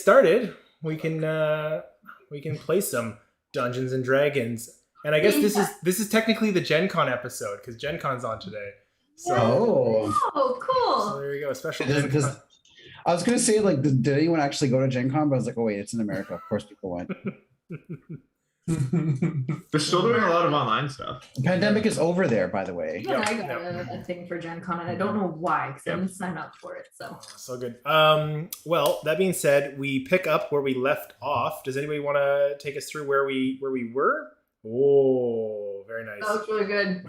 started, we can play some Dungeons and Dragons. And I guess this is technically the Gen Con episode because Gen Con's on today. So cool. So there you go, special Gen Because Con. I was gonna say, like, did anyone actually go to Gen Con? But I was like, oh wait, it's in America. Of course people went. They're still doing a lot of online stuff. The pandemic is over there, by the way. Yeah, I got a thing for Gen Con, and I don't know why, because I didn't sign up for it. So good. Well, that being said, we pick up where we left off. Does anybody want to take us through where we were? Oh, very nice. That was really good.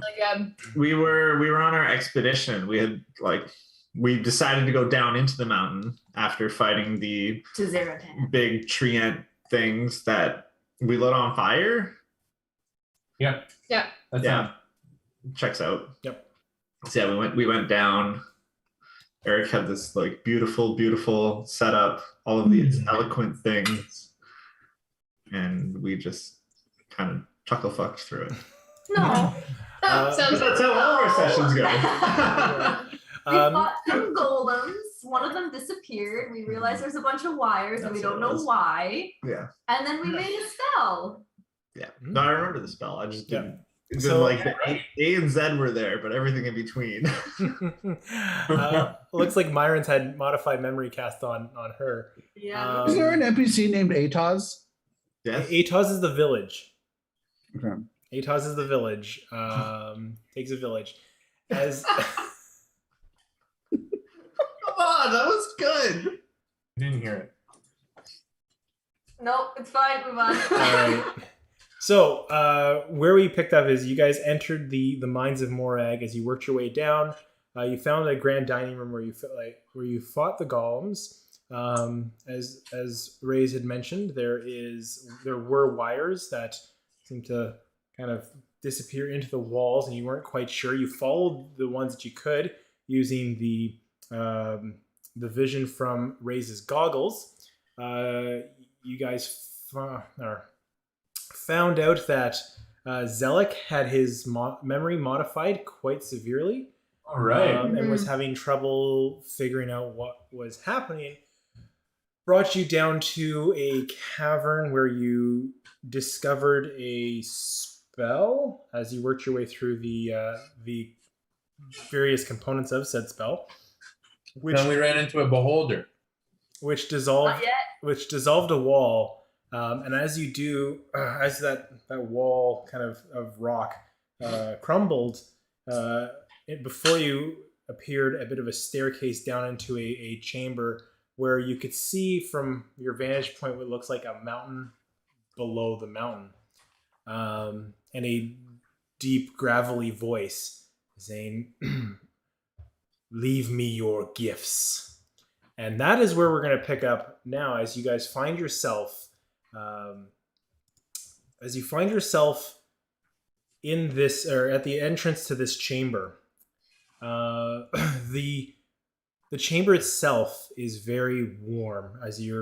We were on our expedition. We decided to go down into the mountain after fighting the Zaratan. big tree ant things that we lit on fire. Yeah. Checks out. Yep. So yeah, we went down. Eric had this like beautiful setup, all of these eloquent things, and we just kind of chuckle fucked through it. No. That's how all our sessions go. We fought some golems. One of them disappeared. We realized there's a bunch of wires and we don't know why. Yeah. And then we made a spell. Yeah. No, I remember the spell. I just didn't. So, like A and Z were there, but everything in between. Looks like Myron's had modified memory cast on her. Yeah. Is there an NPC named Atoz? Yes. Atoz is the village. Okay. Atoz is the village. Takes a village. As Come on, that was good. I didn't hear it. Nope, it's fine. Move on. all right. So where we picked up is you guys entered the mines of Morag. As you worked your way down, you found a grand dining room where you fought the golems. As Ray's had mentioned, there were wires that seemed to kind of disappear into the walls, and you weren't quite sure. You followed the ones that you could using the vision from Ray's goggles. You guys found out that Zelik had his memory modified quite severely. All right. And was having trouble figuring out what was happening. Brought you down to a cavern where you discovered a spell as you worked your way through the various components of said spell. Then we ran into a beholder. Which dissolved a wall. And as you do, as that wall kind of rock crumbled, before you appeared a bit of a staircase down into a chamber where you could see from your vantage point what looks like a mountain below the mountain. And a deep, gravelly voice saying, "Leave me your gifts." And that is where we're going to pick up now as you guys find yourself in this, or at the entrance to this chamber. The chamber itself is very warm as you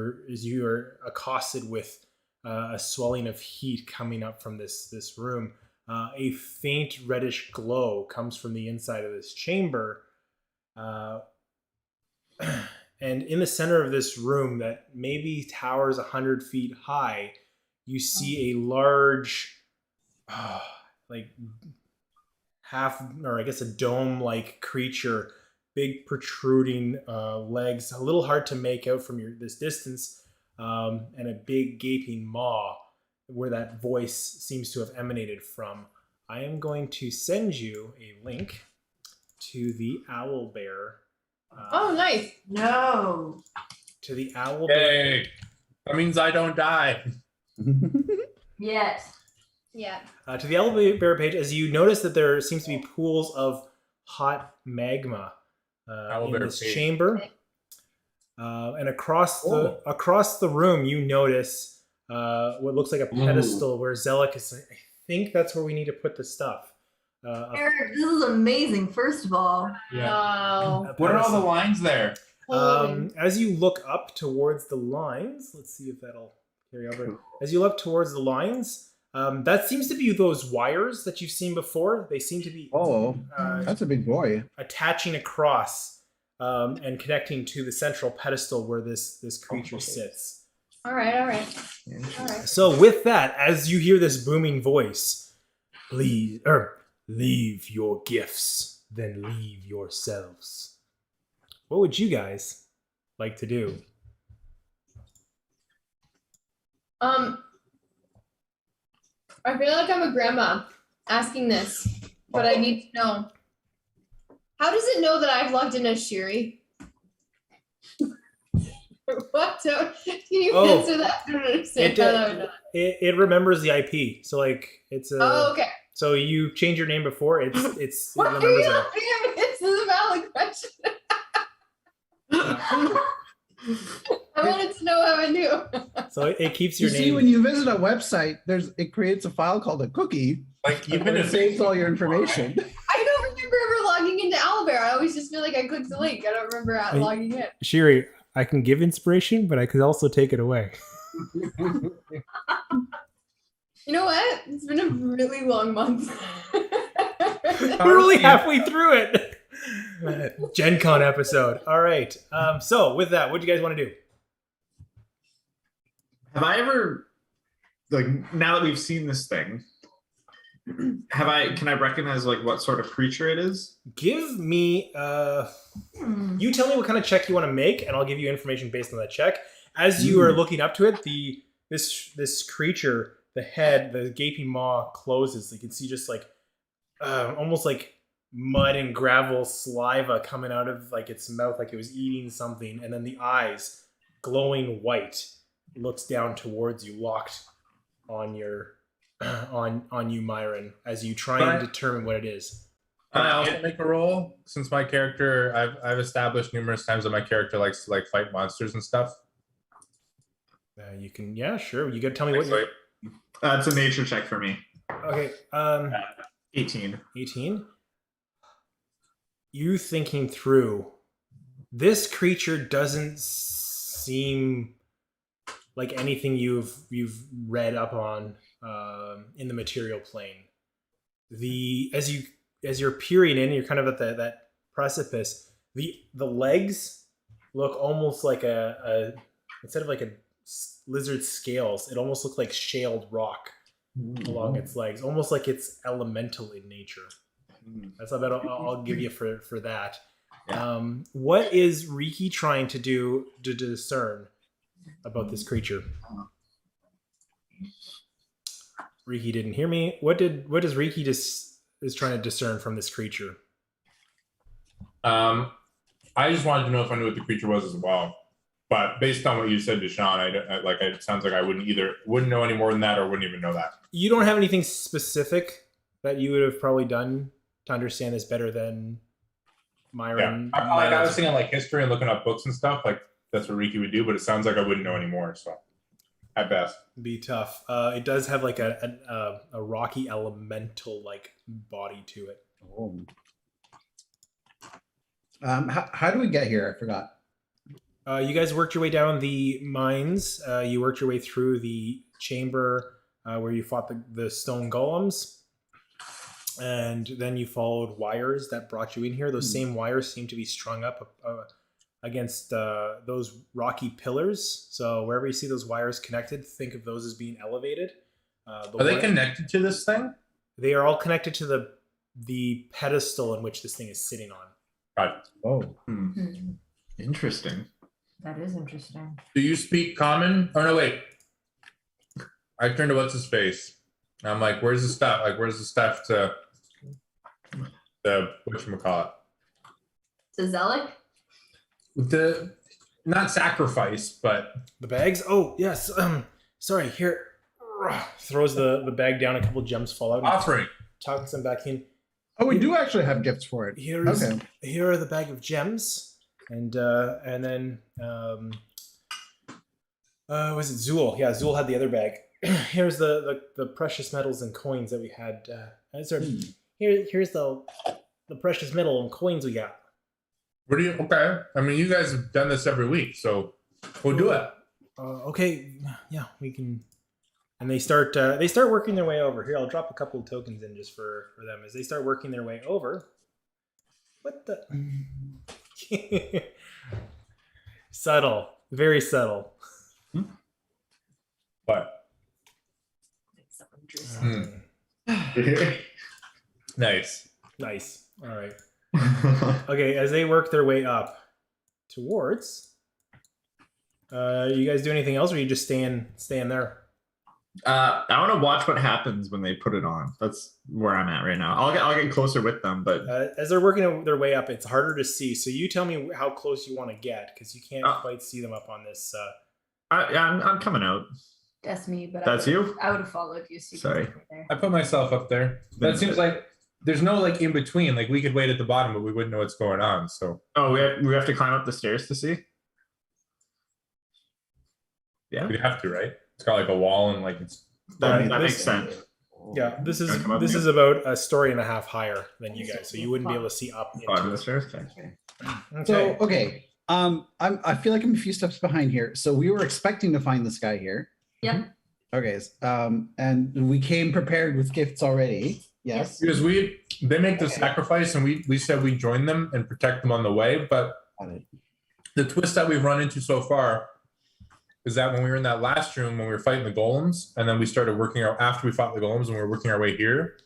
are accosted with a swelling of heat coming up from this room. A faint reddish glow comes from the inside of this chamber. And in the center of this room that maybe towers 100 feet high, you see a large, like half, or I guess a dome-like creature, big protruding legs, a little hard to make out from this distance, and a big gaping maw where that voice seems to have emanated from. I am going to send you a link to the owl bear. Oh, nice. No. To the owl bear. Hey, that means I don't die. Yes. Yeah. To the owl bear page, as you notice that there seems to be pools of hot magma in this chamber. And across the room, you notice what looks like a pedestal where Zelik is. I think that's where we need to put the stuff. Eric, this is amazing, first of all. Yeah. What are all the lines there? As you look up towards the lines, let's see if that'll carry over. As you look towards the lines, that seems to be those wires that you've seen before. They seem to be that's a big boy. Attaching across and connecting to the central pedestal where this creature sits. All right. So with that, as you hear this booming voice, leave your gifts, then leave yourselves. What would you guys like to do? I feel like I'm a grandma asking this, but I need to know. How does it know that I've logged in as Shiri? What? Can you answer that? I don't understand how that would know. It remembers the IP. So like it's a. Oh, okay. So you changed your name before. It What are remembers you that. laughing at me? This is a valid question. I wanted to know how I knew. So it keeps your You name. see, when you visit a website, it creates a file called a cookie. Like And even it if saves all your information. I don't remember ever logging into Owlbear. I always just feel like I clicked the link. I don't remember logging in. Shiri, I can give inspiration, but I could also take it away. You know what? It's been a really long month. We're only halfway through it. Gen Con episode. All right. So with that, what do you guys want to do? Have I ever, like, now that we've seen this thing, can I recognize like what sort of creature it is? Give me you tell me what kind of check you want to make, and I'll give you information based on that check. As you are looking up to it, this creature, the head, the gaping maw closes. You can see just like almost like mud and gravel saliva coming out of like its mouth, like it was eating something, and then the eyes, glowing white, looks down towards you, locked on your on you, Myron, as you try and determine what it is. Can I also make a roll? Since my character, I've established numerous times that my character likes to like fight monsters and stuff. You can, yeah, sure. You gotta tell me what. It's a nature check for me. Okay. 18. 18. You thinking through, this creature doesn't seem like anything you've read up on in the material plane. As you're peering in, you're kind of at that precipice. The legs look almost like instead of like a lizard scales, it almost looks like shaled rock along its legs, almost like it's elemental in nature. That's about all I'll give you for that. Yeah. What is Riki trying to do to discern about this creature? Riki didn't hear me. What does Riki is trying to discern from this creature? I just wanted to know if I knew what the creature was as well. But based on what you said, Deshaun, it sounds like I wouldn't know any more than that, or wouldn't even know that. You don't have anything specific that you would have probably done to understand this better than Myron. Yeah. I was thinking like history and looking up books and stuff. Like that's what Riki would do, but it sounds like I wouldn't know anymore. So at best, be tough. It does have like a rocky elemental like body to it. Oh. How do we get here? I forgot. You guys worked your way down the mines. You worked your way through the chamber where you fought the stone golems. And then you followed wires that brought you in here. Those same wires seem to be strung up against those rocky pillars. So wherever you see those wires connected, think of those as being elevated. Are they connected to this thing? They are all connected to the pedestal in which this thing is sitting on. Right. Oh. Interesting. That is interesting. Do you speak common? Oh no, wait. I turned to what's his face. I'm like, where's the stuff? Like, where's the stuff to the whatchamacallit? To Zelik? The not sacrifice, but the bags. Oh yes. Sorry. Here, throws the bag down. A couple gems fall out. Offering. Tucks them back in. Oh, we do actually have gifts for it. Here are the bag of gems, and then was it Zool? Yeah, Zool had the other bag. Here's the precious metals and coins that we had. Here's the precious metal and coins we got. What do you? Okay, I mean, you guys have done this every week, so we'll do it. Okay, yeah, we can. And they start working their way over. Here, I'll drop a couple of tokens in just for them as they start working their way over. What the? Subtle, very subtle. But nice. Nice. All right. Okay, as they work their way up towards, you guys do anything else, or are you just staying there? I want to watch what happens when they put it on. That's where I'm at right now. I'll get closer with them, but As they're working their way up, it's harder to see. So you tell me how close you want to get, because you can't quite see them up on this. I'm coming out. That's me, but That's you? I would have followed you. So you Sorry. could there. I put myself up there. That seems like there's no like in between. Like we could wait at the bottom, but we wouldn't know what's going on. So we have to climb up the stairs to see. Yeah, we'd have to, right? It's got like a wall and like it's. that makes sense. Yeah, this is Come up this here. is about a story and a half higher than you guys, so you wouldn't be able to see up. Bottom of Into the stairs. Okay. it. So Okay. okay, I feel like I'm a few steps behind here. So we were expecting to find this guy here. Yep. Okay, and we came prepared with gifts already. Yes. Because they make the sacrifice and we said we join them and protect them on the way, but Got it. the twist that we've run into so far is that when we were in that last room when we were fighting the golems, and then we started working out after we fought the golems and we were working our way here,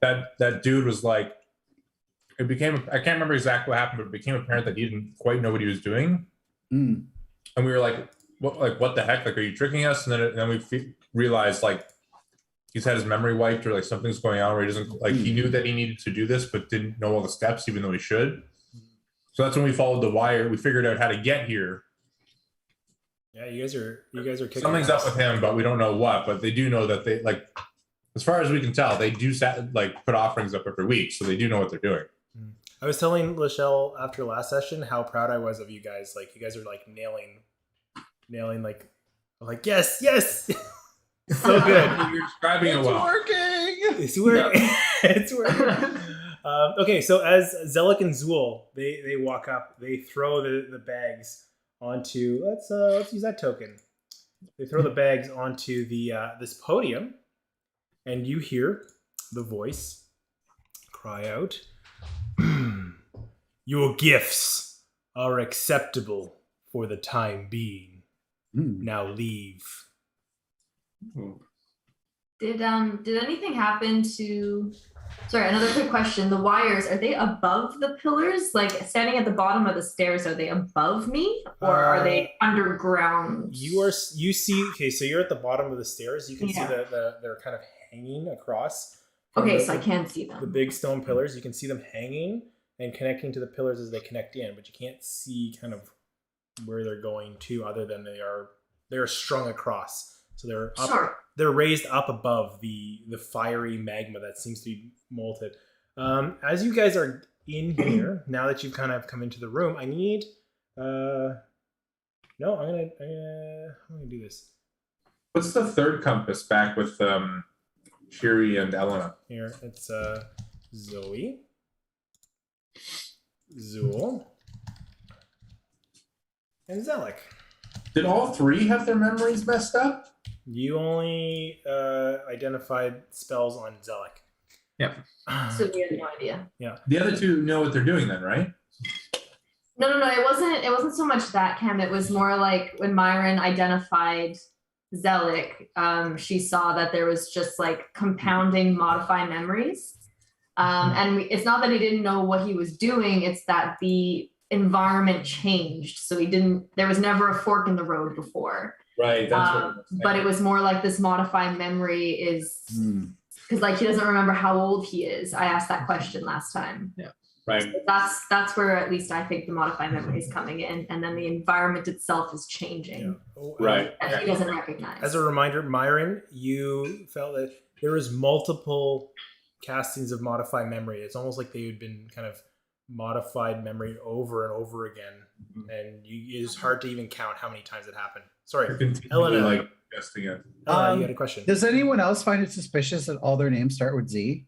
that dude was like, I can't remember exactly what happened, but it became apparent that he didn't quite know what he was doing. Mm. And we were like, what the heck? Like, are you tricking us? And then we realized like he's had his memory wiped, or like something's going on where he doesn't like, he knew that he needed to do this, but didn't know all the steps, even though he should. So that's when we followed the wire. We figured out how to get here. Yeah, you guys are kicking Something's ass. up with him, but we don't know what. But they do know that they like, as far as we can tell, they do like put offerings up every week, so they do know what they're doing. I was telling Lachelle after last session how proud I was of you guys. Like, you guys are like nailing like, I'm like, yes, so good. You're describing it well. It's working. It's working. Okay, so as Zelik and Zool, they walk up, they throw the bags onto, let's use that token. They throw the bags onto the this podium, and you hear the voice cry out, "Your gifts are acceptable for the time being. Now leave." Did anything happen to? Sorry, another quick question. The wires, are they above the pillars? Like standing at the bottom of the stairs, are they above me, or are they underground? You see. Okay, so you're at the bottom of the stairs. You can see they're kind of hanging across. Okay, so I can see them. The big stone pillars. You can see them hanging and connecting to the pillars as they connect in, but you can't see kind of where they're going to, other than they're strung across. So they're up. Sure. They're raised up above the fiery magma that seems to be molten. As you guys are in here, now that you've kind of come into the room, I need. No, I'm gonna do this What's the third compass back with Shiri and Elena? here. It's Zoe, Zool, and Zelik. Did all three have their memories messed up? You only identified spells on Zelik. Yep. So we had no idea. Yeah. The other two know what they're doing then, right? No. It wasn't so much that, Cam. It was more like when Myron identified Zelik, she saw that there was just like compounding modify memories. And it's not that he didn't know what he was doing, it's that the environment changed. So there was never a fork in the road before. Right. That's But it was more like this modify memory is because like he doesn't remember how old he is. I asked that question last time. Yeah. right. So that's where at least I think the modify memory is coming in, and then the environment itself is changing. Yeah. Right. That he doesn't recognize. As a reminder, Myron, you felt that there was multiple castings of modify memory. It's almost like they had been kind of modified memory over and over again, and it's hard to even count how many times it happened. Sorry, Elena, like guessing it. Elena, you had a question. Does anyone else find it suspicious that all their names start with Z?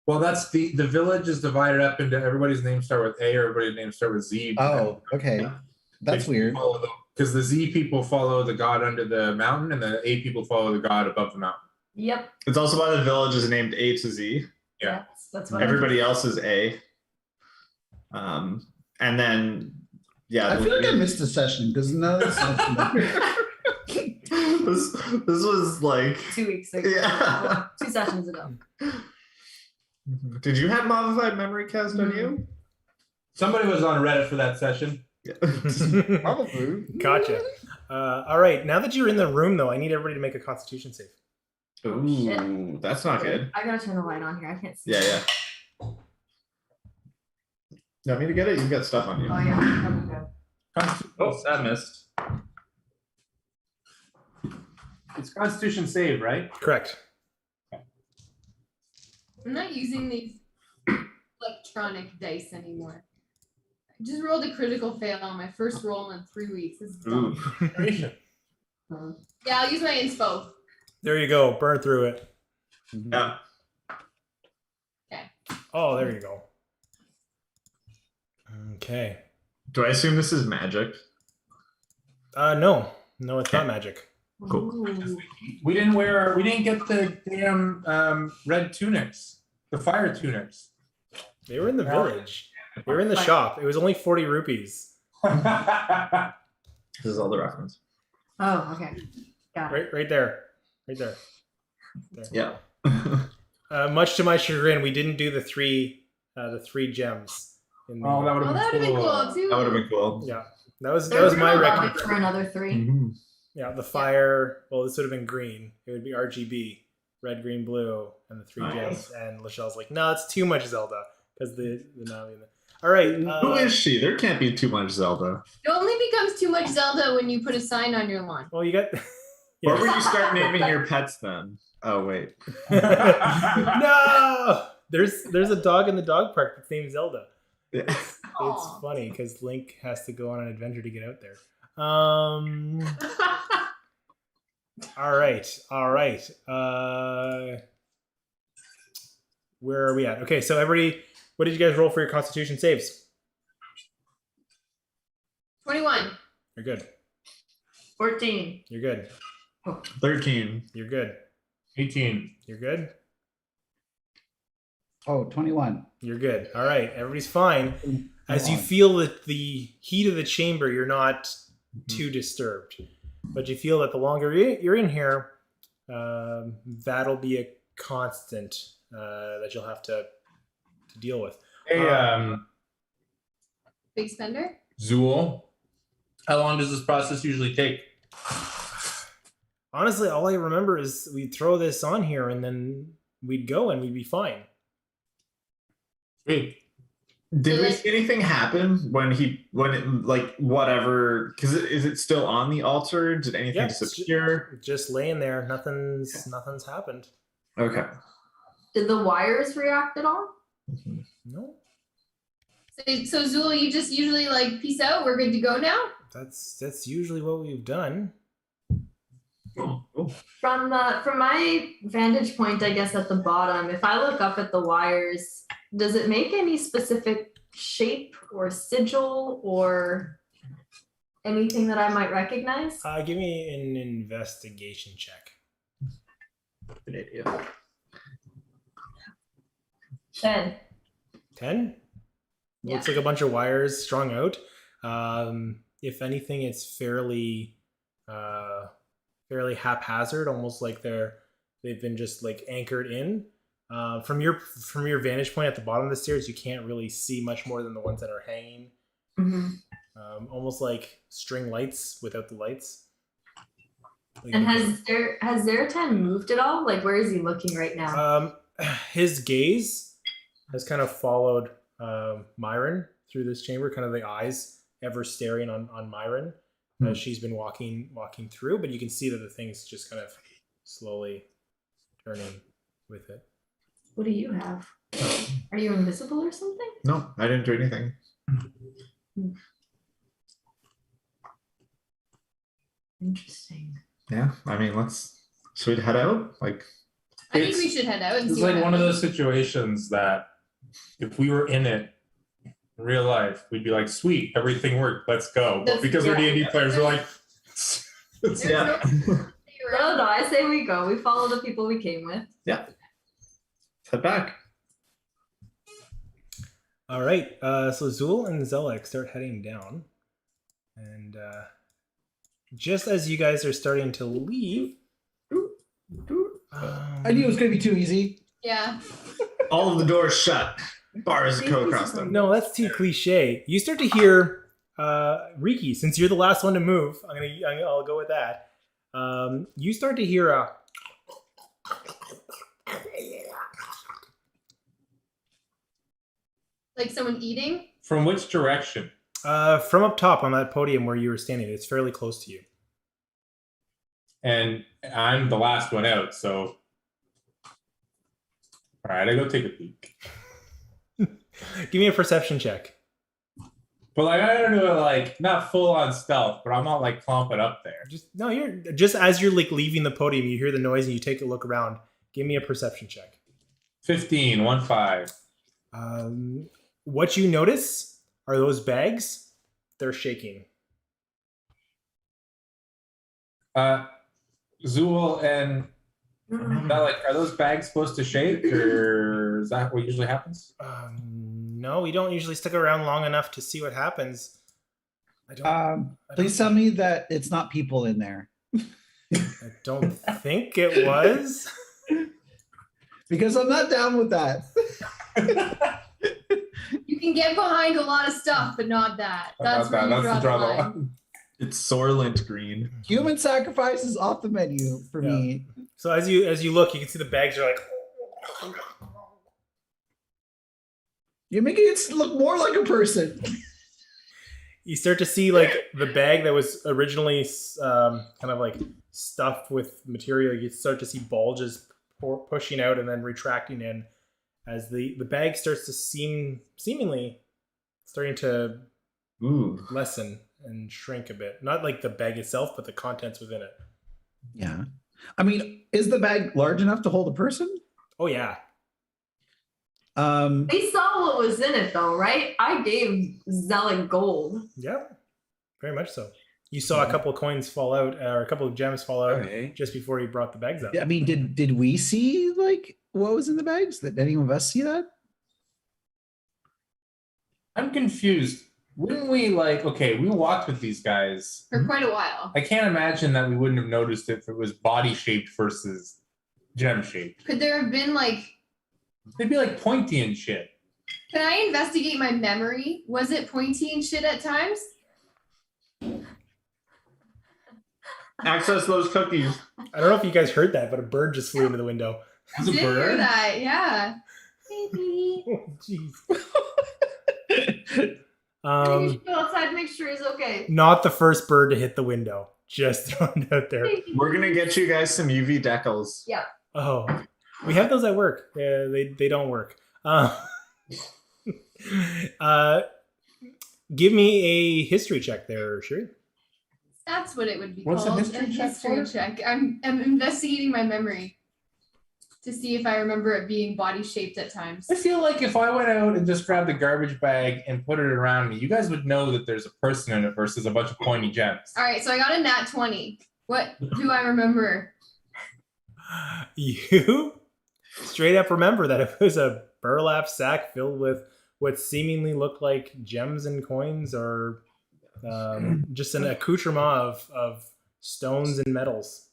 Well, that's the village is divided up into everybody's names start with A, everybody's names start with Z. Oh, okay. Yeah. That's weird. Because the Z people follow the god under the mountain, and the A people follow the god above the mountain. Yep. It's also why the village is named A to Z. Yeah. That's what Everybody else is A. And then, yeah. I feel like I missed a session because none of this. this was like 2 weeks ago. Yeah. 2 sessions ago. Did you have modified memory cast on you? Somebody was on Reddit for that session. Probably. Gotcha. All right. Now that you're in the room, though, I need everybody to make a Constitution save. Ooh, Shit. that's not good. I gotta turn the light on here. I can't see. Yeah. You want me to get it? You've got stuff on you. Oh yeah. I'm good. Oh, that missed. It's Constitution save, right? Correct. I'm not using these electronic dice anymore. I just rolled a critical fail on my first roll in 3 weeks. This is dumb. Yeah, I'll use my inspo. There you go. Burn through it. Yeah. Okay. Oh, there you go. Okay. Do I assume this is magic? No, it's not magic. Cool. Ooh. We didn't get the damn red tunics, the fire tunics. They were in the village. They were in the shop. It was only 40 rupees. This is all the reference. Oh, okay. Got it. Right there. Right there. Yeah. Much to my chagrin, we didn't do the three gems. In the, Oh, that would Oh, have that would been have been cool. cool too. That would have been cool. Yeah, that was There's my no record. logic for another 3. Mhm. Yeah, the fire. Well, this would have been green. It would be RGB, red, green, blue, and the 3 Nice. gems. And Lachelle's like, no, it's too much Zelda because the All right. Who is she? There can't be too much Zelda. It only becomes too much Zelda when you put a sign on your lawn. Well, you got. Where would you start naming your pets then? Oh wait. No, there's a dog in the dog park that's named Zelda. Yeah. It's Aw. funny because Link has to go on an adventure to get out there. All right. Where are we at? Okay, so everybody, what did you guys roll for your Constitution saves? 21. You're good. 14. You're good. 13. You're good. 18. You're good. Oh, 21. You're good. All right, everybody's fine. As you feel that the heat of the chamber, you're not too disturbed, but you feel that the longer you're in here, that'll be a constant that you'll have to deal with. Hey, Big spender? Zool, how long does this process usually take? Honestly, all I remember is we'd throw this on here and then we'd go and we'd be fine. Sweet. Did we see anything happen when it like whatever? Because is it still on the altar? Did anything Yeah, disappear? Just laying there. Nothing's happened. Okay. Did the wires react at all? No, So Zool, you just usually like, peace out, we're good to go now? that's usually what we've done. Cool. From my vantage point, I guess at the bottom, if I look up at the wires, does it make any specific shape or sigil or anything that I might recognize? Give me an investigation check. Good idea. 10. 10? Yeah. Looks like a bunch of wires strung out. If anything, it's fairly haphazard, almost like they've been just like anchored in. From your vantage point at the bottom of the stairs, you can't really see much more than the ones that are hanging. Mm-hmm. Almost like string lights without the lights. Like And has Zaratan moved at all? Like, where is he looking right now? his gaze has kind of followed Myron through this chamber, kind of the eyes ever staring on Myron as she's been walking through, but you can see that the thing's just kind of slowly turning with it. What do you have? Are you invisible or something? No, I didn't do anything. Interesting. Yeah, I mean, should we head out? Like, I think we should head out and It's see what like one of happens. those situations that if we were in it in real life, we'd be like, sweet, everything worked, let's go. But That's- because we're yeah. D&D players, we're like, There's yeah. No, I say we go. We follow the people we came with. Let's head back. All right, so Zool and Zelek start heading down, and just as you guys are starting to leave, I knew it was gonna be too easy. Yeah. All of the doors shut. Bars go across them. No, that's too cliche. You start to hear Riki, since you're the last one to move. I'll go with that. You start to hear a. Like someone eating? From which direction? From up top on that podium where you were standing. It's fairly close to you. And I'm the last one out, so. All right, I go take a peek. Give me a perception check. But like, I don't know, like not full on stealth, but I'm not like clomping up there. You're just as you're like leaving the podium, you hear the noise and you take a look around. Give me a perception check. 15, 1-5. What you notice are those bags. They're shaking. Zool and Bellic, are those bags supposed to shake, or is that what usually happens? No, we don't usually stick around long enough to see what happens. Please tell me that it's not people in there. I don't think it was. Because I'm not down with that. You can get behind a lot of stuff, but not that. That's where you draw the line. It's Sorlent green. Human sacrifice is off the menu for me. So as you look, you can see the bags are like. You're making it look more like a person. You start to see like the bag that was originally kind of like stuffed with material. You start to see bulges pushing out and then retracting in as the bag starts to seemingly starting to lessen and shrink a bit. Not like the bag itself, but the contents within it. Yeah. I mean, is the bag large enough to hold a person? Oh yeah. They saw what was in it though, right? I gave Zealot gold. Yep. Very much so. You saw a couple of coins fall out, or a couple of gems fall out just before he brought the bags up. I mean, did we see like what was in the bags? Did any of us see that? I'm confused. Wouldn't we we walked with these guys For quite a while. I can't imagine that we wouldn't have noticed if it was body shaped versus gem shaped. Could there have been They'd be like pointy and shit. Can I investigate my memory? Was it pointy and shit at times? Access those cookies. I don't know if you guys heard that, but a bird just flew into the window. I did hear that, yeah. Baby. Jeez. You should go outside and make sure he's okay. Not the first bird to hit the window. Just throwing it out there. We're gonna get you guys some UV decals. Yeah. Oh, we have those at work. They don't work. Give me a history check there, sure. That's what it would be What's called. a history check for? check. I'm investigating my memory to see if I remember it being body shaped at times. I feel like if I went out and just grabbed a garbage bag and put it around me, you guys would know that there's a person in it versus a bunch of pointy gems. All right, so I got a nat 20. What do I remember? You straight up remember that it was a burlap sack filled with what seemingly looked like gems and coins, or just an accoutrement of stones and metals.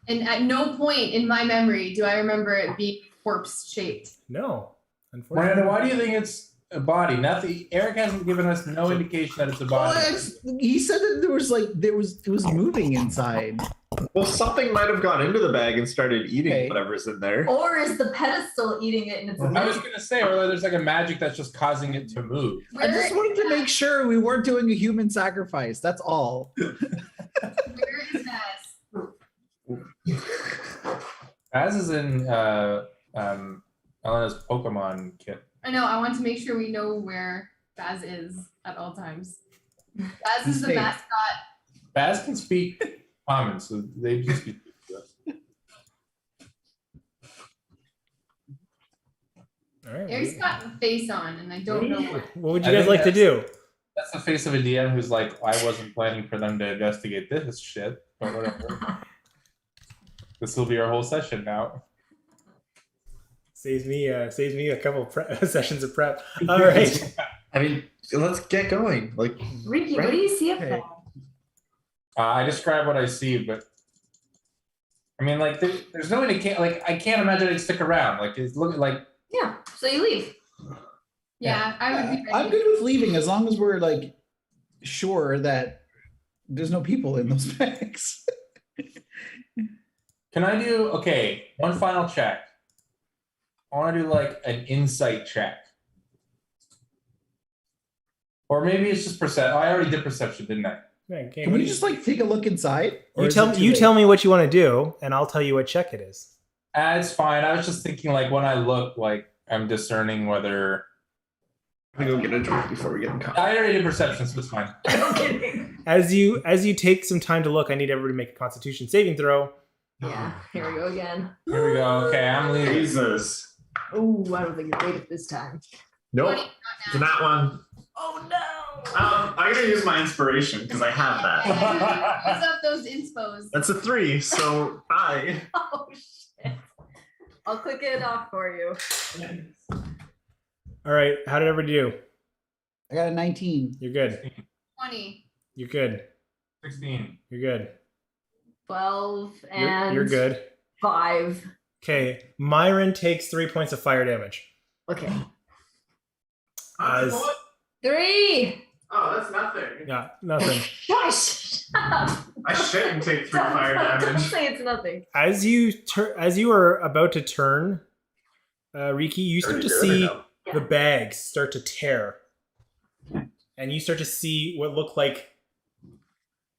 And at no point in my memory do I remember it being corpse shaped. No, unfortunately. Miranda, why do you think it's a body? Nothing. Eric hasn't given us no indication that it's a body. He said that it was moving inside. Well, something might have gone into the bag and started eating whatever's in there. Or is the pedestal eating it and it's I was gonna say, or there's like a magic that's just causing it to move. I just wanted to make sure we weren't doing a human sacrifice. That's all. Where is that? Baz is in Elena's Pokemon kit. I know, I want to make sure we know where Baz is at all times. Baz is the Stay. mascot. Baz can speak common, so they just speak to us. All right. Eric's got a face on, and I don't know what. What would you guys like to do? That's the face of a DM who's like, I wasn't planning for them to investigate this shit, but whatever. This will be our whole session now. Saves me a couple of sessions of prep. All right. I mean, let's get going. Riki, what do you see up there? I describe what I see, but I mean, like, there's no indication. Like, I can't imagine they'd stick around. Like, it's looking like. Yeah. So you leave. Yeah, I would be ready. I'm good with leaving as long as we're like sure that there's no people in those bags. Can I do one final check? I want to do like an insight check. Or maybe it's just perception. Oh, I already did perception, didn't I? Okay, Can we just like take a look inside? Or is it too You late? tell me what you want to do, and I'll tell you what check it is. It's fine. I was just thinking, like, when I look, like, I'm discerning whether. I'm gonna go get a drink before we get in contact. I already did perception, so it's fine. As you take some time to look, I need everybody to make a Constitution saving throw. Yeah. Here we go again. Here we go. Okay, I'm leaving. Jesus. Oh, I don't think you're great this time. Nope. It's that one. Oh no. I'm gonna use my inspiration because I have that. Use up those inspos. That's a 3, so bye. Oh shit. I'll click it off for you. All right, how did everybody do? I got a 19. You're good. 20. You're good. 16. You're good. 12 and You're good. 5. Okay, Myron takes 3 points of fire damage. Okay. As 3. Oh, that's nothing. yeah, nothing. Gosh. I shouldn't take 3 fire Don't damage. say it's nothing. As you are about to turn, Riki, you start to see the bags start to tear, and you start to see what look like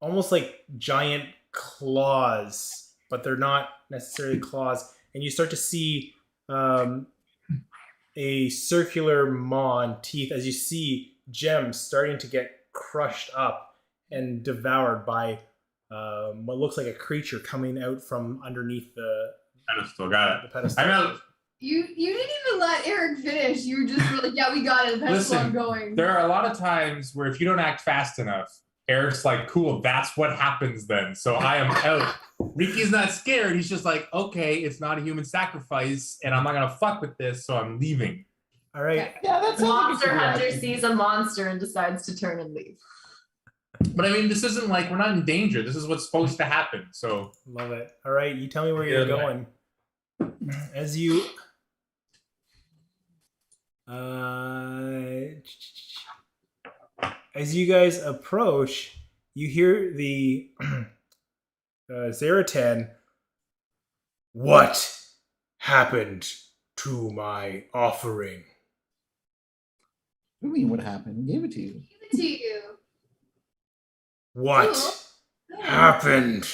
almost like giant claws, but they're not necessarily claws. And you start to see a circular maw and teeth as you see gems starting to get crushed up and devoured by what looks like a creature coming out from underneath the Pedestal, got it. pedestal. I'm out. You didn't even let Eric finish. You were just really, yeah, we got it. The pedestal, I'm Listen, going. there are a lot of times where if you don't act fast enough, Eric's like, cool, that's what happens then. So I am out. Riki's not scared. He's just like, okay, it's not a human sacrifice, and I'm not going to fuck with this, so I'm leaving. All right. Yeah, that's Monster Hunter sees a monster and decides to turn and leave. But I mean, this isn't like we're not in danger. This is what's supposed to happen. So Love it. All right, you tell me where you're going. As you guys approach, you hear the Zaratan. What happened to my offering? What do you mean what happened? We gave it to you. Give it to you. What happened?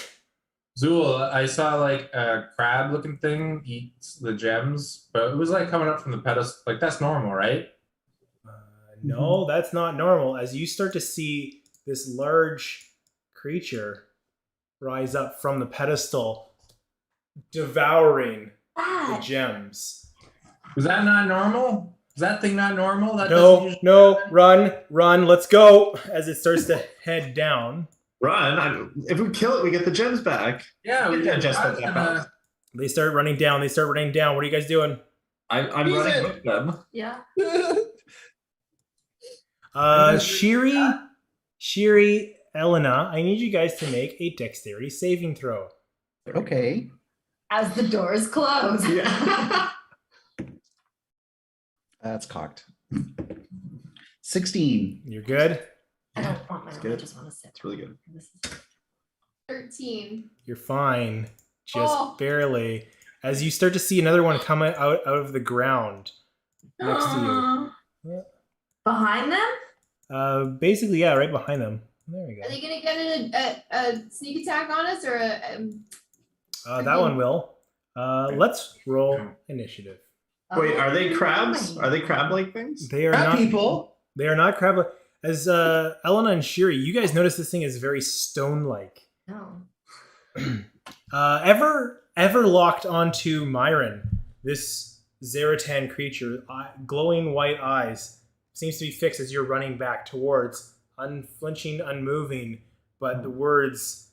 Zool, I saw like a crab looking thing eat the gems, but it was like coming up from the pedestal. Like that's normal, right? No, that's not normal. As you start to see this large creature rise up from the pedestal, devouring the gems. Was that not normal? Is that thing not normal? That No, run, let's go. As it starts to head down. Run. If we kill it, we get the gems back. Yeah, we can just put that back. They start running down. What are you guys doing? I'm running with them. Yeah. Shiri, Elena, I need you guys to make a dexterity saving throw. Okay. As the doors close. Yeah. That's cocked. 16. You're good. I don't want my It's good. I just want to sit. It's really good. This is 13. You're fine. Just barely. As you start to see another one come out of the ground next to you. behind them? Basically, yeah, right behind them. There we Are go. they gonna get a sneak attack on us or That one will. Let's roll initiative. Wait, are they crabs? Oh. Are they crab-like things? They are Crab not. people. They are not crab. As Elena and Shiri, you guys notice this thing is very stone-like. No. Ever locked onto Myron, this Zaratan creature, glowing white eyes, seems to be fixed as you're running back towards, unflinching, unmoving, but the words,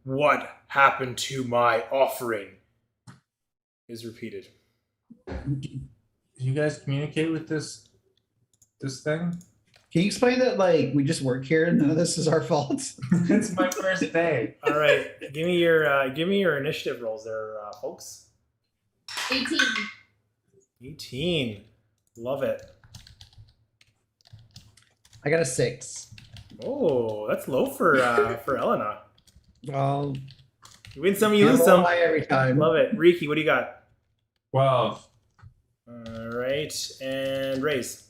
what happened to my offering, is repeated. Do you guys communicate with this thing? Can you explain that like we just work here and none of this is our fault? It's my first day. All right, give me your initiative rolls there, folks. 18. 18. Love it. I got a 6. Oh, that's low for Elena. Well, You win some, you I lose roll some. high every time. Love it. Riki, what do you got? 12. All right, and Raze.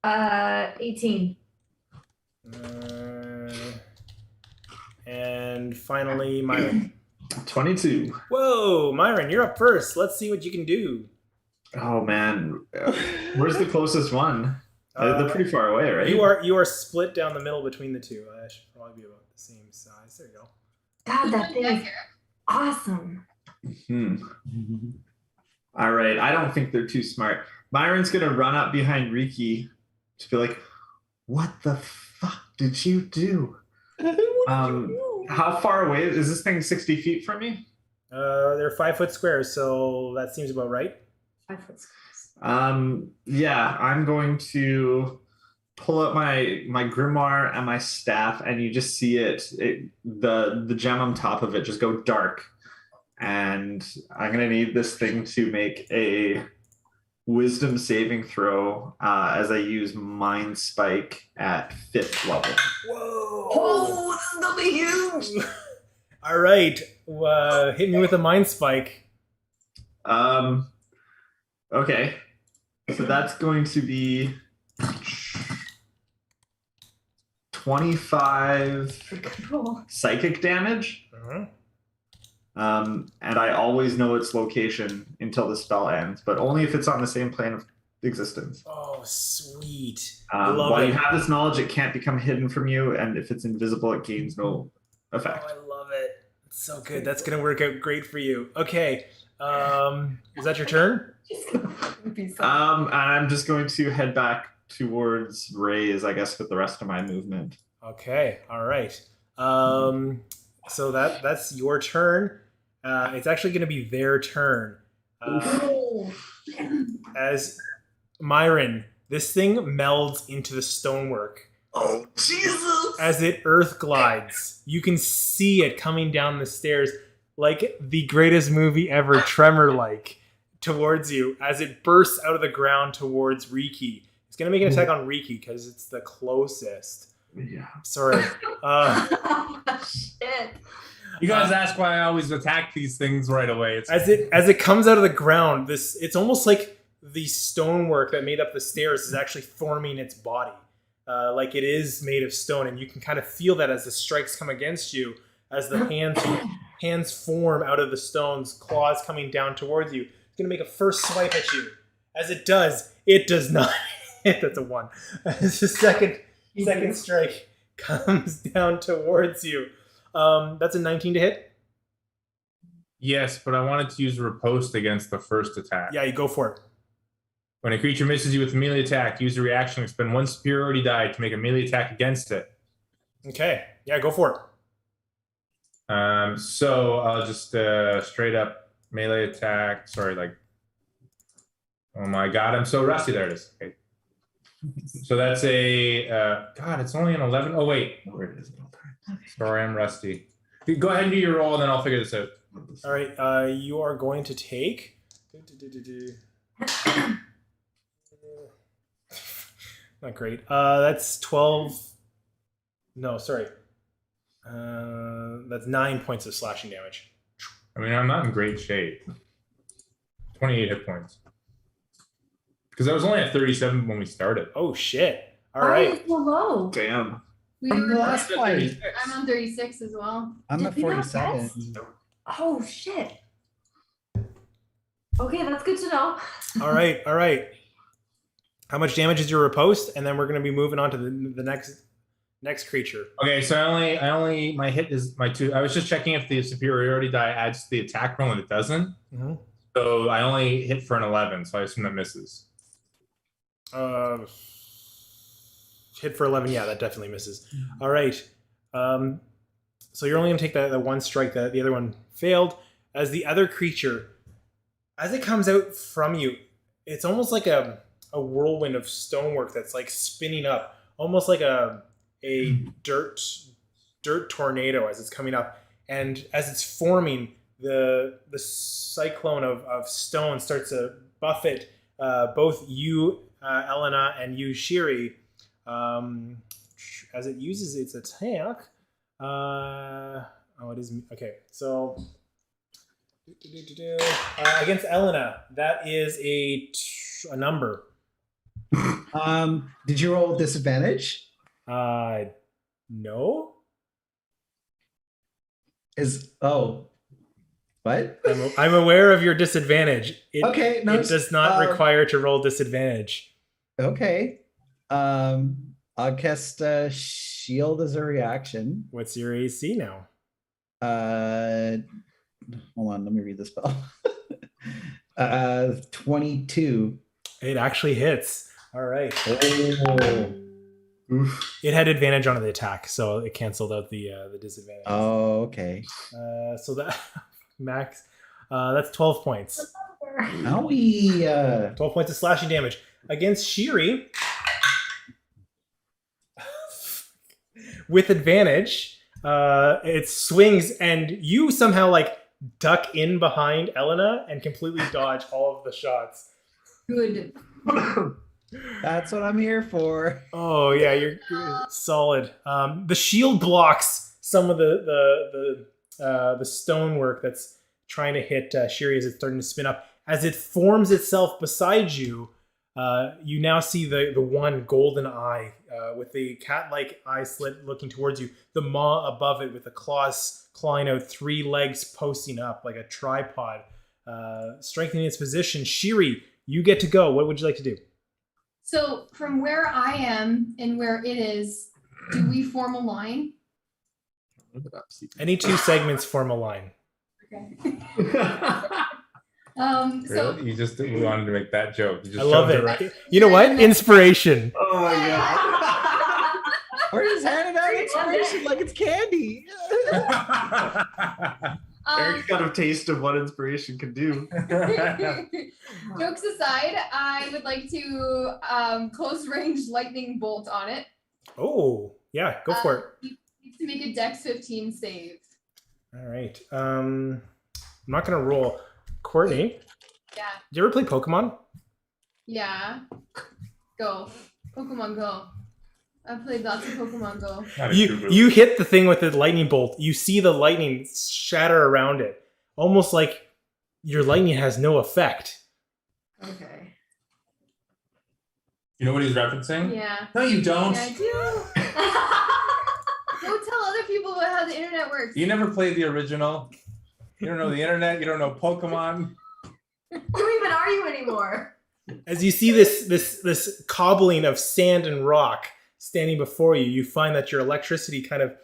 18. And finally, Myron. 22. Whoa, Myron, you're up first. Let's see what you can do. Oh man, where's the closest one? They're pretty far away, right? You are split down the middle between the two. I should probably be about the same size. There you go. God, that thing is awesome. All right, I don't think they're too smart. Myron's gonna run up behind Riki to be like, "What the fuck did you do?" How far away is this thing? 60 feet from me? They're 5 foot squares, so that seems about right. 5 foot squares. Yeah, I'm going to pull up my grimoire and my staff, and you just see the gem on top of it just go dark. And I'm gonna need this thing to make a wisdom saving throw as I use Mind Spike at 5th level. Whoa! Oh, this is gonna be huge. All right, hit me with a mind spike. Okay, so that's going to be 25 psychic damage. And I always know its location until the spell ends, but only if it's on the same plane of existence. Oh, sweet. While you have this knowledge, it can't become hidden from you, and if it's invisible, it gains no effect. Oh, I love it. It's so good. That's going to work out great for you. Okay. Is that your turn? And I'm just going to head back towards Raze, I guess, with the rest of my movement. Okay. All right. So that's your turn. It's actually going to be their turn. As Myron, this thing melds into the stonework. Oh, Jesus! As it earth glides, you can see it coming down the stairs like the greatest movie ever, Tremor-like, towards you as it bursts out of the ground towards Riki. It's going to make an attack on Riki because it's the closest. Yeah. Sorry. Shit. You guys ask why I always attack these things right away. It's As it comes out of the ground, it's almost like the stonework that made up the stairs is actually forming its body. Like it is made of stone, and you can kind of feel that as the strikes come against you, as the hands form out of the stones, claws coming down towards you. It's gonna make a first swipe at you. As it does not hit. That's a 1. As the second strike comes down towards you. That's a 19 to hit. yes, but I wanted to use riposte against the first attack. Yeah, you go for it. When a creature misses you with a melee attack, use a reaction to expend 1 superiority die to make a melee attack against it. Okay. Yeah, go for it. So I'll just straight up melee attack. Sorry, oh my god, I'm so rusty. There it is. Okay. So that's a God. It's only an 11. Oh wait, Where it is. sorry, I'm rusty. Go ahead and do your roll, and then I'll figure this out. All right. You are going to take. Not great. That's 12. No, sorry. That's 9 points of slashing damage. I mean, I'm not in great shape. 28 hit points. Because I was only at 37 when we started. Oh shit! All Why right. is it so low? Damn. We From the were- last fight. I'm on 36 as well. I'm Did at we not 47. rest? Oh shit. Okay, that's good to know. All right. All right. How much damage is your riposte? And then we're going to be moving on to the next creature. Okay, so I only my hit is my 2. I was just checking if the superiority die adds to the attack roll, and it doesn't. Mm-hmm. So I only hit for an 11, so I assume that misses. Hit for 11. Yeah, that definitely misses. All right. So you're only going to take the one strike. The other one failed. As the other creature, as it comes out from you, it's almost like a a whirlwind of stonework that's like spinning up, almost like a dirt tornado as it's coming up, and as it's forming, the cyclone of stone starts to buffet both you, Elena, and you, Shiri, as it uses its attack. It is okay. So against Elena, that is a number. Did you roll with disadvantage? No. What? I'm aware of your disadvantage. Okay, no, it does not require to roll disadvantage. Okay. I'll cast shield as a reaction. What's your AC now? Hold on, let me read the spell. 22. It actually hits. All right. Oh. Oof. It had advantage on the attack, so it canceled out the disadvantage. Oh, okay. So that max, that's 12 points. Owie. 12 points of slashing damage against Shiri. With advantage, it swings, and you somehow like duck in behind Elena and completely dodge all of the shots. Good. That's what I'm here for. Oh yeah, you're solid. The shield blocks some of the stonework that's trying to hit Shiri as it's starting to spin up. As it forms itself beside you, you now see the one golden eye with the cat-like eye slit looking towards you. The maw above it with the claws clawing out, 3 legs posting up like a tripod, strengthening its position. Shiri, you get to go. What would you like to do? So from where I am and where it is, do we form a line? Any 2 segments form a line. Okay. Really? You just wanted to make that joke. You just I love it. Right. You know what? Inspiration. Oh my god. We're just handing out inspiration like it's candy. Eric's got a taste of what inspiration can do. Jokes aside, I would like to close range lightning bolt on it. Oh, yeah, go for it. You need to make a Dex 15 save. All right. I'm not going to roll. Courtney, Yeah. do you ever play Pokemon? Yeah. Go. Pokemon Go. I've played lots of Pokemon Go. You hit the thing with the lightning bolt. You see the lightning shatter around it. Almost like your lightning has no effect. Okay. You know what he's referencing? Yeah. No, you don't. Yeah, I do. Go tell other people about how the internet works. You never played the original. You don't know the internet. You don't know Pokemon. Who even are you anymore? As you see this cobbling of sand and rock standing before you, you find that your electricity kind of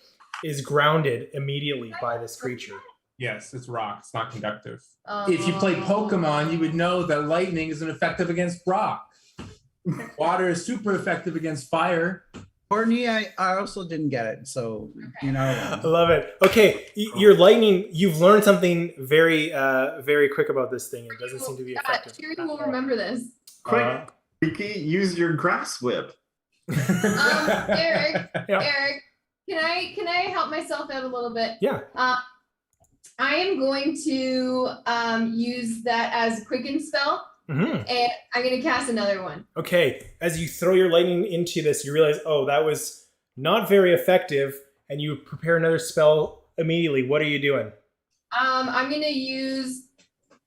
is grounded immediately by this creature. Yes, it's rock. It's not conductive. Oh. If you play Pokemon, you would know that lightning isn't effective against rock. Water is super effective against fire. Courtney, I also didn't get it, so you know. I love it. Okay, your lightning. You've learned something very, very quick about this thing. It doesn't seem to be effective. Tyrion will remember this. Quick, Ricky, use your grass whip. Eric, Yeah. Eric, can I help myself out a little bit? Yeah. I am going to use that as a quicken spell, Mm-hmm. and I'm going to cast another one. Okay, as you throw your lightning into this, you realize, oh, that was not very effective, and you prepare another spell immediately. What are you doing? I'm going to use.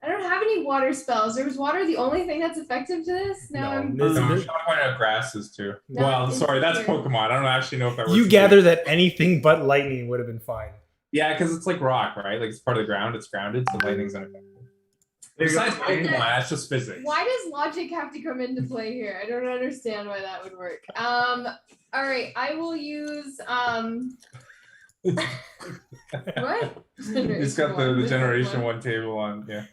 I don't have any water spells. Or was water the only thing that's effective to this? No, I'm this- I'm trying to point out grasses too. No, Well, it's sorry, that's weird. Pokemon. I don't actually know if that works. You gather that anything but lightning would have been fine. Yeah, because it's like rock, right? Like it's part of the ground. It's grounded, so lightning's unaffected. There you go. Besides Pokemon, that's just physics. Why does logic have to come into play here? I don't understand why that would work. All right, I will use what? It's got the Generation 1 table on, yeah.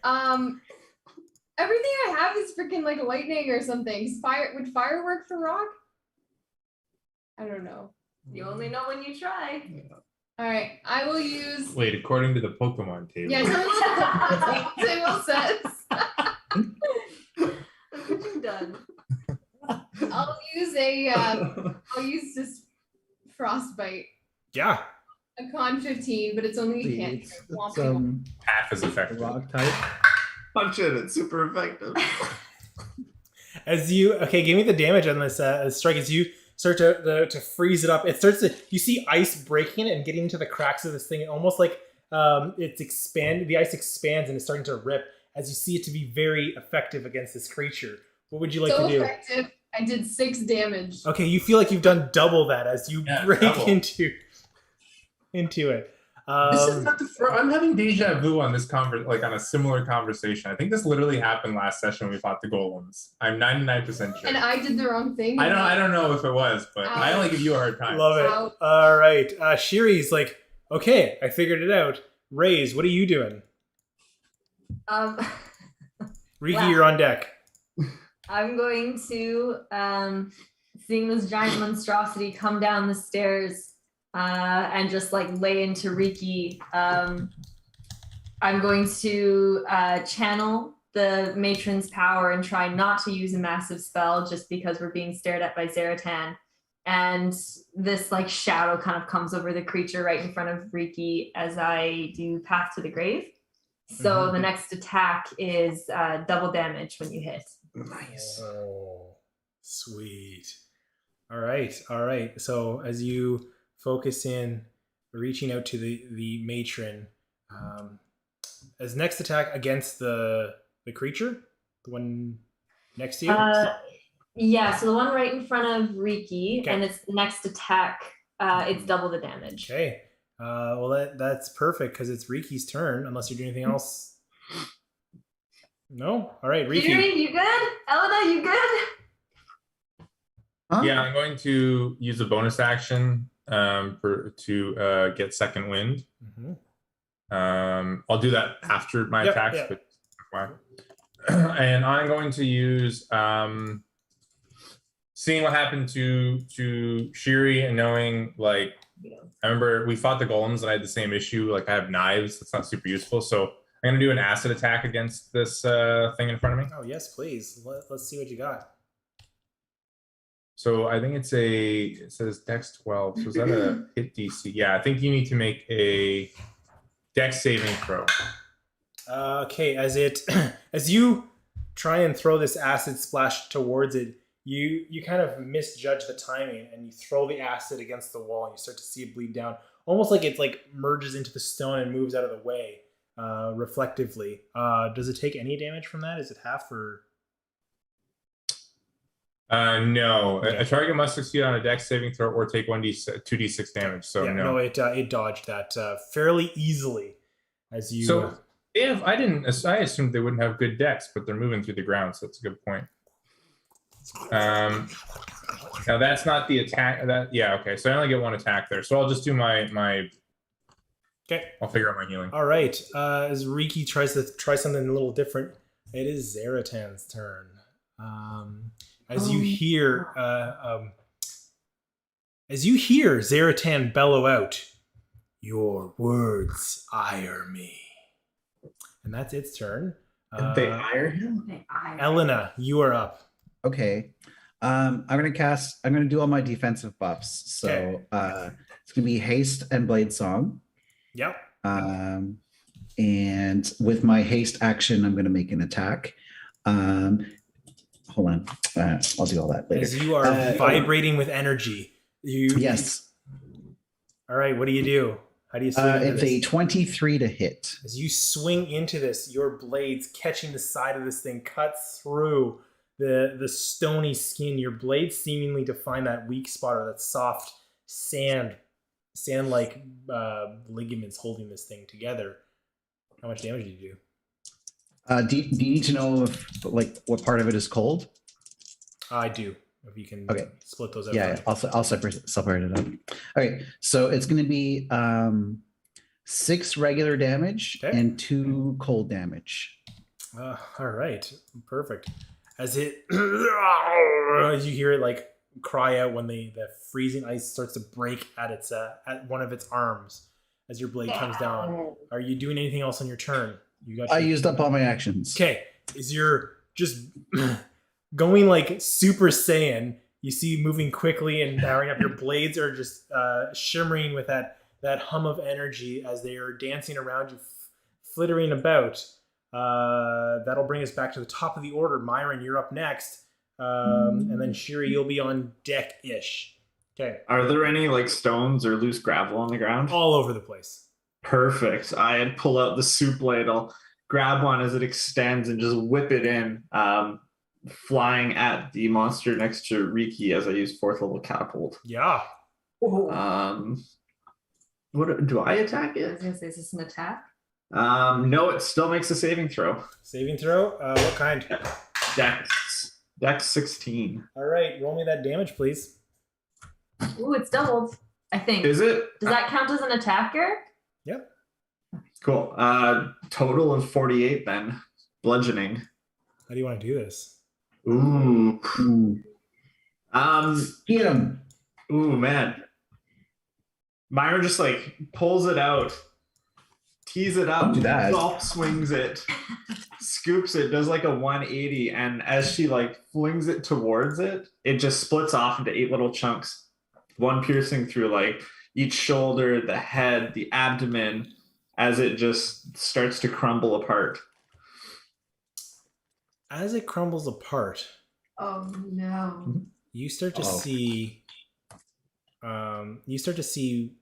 Everything I have is freaking like lightning or something. Would fire work for rock? I don't know. You only know when you try. All right, I will use. Wait, according to the Pokemon table. Yeah, table says. Look what you've done. I'll use this frostbite. Yeah. A con 15, but it's only a cantrip. It's, Half as effective. rock type. Punch it. It's super effective. Give me the damage on this strike as you start to freeze it up. It starts to, you see ice breaking it and getting into the cracks of this thing, almost like the ice expands and it's starting to rip as you see it to be very effective against this creature. What would you like to do? Effective. I did 6 damage. Okay, you feel like you've done double that as you break double. into it. This is not the first. I'm having deja vu on this on a similar conversation. I think this literally happened last session when we fought the golems. I'm 99% sure. And I did the wrong thing. I don't know if it was, but I only give you a hard time. Love it. Ouch. All right. Shiri's like, okay, I figured it out. Raze, what are you doing? Riki, Wow. you're on deck. I'm going to, seeing this giant monstrosity come down the stairs and just like lay into Riki, I'm going to channel the matron's power and try not to use a massive spell just because we're being stared at by Zaratan. And this like shadow kind of comes over the creature right in front of Riki as I do Path to the Grave. So the next attack is double damage when you hit. Nice. Oh, sweet. All right. So as you focus in, reaching out to the matron, as next attack against the creature, the one next to you. Yeah, so the one right in front of Riki, Okay. and it's the next attack. It's double the damage. Okay. Well, that's perfect because it's Riki's turn. Unless you're doing anything else. No. All right, Riki. Airy, you good? Elena, you good? Huh? Yeah, I'm going to use a bonus action to get second wind. I'll do that after my attacks. Yeah. But wow. And I'm going to use seeing what happened to Shiri and knowing like I remember we fought the golems and I had the same issue. Like I have knives, that's not super useful. So I'm gonna do an acid attack against this thing in front of me. Oh yes, please. Let's see what you got. So I think it says Dex 12. So is that a hit DC? Yeah, I think you need to make a Dex saving throw. Okay, as you try and throw this acid splash towards it, you kind of misjudge the timing and you throw the acid against the wall and you start to see it bleed down, almost like it like merges into the stone and moves out of the way reflectively. Does it take any damage from that? Is it half or? No, Okay. a target must succeed on a Dex saving throw or take 2d6 damage. So Yeah, no. it dodged that fairly easily as you. So if I assumed they wouldn't have good Dex, but they're moving through the ground, so that's a good point. Now that's not the attack. Okay. So I only get one attack there. So I'll just do my. Okay. I'll figure out my healing. All right. As Riki tries something a little different, it is Zaratan's turn. As you hear Zaratan bellow out, "Your words ire me," and that's its turn. They ire him? Elena, you are up. Okay. I'm gonna do all my defensive buffs. So Okay. it's gonna be haste and blade song. Yep. And with my haste action, I'm gonna make an attack. Hold on. I'll do all that later. As you are vibrating with energy, Yes. All right. What do you do? How do you swing into It's this? a 23 to hit. As you swing into this, your blades catching the side of this thing cuts through the stony skin. Your blades seemingly to find that weak spot or that soft sand-like ligaments holding this thing together. How much damage did you do? Do you need to know if what part of it is cold? I do. If you can split those out. Yeah, I'll separate it up. All right, so it's going to be 6 regular damage and 2 cold damage. All right, perfect. As you hear it like cry out when the freezing ice starts to break at one of its arms as your blade comes down. Are you doing anything else on your turn? I used up all my actions. Okay, is your just going like Super Saiyan. You see moving quickly and powering up. Your blades are just shimmering with that hum of energy as they are dancing around you, flittering about. That'll bring us back to the top of the order. Myron, you're up next. And then Shiri, you'll be on deck-ish. Okay. Are there any like stones or loose gravel on the ground? All over the place. Perfect. I'd pull out the soup ladle, grab one as it extends, and just whip it in, flying at the monster next to Riki as I use 4th level catapult. Yeah. What do I attack I it? was gonna say, is this an attack? No, it still makes a saving throw. Saving throw? What kind? Dex 16. All right, roll me that damage, please. Ooh, it's doubled, I think. Is it? Does that count as an attack, Eric? Yep. Cool. Total of 48 then. Bludgeoning. How do you want to do this? Ooh. Get him. Ooh, man. Myra just like pulls it out, tees it up, Don't do that. golf swings it, scoops it, does like a 180, and as she like flings it towards it, it just splits off into 8 little chunks, one piercing through like each shoulder, the head, the abdomen, as it just starts to crumble apart. As it crumbles apart, Oh no. you start to see. You start to see.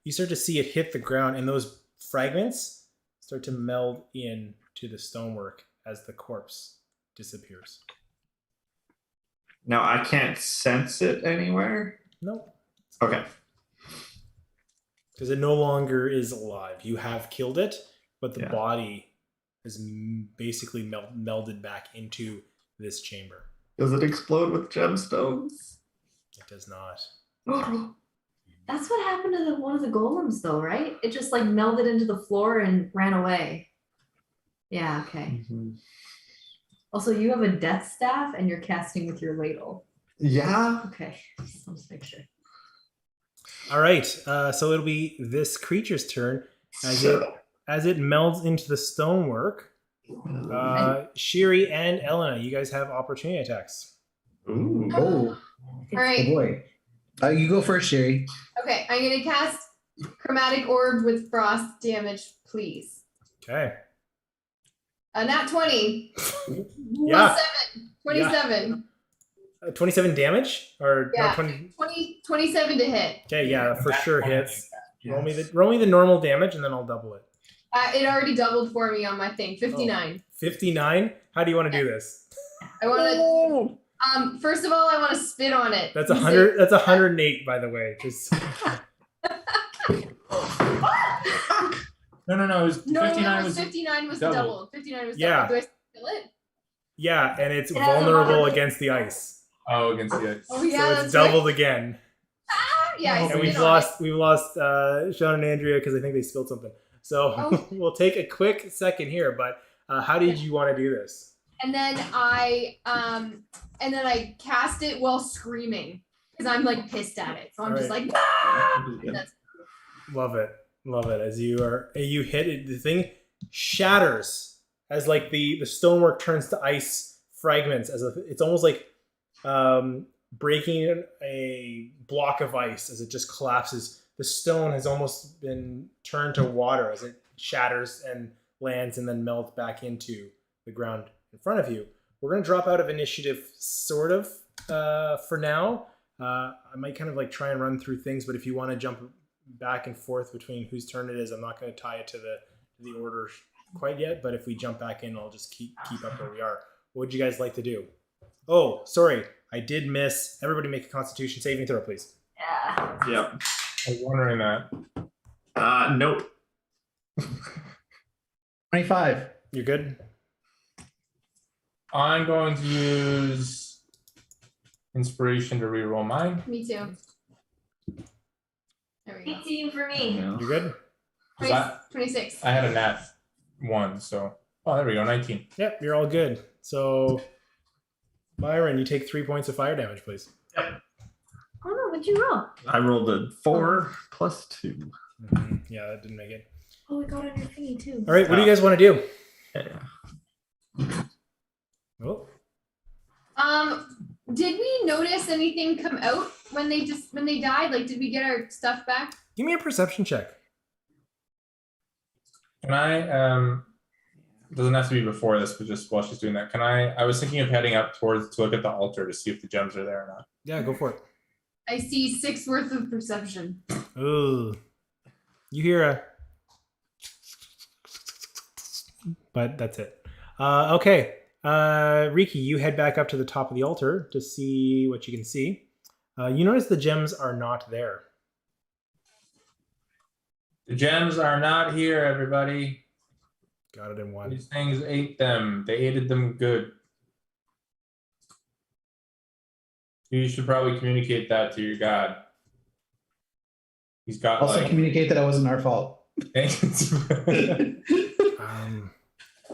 You start to see it hit the ground, and those fragments start to meld in to the stonework as the corpse disappears. Now I can't sense it anywhere. Nope. Okay. Because it no longer is alive. You have killed it, but the Yeah. body is basically melded back into this chamber. Does it explode with gemstones? It does not. That's what happened to one of the golems, though, right? It just like melded into the floor and ran away. Yeah, okay. Mm-hmm. Also, you have a death staff and you're casting with your ladle. Yeah. Okay, let's make sure. All right. So it'll be this creature's turn as it melds into the stonework. Shiri and Elena, you guys have opportunity attacks. Ooh. Oh, All right. oh boy. You go first, Sherry. Okay, I'm gonna cast Chromatic Orb with frost damage, please. Okay. A nat 20. Yeah. 27. 27 damage or Yeah. no, 20? 27 to hit. Okay, yeah, for sure hits. Roll me the normal damage and then I'll double it. It already doubled for me on my thing. 59. 59. How do you want to do this? I want to. First of all, I want to spit on it. That's 100. That's 108, by the way. Just No. It was No, 59 it was 59 was double. double. 59 was Yeah. double. Do I kill it? yeah, and it's It has a vulnerable lot of- against the ice, Oh, against the ice. Oh yeah, so that's it's doubled again. right. Yeah, I And spit we've on lost Sean and Andrea because I think they spilled something. So Oh. we'll take a quick second here. But how did you want to do this? it. And then I cast it while screaming because I'm like pissed at it. So I'm just Alright. like, ah! That's Love it. As you hit it, the thing shatters as like the stonework turns to ice fragments. It's almost like breaking a block of ice as it just collapses. The stone has almost been turned to water as it shatters and lands and then melts back into the ground in front of you. We're going to drop out of initiative sort of for now. I might kind of like try and run through things, but if you want to jump back and forth between whose turn it is, I'm not going to tie it to the order quite yet, but if we jump back in, I'll just keep up where we are. What would you guys like to do? Oh, sorry, I did miss. Everybody make a Constitution saving throw, please. Yeah. Yeah. I was wondering that. Nope. 25. You're good? I'm going to use inspiration to reroll mine. me too. There we go. 18 for me. Yeah. You're good? 26. I had a nat 1, so there we go, 19. Yep, you're all good. So, Myron, you take 3 points of fire damage, please. Oh no, what'd you roll? I rolled a 4 plus 2. Yeah, that didn't make it. Oh, we got on your thingy too. All right, what do you guys want to do? Yeah. Oh. Did we notice anything come out when they died? Like, did we get our stuff back? Give me a perception check. Can I, it doesn't have to be before this, but just while she's doing that, I was thinking of heading up towards to look at the altar to see if the gems are there or not. Yeah, go for it. I see 6 worth of perception. Ooh. You hear a... But that's it. Okay. Riki, you head back up to the top of the altar to see what you can see. You notice the gems are not there. The gems are not here, everybody. Got it in one. These things ate them. They ate them good. You should probably communicate that to your god. He's got Also communicate that it wasn't our fault.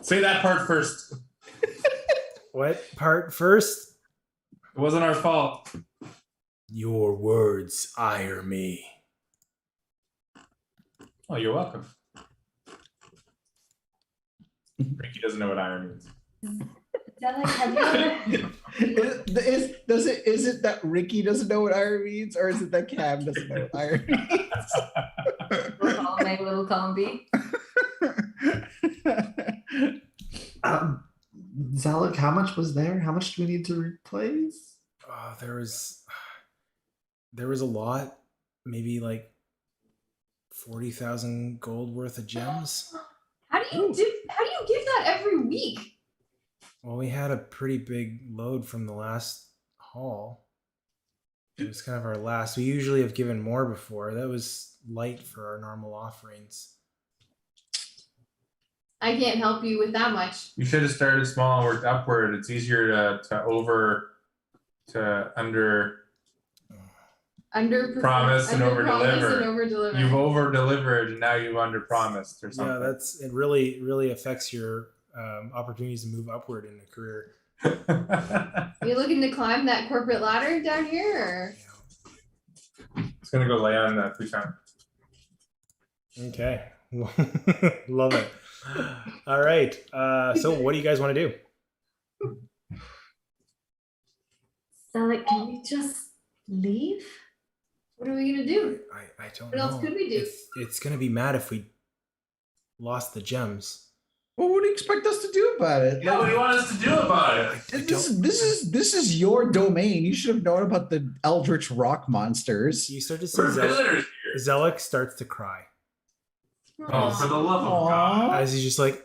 Say that part first. What part first? It wasn't our fault. Your words ire me. Oh, you're welcome. Ricky doesn't know what iron means. Is it that Ricky doesn't know what iron means, or is it that Cam doesn't know what iron means? Little combi. Zalek, how much was there? How much do we need to replace? There was a lot, maybe like 40,000 gold worth of gems. How do you give that every week? Well, we had a pretty big load from the last haul. It was kind of our last. We usually have given more before. That was light for our normal offerings. I can't help you with that much. You should have started small and worked upward. It's easier to under promise and over deliver. You've over delivered and now you've under promised or something. Yeah, it really affects your opportunities to move upward in a career. Are you looking to climb that corporate ladder down here? Or? It's gonna go lay on the food. Okay. Love it. All right. So what do you guys want to do? So, like, can we just leave? What are we gonna do? I don't know. know. What else could we do? It's gonna be mad if we lost the gems. Well, what do you expect us to do about it? Yeah, what do you want us to do about it? This is your domain. You should have known about the eldritch rock monsters. You start to see Zelek starts to cry. Oh, for the love of God! As he's just like,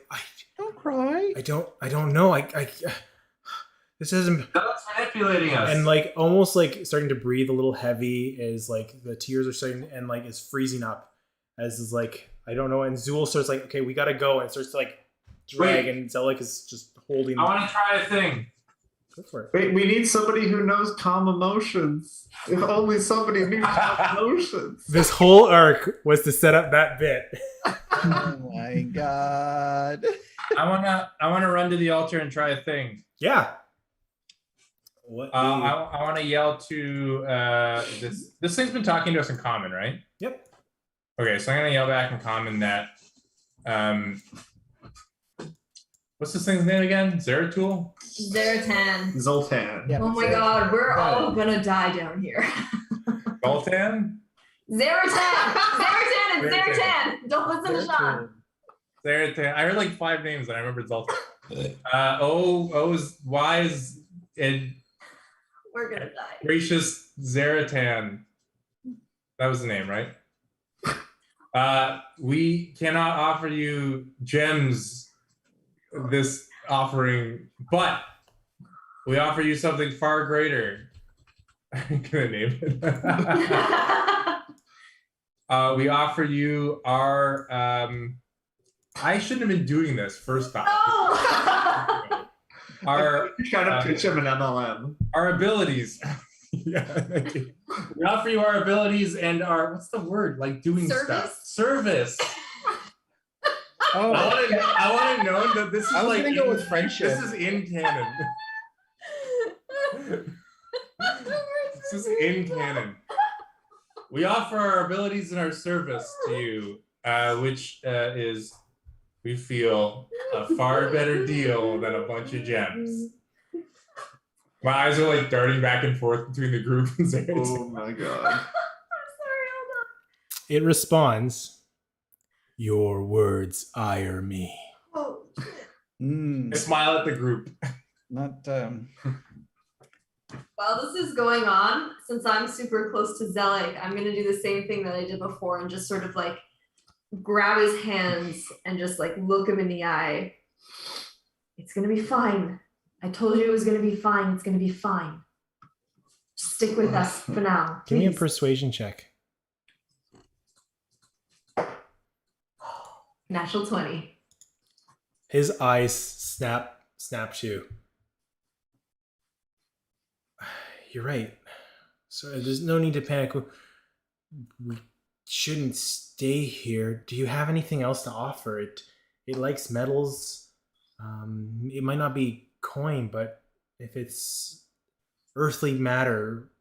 don't cry. I don't know. This isn't. That's manipulating us. And like almost like starting to breathe a little heavy as like the tears are starting and like is freezing up as is like I don't know. And Zool starts like, okay, we gotta go, and it starts to like drag, and Zelek is just holding. I want to try a thing. Go for it. Wait, we need somebody who knows calm emotions. If only somebody knew calm emotions. This whole arc was to set up that bit. Oh my god! I wanna run to the altar and try a thing. Yeah. What? I want to yell to this thing's been talking to us in common, right? Yep. Okay, so I'm gonna yell back in common that what's this thing's name again? Zaratan? Zaratan. Zoltan. Yeah, Oh my god, we're all gonna die down here. Zoltan? Zaratan! Zaratan and Zaratan! Don't listen to Sean. Zaratan. I heard like 5 names and I remembered Zoltan. O's wise and We're gonna die. gracious Zaratan. That was the name, right? We cannot offer you gems this offering, but we offer you something far greater. I'm gonna name it. We offer you our I shouldn't have been doing this first time. No! Our Try to pitch him an MLM. our abilities. Yeah, thank you. We offer you our abilities and our what's the word? Like doing stuff. Service. Oh, I want to know that this is I was like gonna go with friendship. This is in canon. This is in canon. We offer our abilities and our service to you, which is, we feel, a far better deal than a bunch of gems. My eyes are like darting back and forth between the group and Zaratan. Oh my god. I'm sorry, hold on. It responds, "Your words ire me." Oh, shit. I smile at the group. Not While this is going on, since I'm super close to Zelik, I'm gonna do the same thing that I did before and just sort of like grab his hands and just like look him in the eye. It's gonna be fine. I told you it was gonna be fine. It's gonna be fine. Just stick with us for now. Give me a please. persuasion check. Natural 20. His eyes snaps you. You're right. So there's no need to panic. We shouldn't stay here. Do you have anything else to offer? It likes metals. It might not be coin, but if it's earthly matter,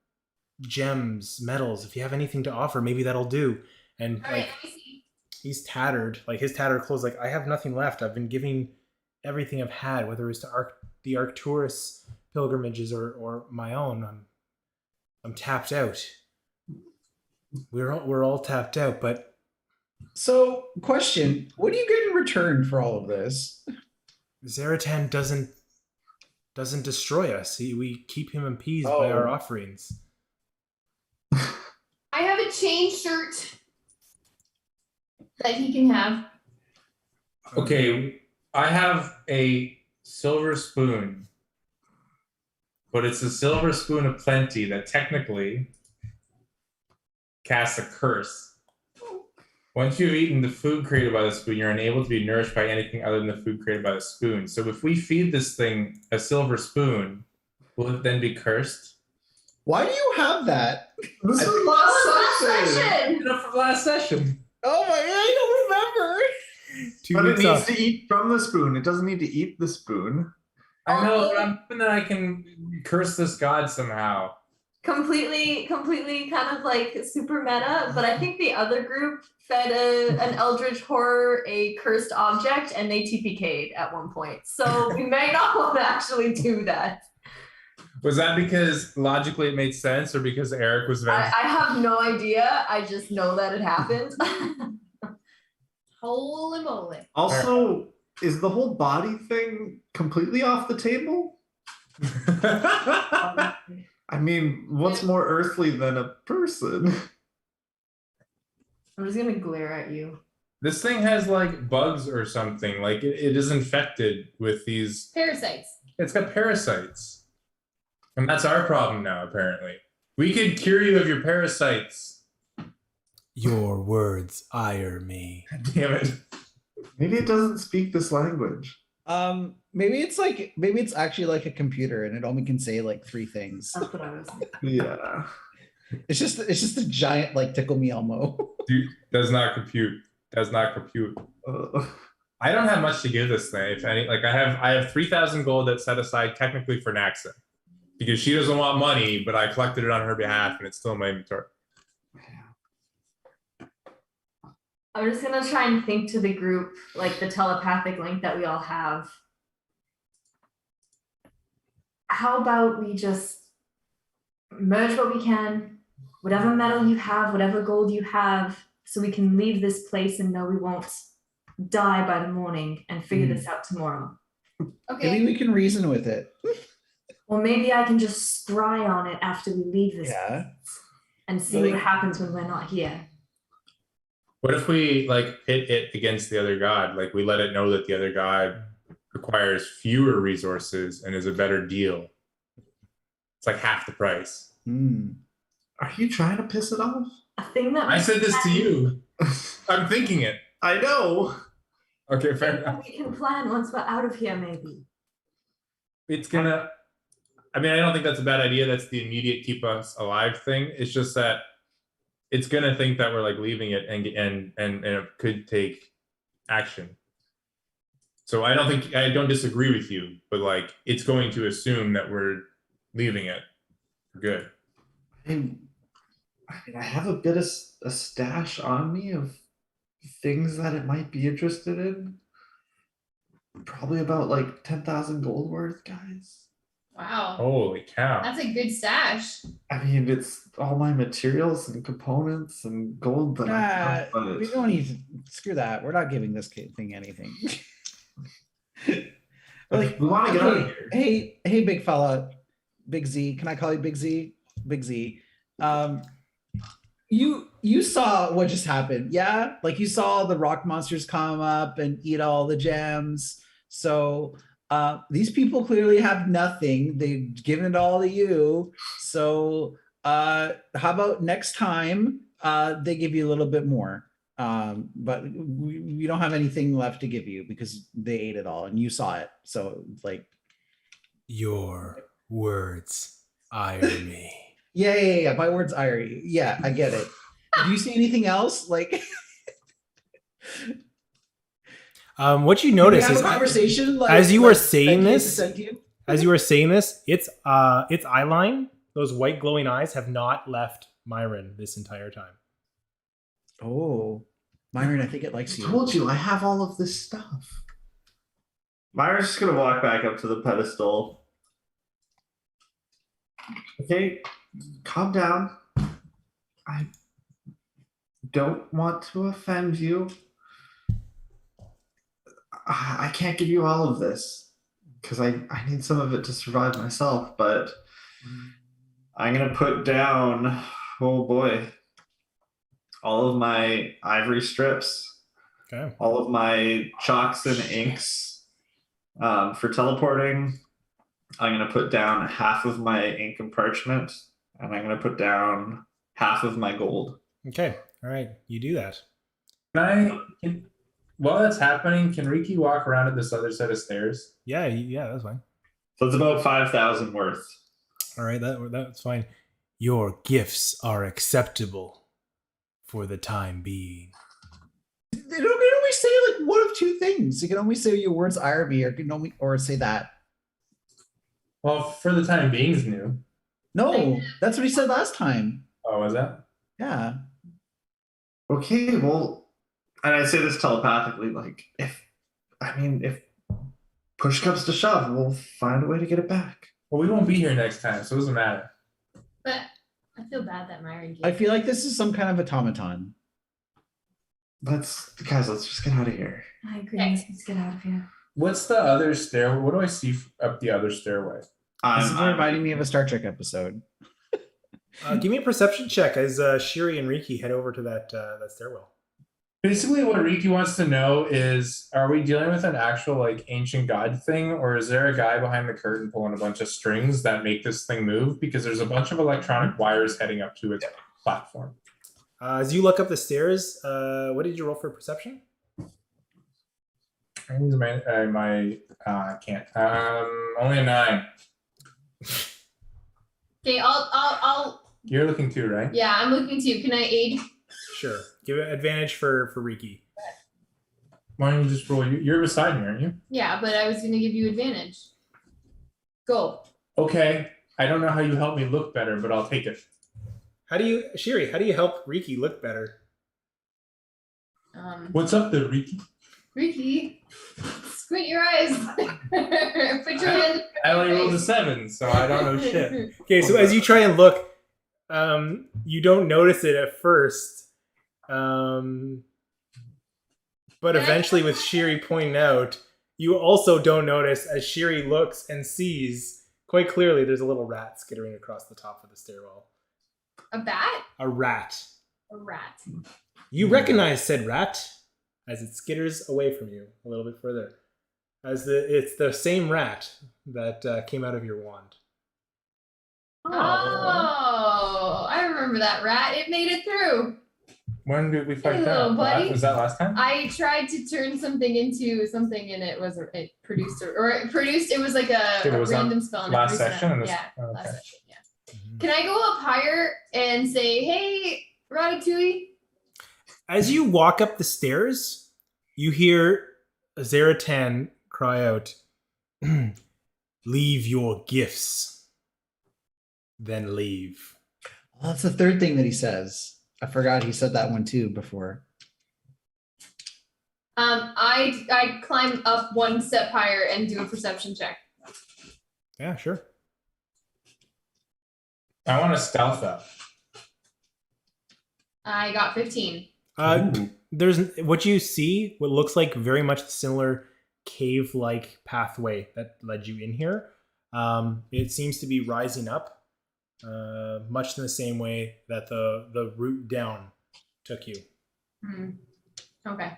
gems, metals, if you have anything to offer, maybe that'll do. And All right, let me see. he's tattered, like his tattered clothes. Like, I have nothing left. I've been giving everything I've had, whether it's to the Arcturus pilgrimages or my own. I'm tapped out. We're all tapped out, but So, question: what do you get in return for all of this? Zaratan doesn't destroy us. We keep him appeased by our Oh. offerings. I have a chain shirt that he can have. Okay, I have a silver spoon, but it's a silver spoon of plenty that technically casts a curse. Once you've eaten the food created by the spoon, you're unable to be nourished by anything other than the food created by the spoon. So if we feed this thing a silver spoon, will it then be cursed? Why do you have that? This I- was last Last session. session. From last session. Oh my! I don't remember. 2 But it weeks needs off. to eat from the spoon. It doesn't need to eat the spoon. I know, but I'm hoping that I can curse this god somehow. Completely kind of like super meta, but I think the other group fed an eldritch horror a cursed object and they TPK'd at one point. So we may not want to actually do that. Was that because logically it made sense, or because Eric was I vengeful? have no idea. I just know that it happened. Holy moly. Also, is the whole body thing completely off the table? I mean, what's more earthly than a person? I'm just gonna glare at you. This thing has like bugs or something. Like it is infected with these. Parasites. It's got parasites, and that's our problem now. Apparently, we could cure you of your parasites. Your words ire me. Damn it! Maybe it doesn't speak this language. Maybe it's actually like a computer, and it only can say like 3 things. That's what I was thinking. Yeah. It's just a giant like Tickle Me Elmo. Dude, does not compute. Does not compute. I don't have much to give this thing. If any, like I have 3,000 gold that's set aside technically for Naxa, because she doesn't want money, but I collected it on her behalf, and it's still in my inventory. I'm just gonna try and think to the group, like the telepathic link that we all have. How about we just merge what we can, whatever metal you have, whatever gold you have, so we can leave this place and know we won't die by the morning and figure this out tomorrow. Okay. Maybe we can reason with it. Or maybe I can just scry on it after we leave this Yeah. and see Like- what happens when we're not here. What if we like pit it against the other god? Like we let it know that the other god requires fewer resources and is a better deal. It's like half the price. Are you trying to piss it off? A thing that I said this to you. I'm thinking it. I know. Okay, fair that enough. we can plan once we're out of here, maybe. It's gonna. I mean, I don't think that's a bad idea. That's the immediate keep us alive thing. It's just that it's gonna think that we're like leaving it and it could take action. So I don't disagree with you, but like it's going to assume that we're leaving it for good. I mean, I have a bit of a stash on me of things that it might be interested in. Probably about like 10,000 gold worth, guys. Wow. Holy cow. That's a good stash. I mean, it's all my materials and components and gold that I have, but We don't need to screw that. We're not giving this thing anything. we want to get out of here. Hey, big fella, Big Z. Can I call you Big Z? Big Z. You saw what just happened, yeah? Like you saw the rock monsters come up and eat all the gems. So these people clearly have nothing. They've given it all to you. So how about next time they give you a little bit more? But we don't have anything left to give you because they ate it all and you saw it. So like your words ire me. Yeah. My words Airy. Yeah, I get it. Do you see anything else? Like what you notice have is a conversation like, as you like, were saying this, its eye line, those white glowing eyes have not left Myron this entire time. Oh, Myron, I think it likes I you. told you I have all of this stuff. Myra's just gonna walk back up to the pedestal. Okay, calm down. I don't want to offend you. I can't give you all of this because I need some of it to survive myself, but I'm gonna put down, oh boy, all of my ivory strips, Okay. all of my chalks and inks for teleporting. I'm going to put down half of my ink and parchment, and I'm going to put down half of my gold. Okay. All right. You do that. While that's happening, can Riki walk around to this other set of stairs? Yeah, that's fine. So it's about 5,000 worth. All right, that's fine. Your gifts are acceptable for the time being. They can only say like one of two things. You can only say your words Irby or say that. Well, for the time being is new. No, that's what he said last time. Oh, was that? Yeah. Okay, well, and I say this telepathically, like, if push comes to shove, we'll find a way to get it back. Well, we won't be here next time, so it doesn't matter. But I feel bad that Myron gave I feel like this is some kind of automaton. Let's just get out of here. I agree. Let's get out of here. What's the other stairway? What do I see up the other stairway? This is reminding me of a Star Trek episode. Give me a perception check as Shiri and Riki head over to that stairwell. Basically, what Riki wants to know is, are we dealing with an actual like ancient god thing, or is there a guy behind the curtain pulling a bunch of strings that make this thing move? Because there's a bunch of electronic wires heading up to its platform. As you look up the stairs, what did you roll for perception? I use my can't. Only a 9. Okay, I'll. You're looking too, right? Yeah, I'm looking too. Can I aid? Sure. Give it advantage for Riki. Why don't you just roll? You're beside me, aren't you? Yeah, but I was gonna give you advantage. Go. Okay. I don't know how you help me look better, but I'll take it. Shiri, how do you help Riki look better? What's up there, Riki? Riki, squint your eyes. Put your hand. I only rolled a 7, so I don't know shit. Okay, so as you try and look, you don't notice it at first. But eventually with Shiri pointing out, you also don't notice as Shiri looks and sees quite clearly there's a little rat skittering across the top of the stairwell. A bat? A rat. A rat. You recognize said rat as it skitters away from you a little bit further. It's the same rat that came out of your wand. Oh, I remember that rat. It made it through. When did we fight Hey, that? little buddy. Was that last time? I tried to turn something into something, and it produced it was like a random spell. And last it section. last section. Yeah. Can I go up higher and say, "Hey, Ratatouille"? As you walk up the stairs, you hear Zaratan cry out, "Leave your gifts, then leave." Well, that's the third thing that he says. I forgot he said that one too before. I climb up one step higher and do a perception check. Yeah, sure. I want to stealth up. I got 15. There's what you see, what looks like very much the similar cave-like pathway that led you in here. It seems to be rising up, much in the same way that the route down took you. Okay.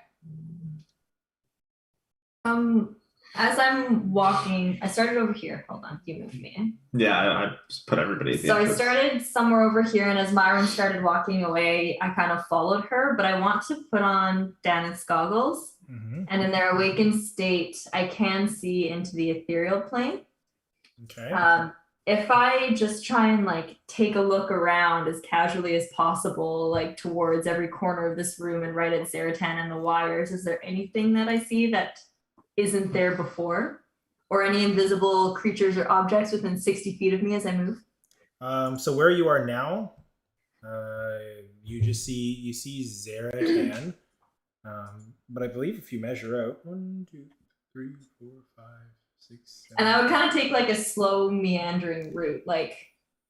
As I'm walking, I started over here. Hold on, you moved me in. Yeah, I just put everybody. At the So I entrance. started somewhere over here, and as Myron started walking away, I kind of followed her. But I want to put on Danith's goggles, and in their awakened state, I can see into the ethereal plane. Okay. If I just try and like take a look around as casually as possible, like towards every corner of this room and right at Zaratan and the wires, is there anything that I see that isn't there before, or any invisible creatures or objects within 60 feet of me as I move? So where you are now, you see Zaratan, but I believe if you measure out 1, 2, 3, 4, 5, 6, 7. And I would kind of take like a slow meandering route, like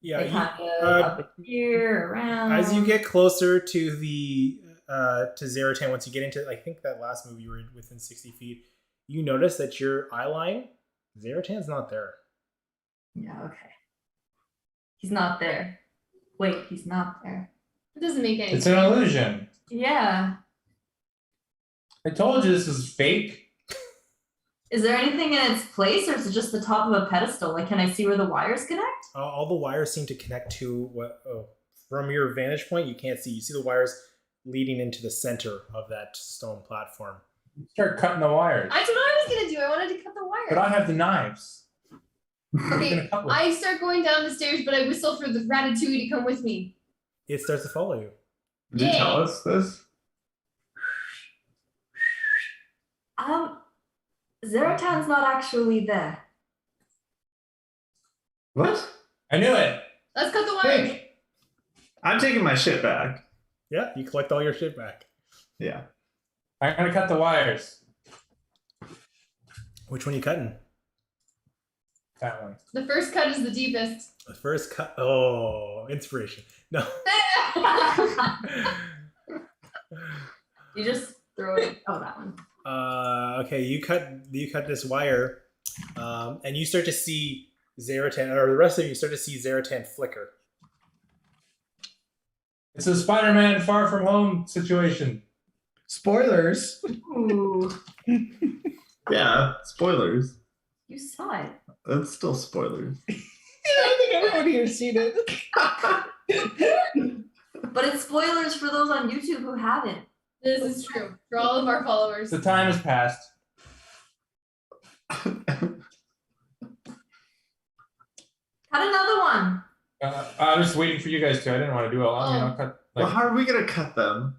kind of up here around. As you get closer to the to Zaratan, once you get into, I think that last move you were within 60 feet. You notice that your eye line, Zaratan's not there. Yeah, okay. He's not there. Wait, he's not there. It doesn't make any It's sense. an illusion. Yeah. I told you this is fake. Is there anything in its place, or is it just the top of a pedestal? Like, can I see where the wires connect? All the wires seem to connect to what, from your vantage point, you can't see. You see the wires leading into the center of that stone platform. Start cutting the wires. That's what I was gonna do. I wanted to cut the wire. But I have the knives. Okay, I start going down the stairs, but I whistle for the Ratatouille to come with me. It starts to follow you. Did you tell us this? Zaratan's not actually there. What? I knew it. Let's cut the wires. Hey. I'm taking my shit back. Yeah, you collect all your shit back. Yeah. I'm gonna cut the wires. Which one are you cutting? That one. The first cut is the deepest. The first cut. Oh, inspiration. No. You just throw it. Oh, that one. Okay, you cut this wire, and you start to see Zaratan, or the rest of you start to see Zaratan flicker. It's a Spider-Man Far From Home situation. Spoilers. Ooh, Yeah, spoilers. you saw it. That's still spoilers. I think everyone here's seen it. But it's spoilers for those on YouTube who haven't. This is true. For all of our followers. The time has passed. Cut another one. I was waiting for you guys to. I didn't want to do it all. I mean, I'll cut. Well, how are we gonna cut them?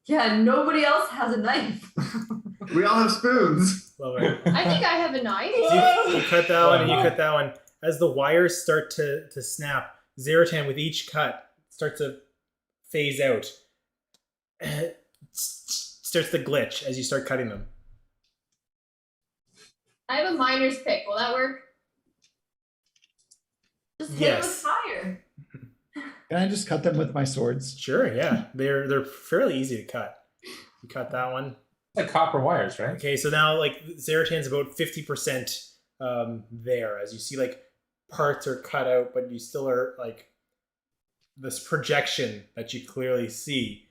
Yeah, nobody else has a knife. We all have spoons. Love it. I think I have a knife. You cut that one, and you cut that one. As the wires start to snap, Zaratan with each cut starts to phase out. Starts to glitch as you start cutting them. I have a miner's pick. Will that work? Just hit Yes. it with fire. Can I just cut them with my swords? Sure, yeah. They're fairly easy to cut. You cut that one. Like copper wires, right? Okay, so now like Zaratan's about 50% there, as you see like parts are cut out, but you still are like this projection that you clearly see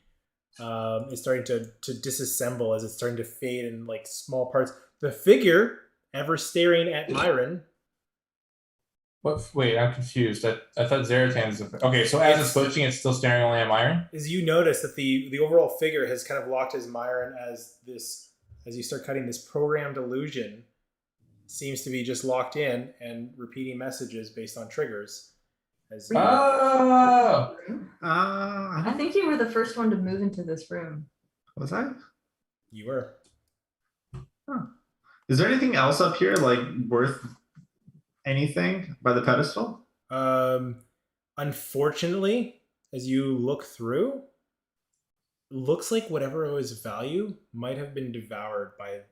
is starting to disassemble as it's starting to fade in like small parts. The figure ever staring at Myron. What? Wait, I'm confused. I thought Zaratan's. Okay, so as it's glitching, it's still staring only at Myron. Is you notice that the overall figure has kind of locked as Myron as you start cutting this programmed illusion seems to be just locked in and repeating messages based on triggers. Oh! I think you were the first one to move into this room. Was I? You were. Huh. Is there anything else up here like worth anything by the pedestal? Unfortunately, as you look through, looks like whatever was value might have been devoured by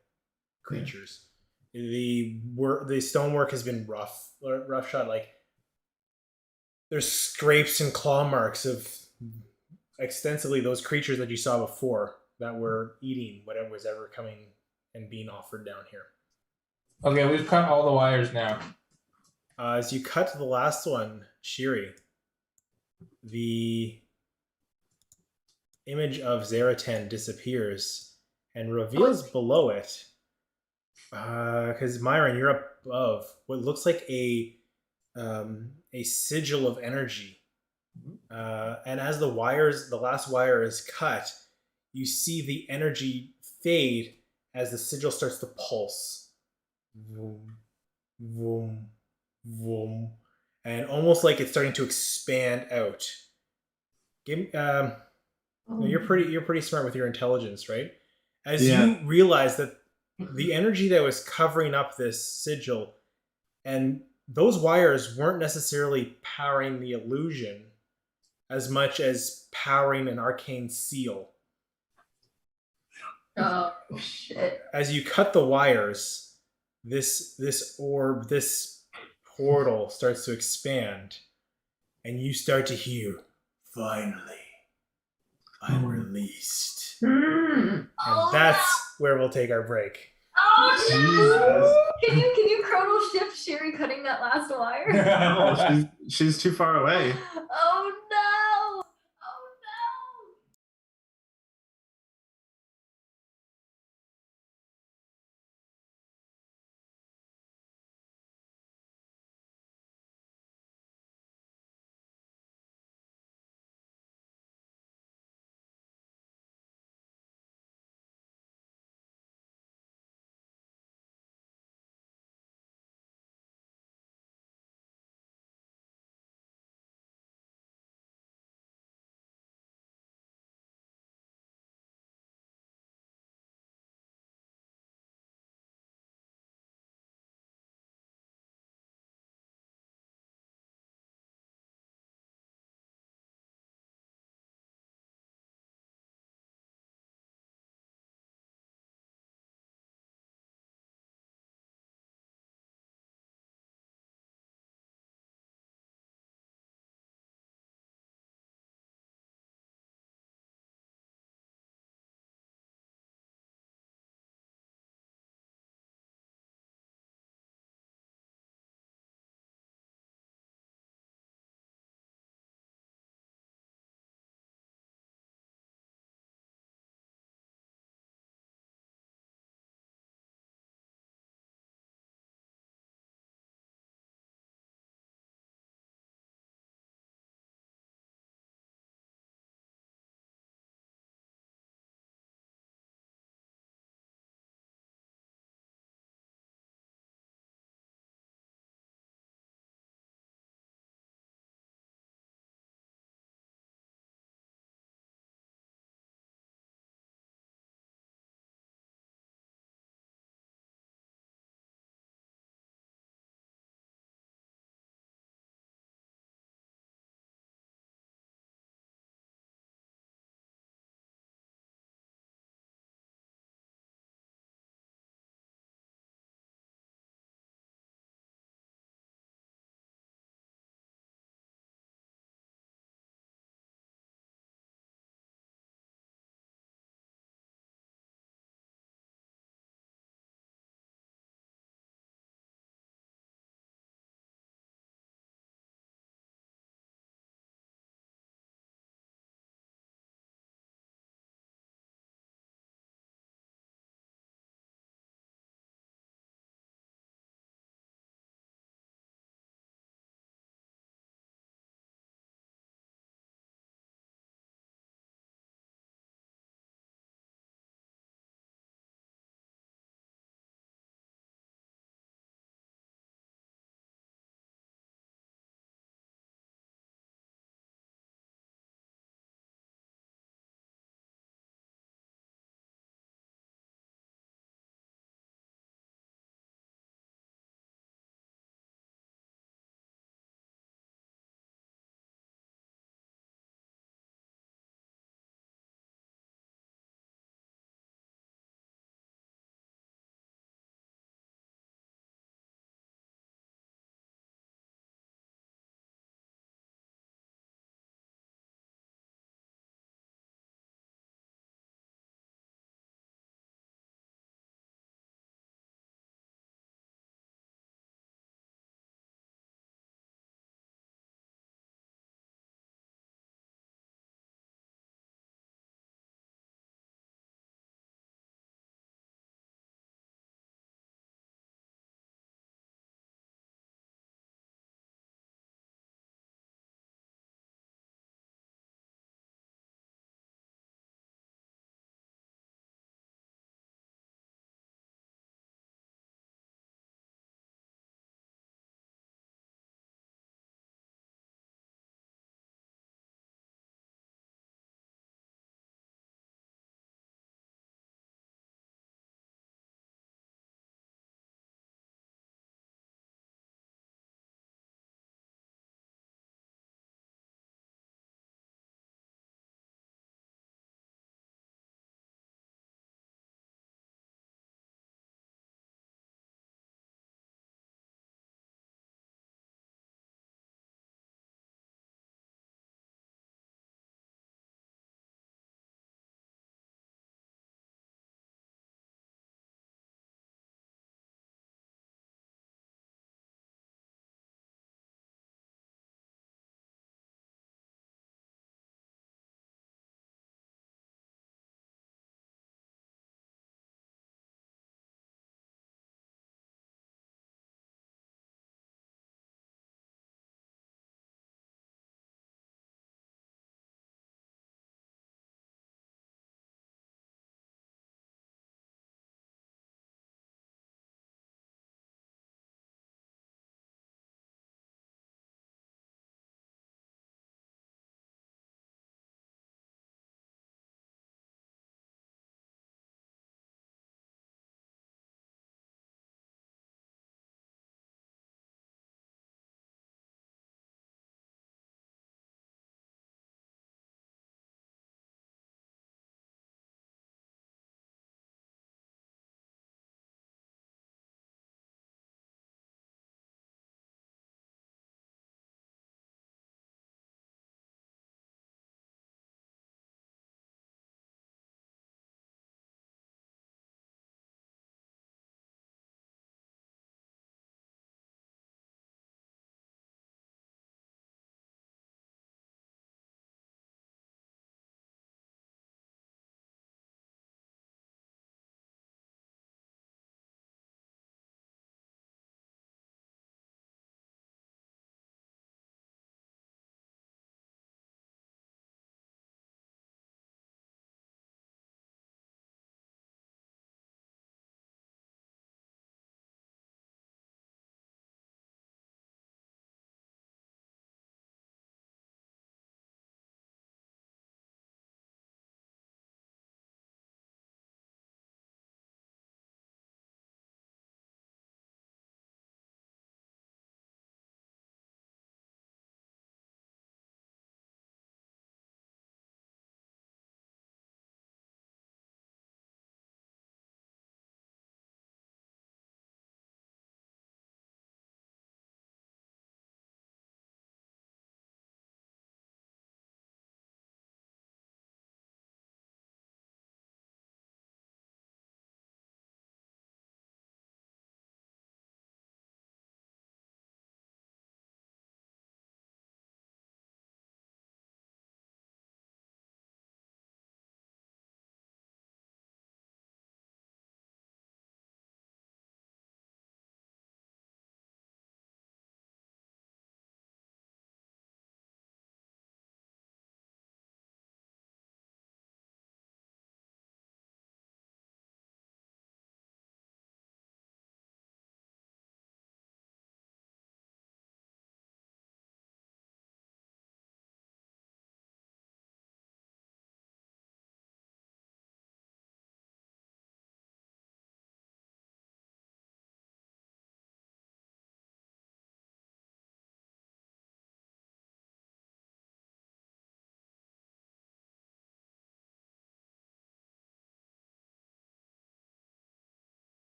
creatures. The stonework has been rough shot. Like there's scrapes and claw marks of extensively those creatures that you saw before that were eating whatever was ever coming and being offered down here. Okay, we've cut all the wires now. As you cut to the last one, Shiri, the image of Zaratan disappears and reveals below it, because Myron, you're up above what looks like a sigil of energy. And as the last wire is cut, you see the energy fade as the sigil starts to pulse. Vroom, vroom, vroom. And almost like it's starting to expand out. You're pretty smart with your intelligence, right? As you realize that the energy that was covering up this sigil, and those wires weren't necessarily powering the illusion as much as powering an arcane seal. Oh shit. As you cut the wires, this orb, this portal starts to expand, and you start to hear, "Finally, I'm released." And that's where we'll take our break. Oh no! Can you chrono shift Sherry cutting that last wire? No, she's too far away. Oh no!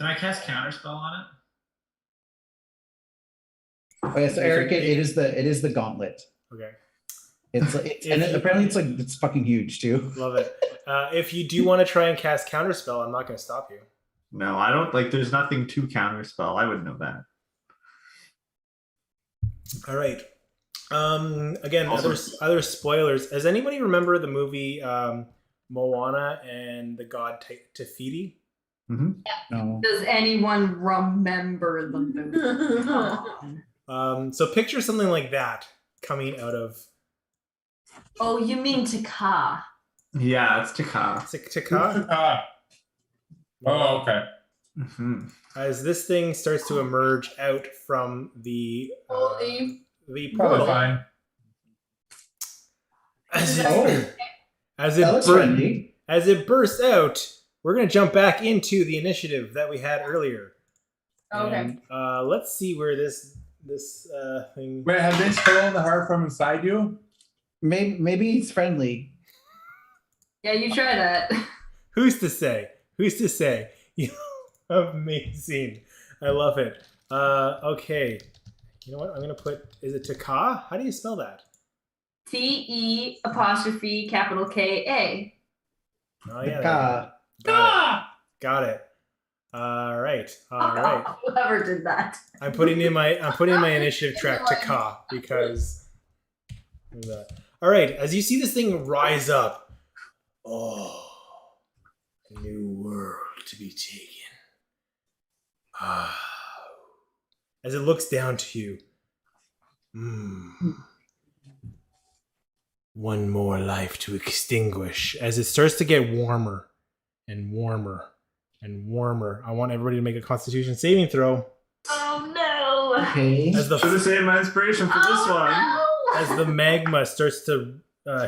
Can I cast counterspell on it? Oh yeah, so Eric, it is the gauntlet. Okay. Apparently it's fucking huge too. Love it. If you do want to try and cast counterspell, I'm not going to stop you. No, I don't. Like, there's nothing to counterspell. I would know that. All right. Again, Also- other spoilers. Does anybody remember the movie Moana and the god Tefiti? No. Does anyone remember the movie? Come on. So picture something like that coming out of Oh, you mean Taka? Yeah, it's Taka. Taka. Oh, okay. Mm-hmm. As this thing starts to emerge out from the Holy. the Probably portal, fine. as Oh, it that looks bur- friendly. as it bursts out, we're gonna jump back into the initiative that we had earlier. Okay. And, let's see where this thing. Wait, have they stolen the heart from inside you? Maybe it's friendly. Yeah, you try that. Who's to say? Who's to say? You amazing. I love it. Okay. You know what? I'm gonna put. Is it Taka? How do you spell that? TE''K''A. Oh yeah. Ka. Got it. All right. All right. Whoever did that. I'm putting in my initiative track to Ka because. All right. As you see this thing rise up, oh, a new world to be taken. Ah. As it looks down to you, one more life to extinguish. As it starts to get warmer and warmer and warmer, I want everybody to make a Constitution saving throw. Oh no! Okay. As the Should have saved my inspiration for this one. No. as the magma starts to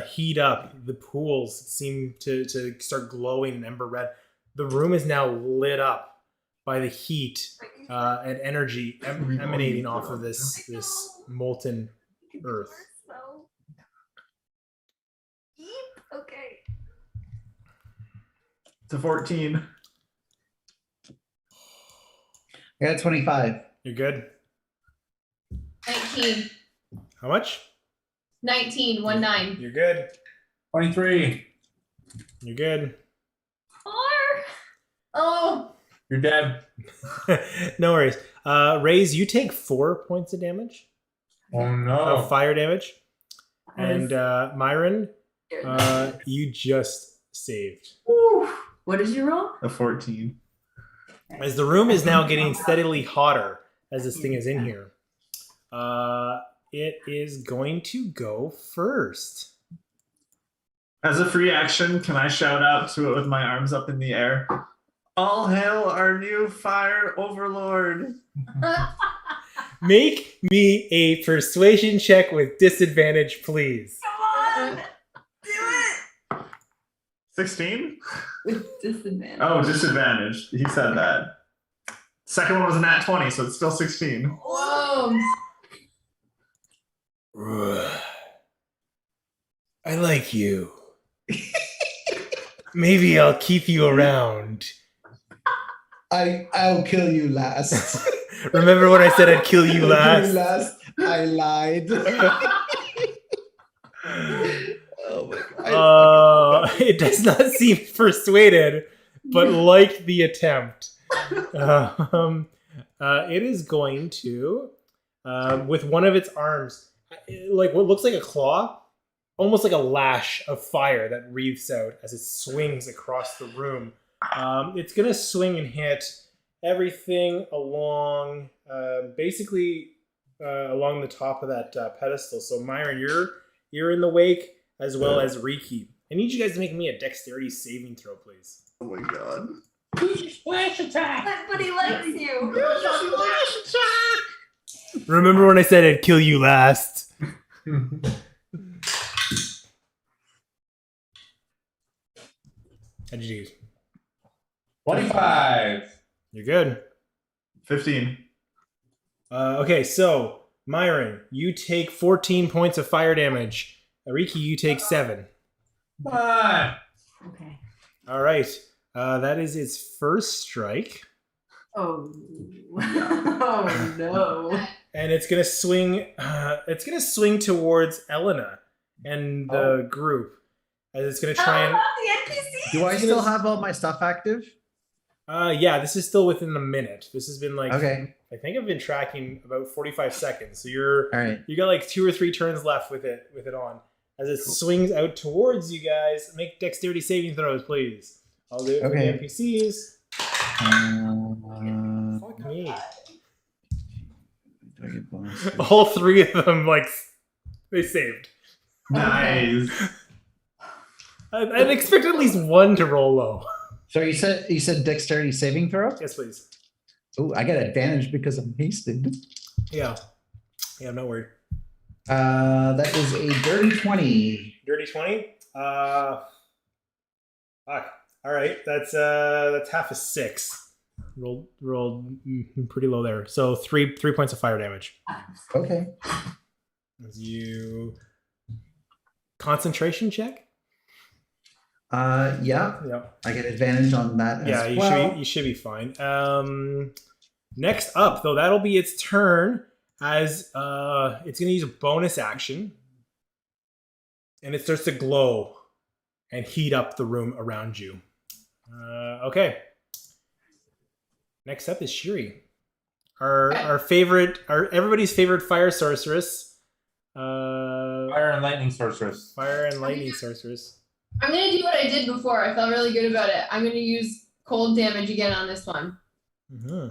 heat up, the pools seem to start glowing in ember red. The room is now lit up by the heat and energy emanating off of this molten earth. Okay. To 14. I got 25. You're good. 19. How much? 19. 19. You're good. 23. You're good. 4. Oh. You're dead. No worries. Raise, you take 4 points of damage. Oh no. Of fire damage. And Myron, you just saved. What did you roll? A 14. As the room is now getting steadily hotter as this thing is in here, it is going to go first. As a free action, can I shout out to it with my arms up in the air? All hail our new fire overlord. Make me a persuasion check with disadvantage, please. Come on! Do it! 16? With disadvantage. Oh, disadvantage. He said that. Second one was a nat 20, so it's still 16. Whoa. I like you. Maybe I'll keep you around. I'll kill you last. Remember when I said I'd kill you last? I lied. Oh my god. It does not seem persuaded, but liked the attempt. It is going to, with one of its arms, like what looks like a claw, almost like a lash of fire that wreathes out as it swings across the room. It's going to swing and hit everything along, basically along the top of that pedestal. So Myron, you're in the wake, as well as Riki. I need you guys to make me a dexterity saving throw, please. Oh my god. Splash attack. But he likes you. Remember when I said I'd kill you last? How'd you do? 25. You're good. 15. Okay, so Myron, you take 14 points of fire damage. Riki, you take 7. Come on. Okay. All right. That is its first strike. Oh. Oh no. And it's gonna swing. It's gonna swing towards Elena and the group, as it's gonna try and. The NPC. Do I still have all my stuff active? Yeah, this is still within the minute. This has been like. Okay. I think I've been tracking about 45 seconds. So you're. All right. You got like 2 or 3 turns left with it on. As it swings out towards you guys, make dexterity saving throws, please. I'll do it for the NPCs. Fuck me. Do I get bonus? All 3 of them, like, they saved. Nice. I'd expect at least 1 to roll low. So you said dexterity saving throw? Yes, please. Oh, I got advantage because I'm hasted. Yeah. Yeah, I'm not worried. That is a dirty 20. Dirty 20? Fuck. All right, that's half a 6. Rolled pretty low there. So 3 points of fire damage. Okay. As you concentration check? Yeah. Yeah. I get advantage on that. Yeah, as you should be fine. Next up, though, that'll be its turn as it's gonna use a bonus action. And it starts to glow and heat up the room around you. Okay. Next up is Shiri. Everybody's favorite fire sorceress. Fire and lightning sorceress. Fire and lightning sorceress. I'm gonna do what I did before. I felt really good about it. I'm gonna use cold damage again on this one. Mm-hmm.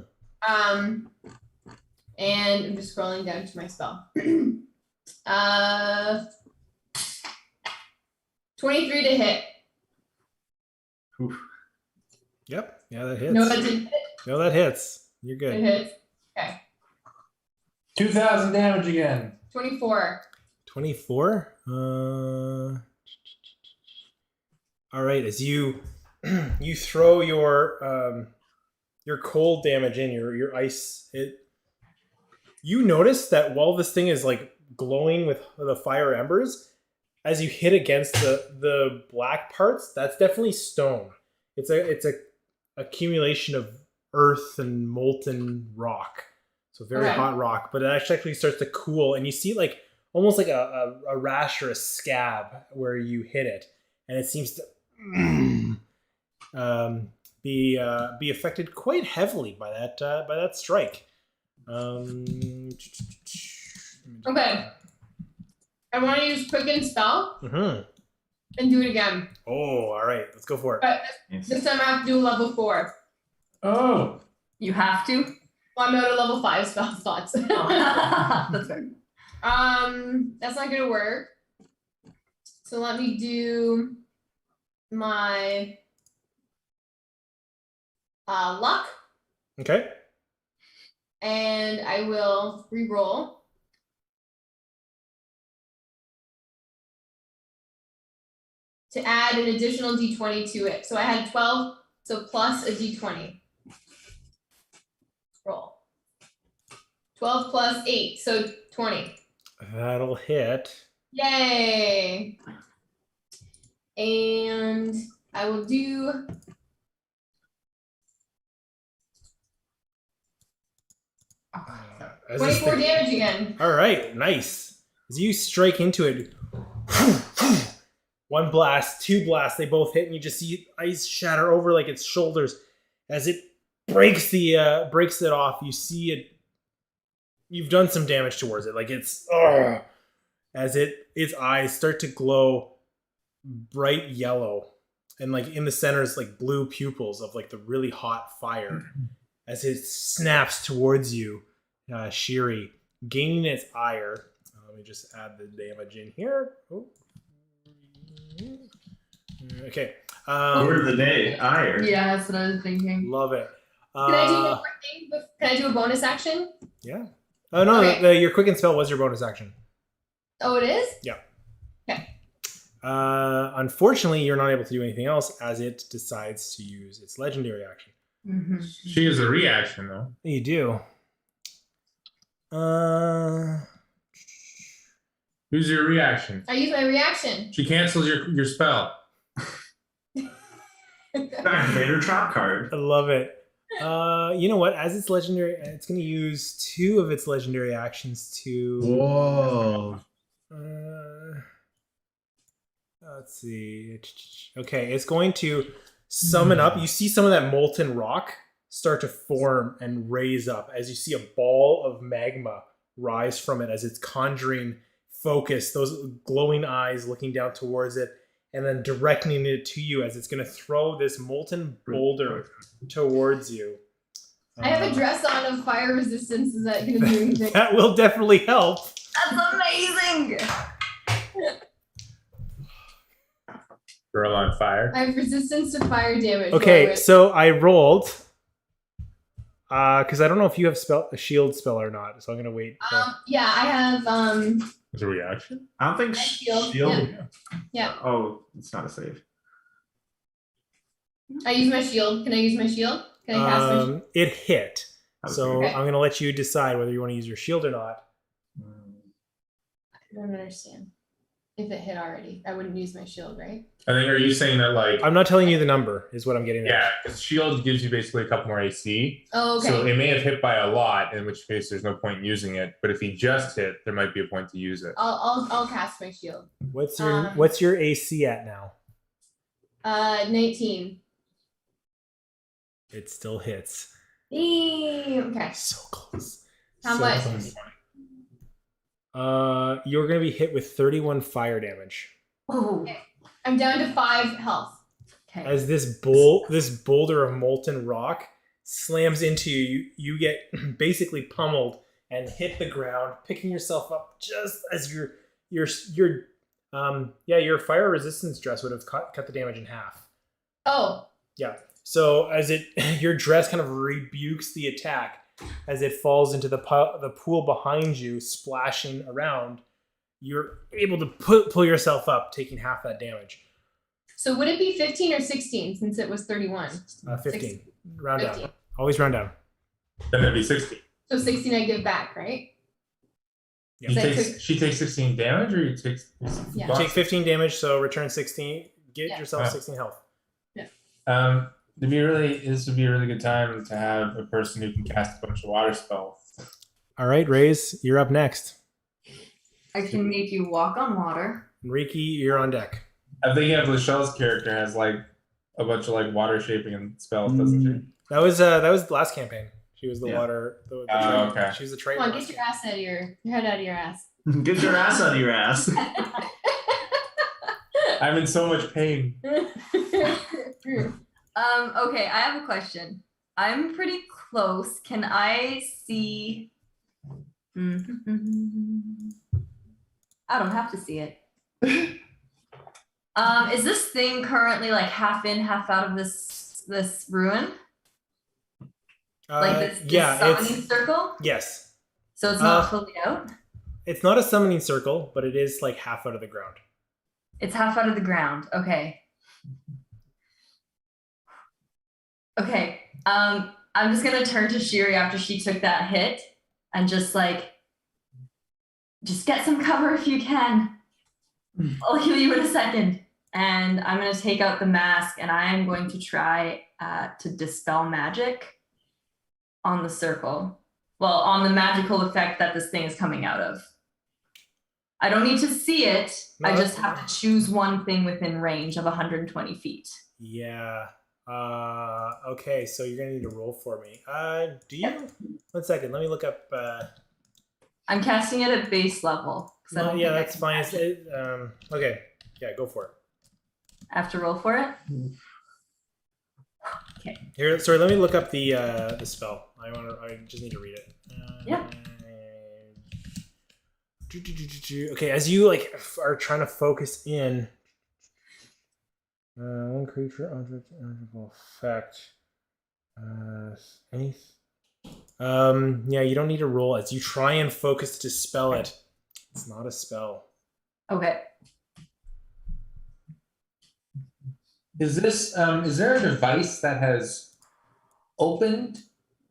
And I'm just scrolling down to my spell. 23 to hit. Oof. Yep. Yeah, that hits. No, that didn't hit. No, that hits. You're It good. hits. Okay. 2,000 damage again. 24. 24. All right. As you throw your cold damage in, your ice, you notice that while this thing is like glowing with the fire embers, as you hit against the black parts, that's definitely stone. It's a accumulation of earth and molten rock. So very hot rock, but it actually starts to cool, and you see like almost like a rash or a scab where you hit it, and it seems to be affected quite heavily by that strike. Okay. I want to use quicken spell Mm-hmm. and do it again. Oh, all right. Let's go for it. But this time I have to do level 4. Oh. You have to? Well, I'm out of level 5 spell slots. That's fair. That's not gonna work. So let me do my luck, Okay. and I will re-roll. To add an additional d20 to it. So I had 12, so plus a d20. Roll. 12 plus 8, so 20. That'll hit. Yay! And I will do As this 24 thing- damage again. All right, nice. As you strike into it, 1 blast, 2 blasts, they both hit, and you just see ice shatter over like its shoulders as it breaks it off. You see it. You've done some damage towards it, like it's as its eyes start to glow bright yellow, and like in the center is like blue pupils of like the really hot fire as it snaps towards you, Shiri, gaining its ire. Let me just add the damage in here. Oh. Okay. Word of the day, ire. Yeah, that's what I was thinking. Love it. Can I do one more thing? Can I do a bonus action? Yeah. Oh no, Okay. your quicken spell was your bonus action. Oh, it is? Yeah. Okay. Unfortunately, you're not able to do anything else as it decides to use its legendary action. Mm-hmm. She is a reaction, though. You do. Who's your reaction? I use my reaction. She cancels your spell. Activator trap card. I love it. You know what? As its legendary, it's going to use 2 of its legendary actions to. Whoa. Let's see. Okay, it's going to summon up. You see some of that molten rock start to form and raise up as you see a ball of magma rise from it as it's conjuring focus, those glowing eyes looking down towards it, and then directing it to you as it's going to throw this molten boulder towards you. I have a dress on of fire resistance. Is that going to do anything? That will definitely help. That's amazing. Girl on fire. I have resistance to fire damage. Okay, so I rolled because I don't know if you have a shield spell or not, so I'm gonna wait. Yeah, I have Is a reaction? I don't think shield. Yeah. Oh, it's not a save. I use my shield. Can I use my shield? Can I cast my shield? It hit, so Okay. I'm gonna let you decide whether you want to use your shield or not. I don't understand. If it hit already, I wouldn't use my shield, right? I think, are you saying that like I'm not telling you the number, is what I'm getting at. yeah, because shield gives you basically a couple more AC. Oh, okay. So it may have hit by a lot, in which case there's no point in using it. But if he just hit, there might be a point to use it. I'll cast my shield. What's your AC at now? 19. It still hits. Okay. So close. How So much? close. You're gonna be hit with 31 fire damage. Oh. I'm down to 5 health. Okay. As this boulder of molten rock slams into you, you get basically pummeled and hit the ground, picking yourself up just as your fire resistance dress would have cut the damage in half. Oh. Yeah. So as your dress kind of rebukes the attack as it falls into the pool behind you, splashing around. You're able to pull yourself up, taking half that damage. So would it be 15 or 16 since it was 31? 15. Round 15. down. Always round down. Then it'd be 60. So 16 I give back, right? Yeah. She takes 16 damage, or you take. Yeah. You take 15 damage, so return 16. Get Yeah. yourself 16 health. This would be a really good time to have a person who can cast a bunch of water spells. All right, Raze, you're up next. I can make you walk on water. Riki, you're on deck. I'm thinking of Lachelle's character has like a bunch of like water shaping and spells, doesn't she? That was the last campaign. She was the water. The Oh, okay. She was the traitor. Come on, get your ass out of your head out of your ass. Get your ass out of your ass. I'm in so much pain. Okay, I have a question. I'm pretty close. Can I see? I don't have to see it. Is this thing currently like half in, half out of this ruin? Like this summoning circle? Yes. So it's not fully out? It's not a summoning circle, but it is like half out of the ground. It's half out of the ground. Okay. Okay. I'm just gonna turn to Shiri after she took that hit and just get some cover if you can. I'll heal you in a second. And I'm gonna take out the mask and I am going to try to dispel magic on the circle. Well, on the magical effect that this thing is coming out of. I don't need to see it. No, I just have to choose one thing within range of 120 feet. Yeah. Okay, so you're gonna need to roll for me. Do you? Yep. 1 second. Let me look up. I'm casting it at base level. No, yeah, that's fine. Okay. Yeah, go for it. I have to roll for it. Okay. Here, sorry. Let me look up the spell. I just need to read it. Yeah. Okay, as you are trying to focus in. One creature object eligible effect. Yeah, you don't need to roll as you try and focus to dispel it. It's not a spell. Okay. Is there a device that has opened?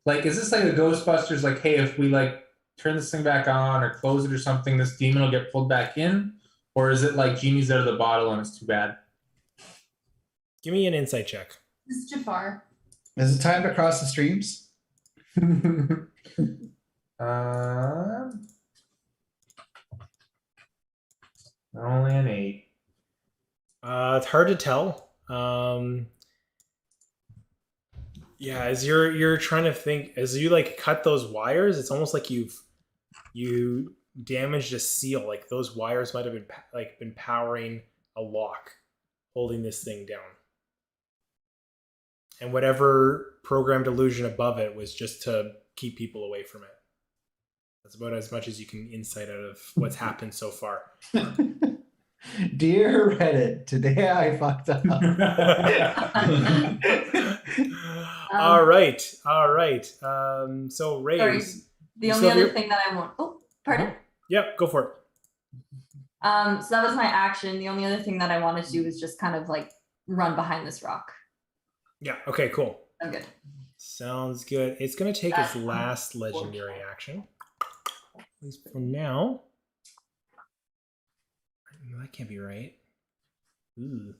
Like, is this like a Ghostbusters? Like, hey, if we like turn this thing back on or close it or something, this demon will get pulled back in? Or is it like genie's out of the bottle and it's too bad? Give me an insight check. This is Jafar. Is it time to cross the streams? Only an 8. It's hard to tell. Yeah, as you're trying to think, as you like cut those wires, it's almost like you damaged a seal. Like those wires might have been powering a lock, holding this thing down. And whatever programmed illusion above it was just to keep people away from it. That's about as much as you can insight out of what's happened so far. Dear Reddit, today I fucked up. All right. So Rays. Sorry, the only other thing that I want. Oh, pardon. Yep, go for it. So that was my action. The only other thing that I wanted to do was just kind of like run behind this rock. Yeah. Okay. Cool. I'm good. Sounds good. It's gonna take his last legendary action. At least for now. That can't be right. Ooh.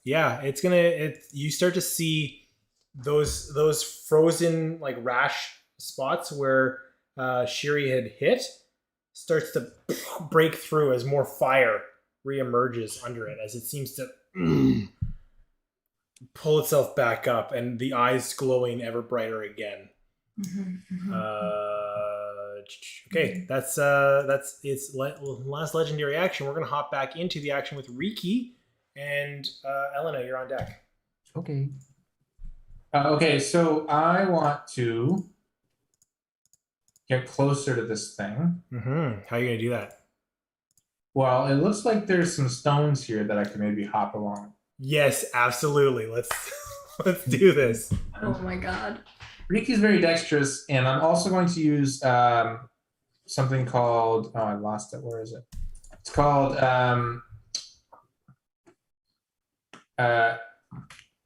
Yeah, it's gonna. You start to see those frozen like rash spots where Shiri had hit starts to break through as more fire reemerges under it, as it seems to pull itself back up, and the eyes glowing ever brighter again. Okay, that's its last legendary action. We're gonna hop back into the action with Riki and Elena. You're on deck. Okay. Okay, so I want to get closer to this thing. How are you gonna do that? Well, it looks like there's some stones here that I can maybe hop along. Yes, absolutely. Let's do this. Oh my god. Riki's very dexterous, and I'm also going to use something called, oh, I lost it. Where is it? It's called,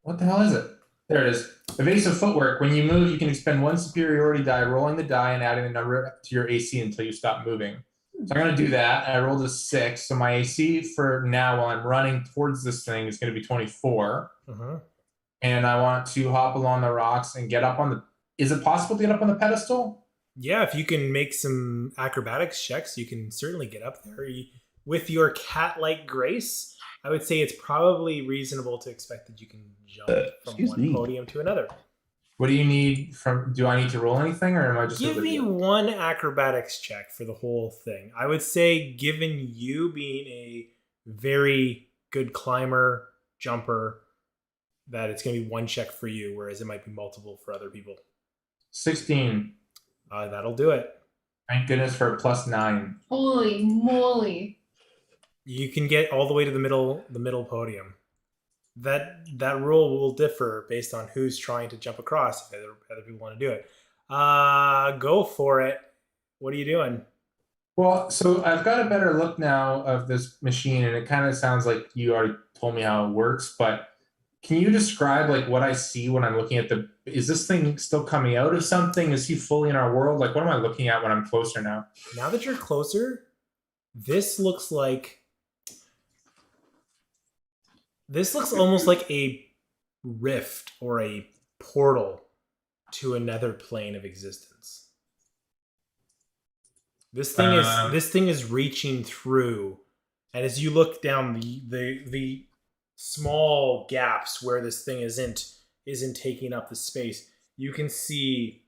what the hell is it? There it is. Evasive footwork. When you move, you can expend 1 superiority die, rolling the die and adding a number to your AC until you stop moving. So I'm going to do that. I rolled a 6. So my AC for now, while I'm running towards this thing, is going to be 24. And I want to hop along the rocks and get up on the... Is it possible to get up on the pedestal? Yeah, if you can make some acrobatics checks, you can certainly get up there. With your cat-like grace, I would say it's probably reasonable to expect that you can jump from one podium to another. What do you need from... Do I need to roll anything, or am I just... Give me one acrobatics check for the whole thing. I would say, given you being a very good climber, jumper, that it's going to be one check for you, whereas it might be multiple for other people. 16. That'll do it. Thank goodness for a +9. Holy moly. You can get all the way to the middle podium. That rule will differ based on who's trying to jump across, if other people want to do it. Go for it. What are you doing? Well, so I've got a better look now of this machine, and it kind of sounds like you already told me how it works, but can you describe like what I see when I'm looking at is this thing still coming out of something? Is he fully in our world? Like, what am I looking at when I'm closer now? Now that you're closer, this looks almost like a rift or a portal to another plane of existence. This thing is reaching through, and as you look down the small gaps where this thing isn't taking up the space, you can see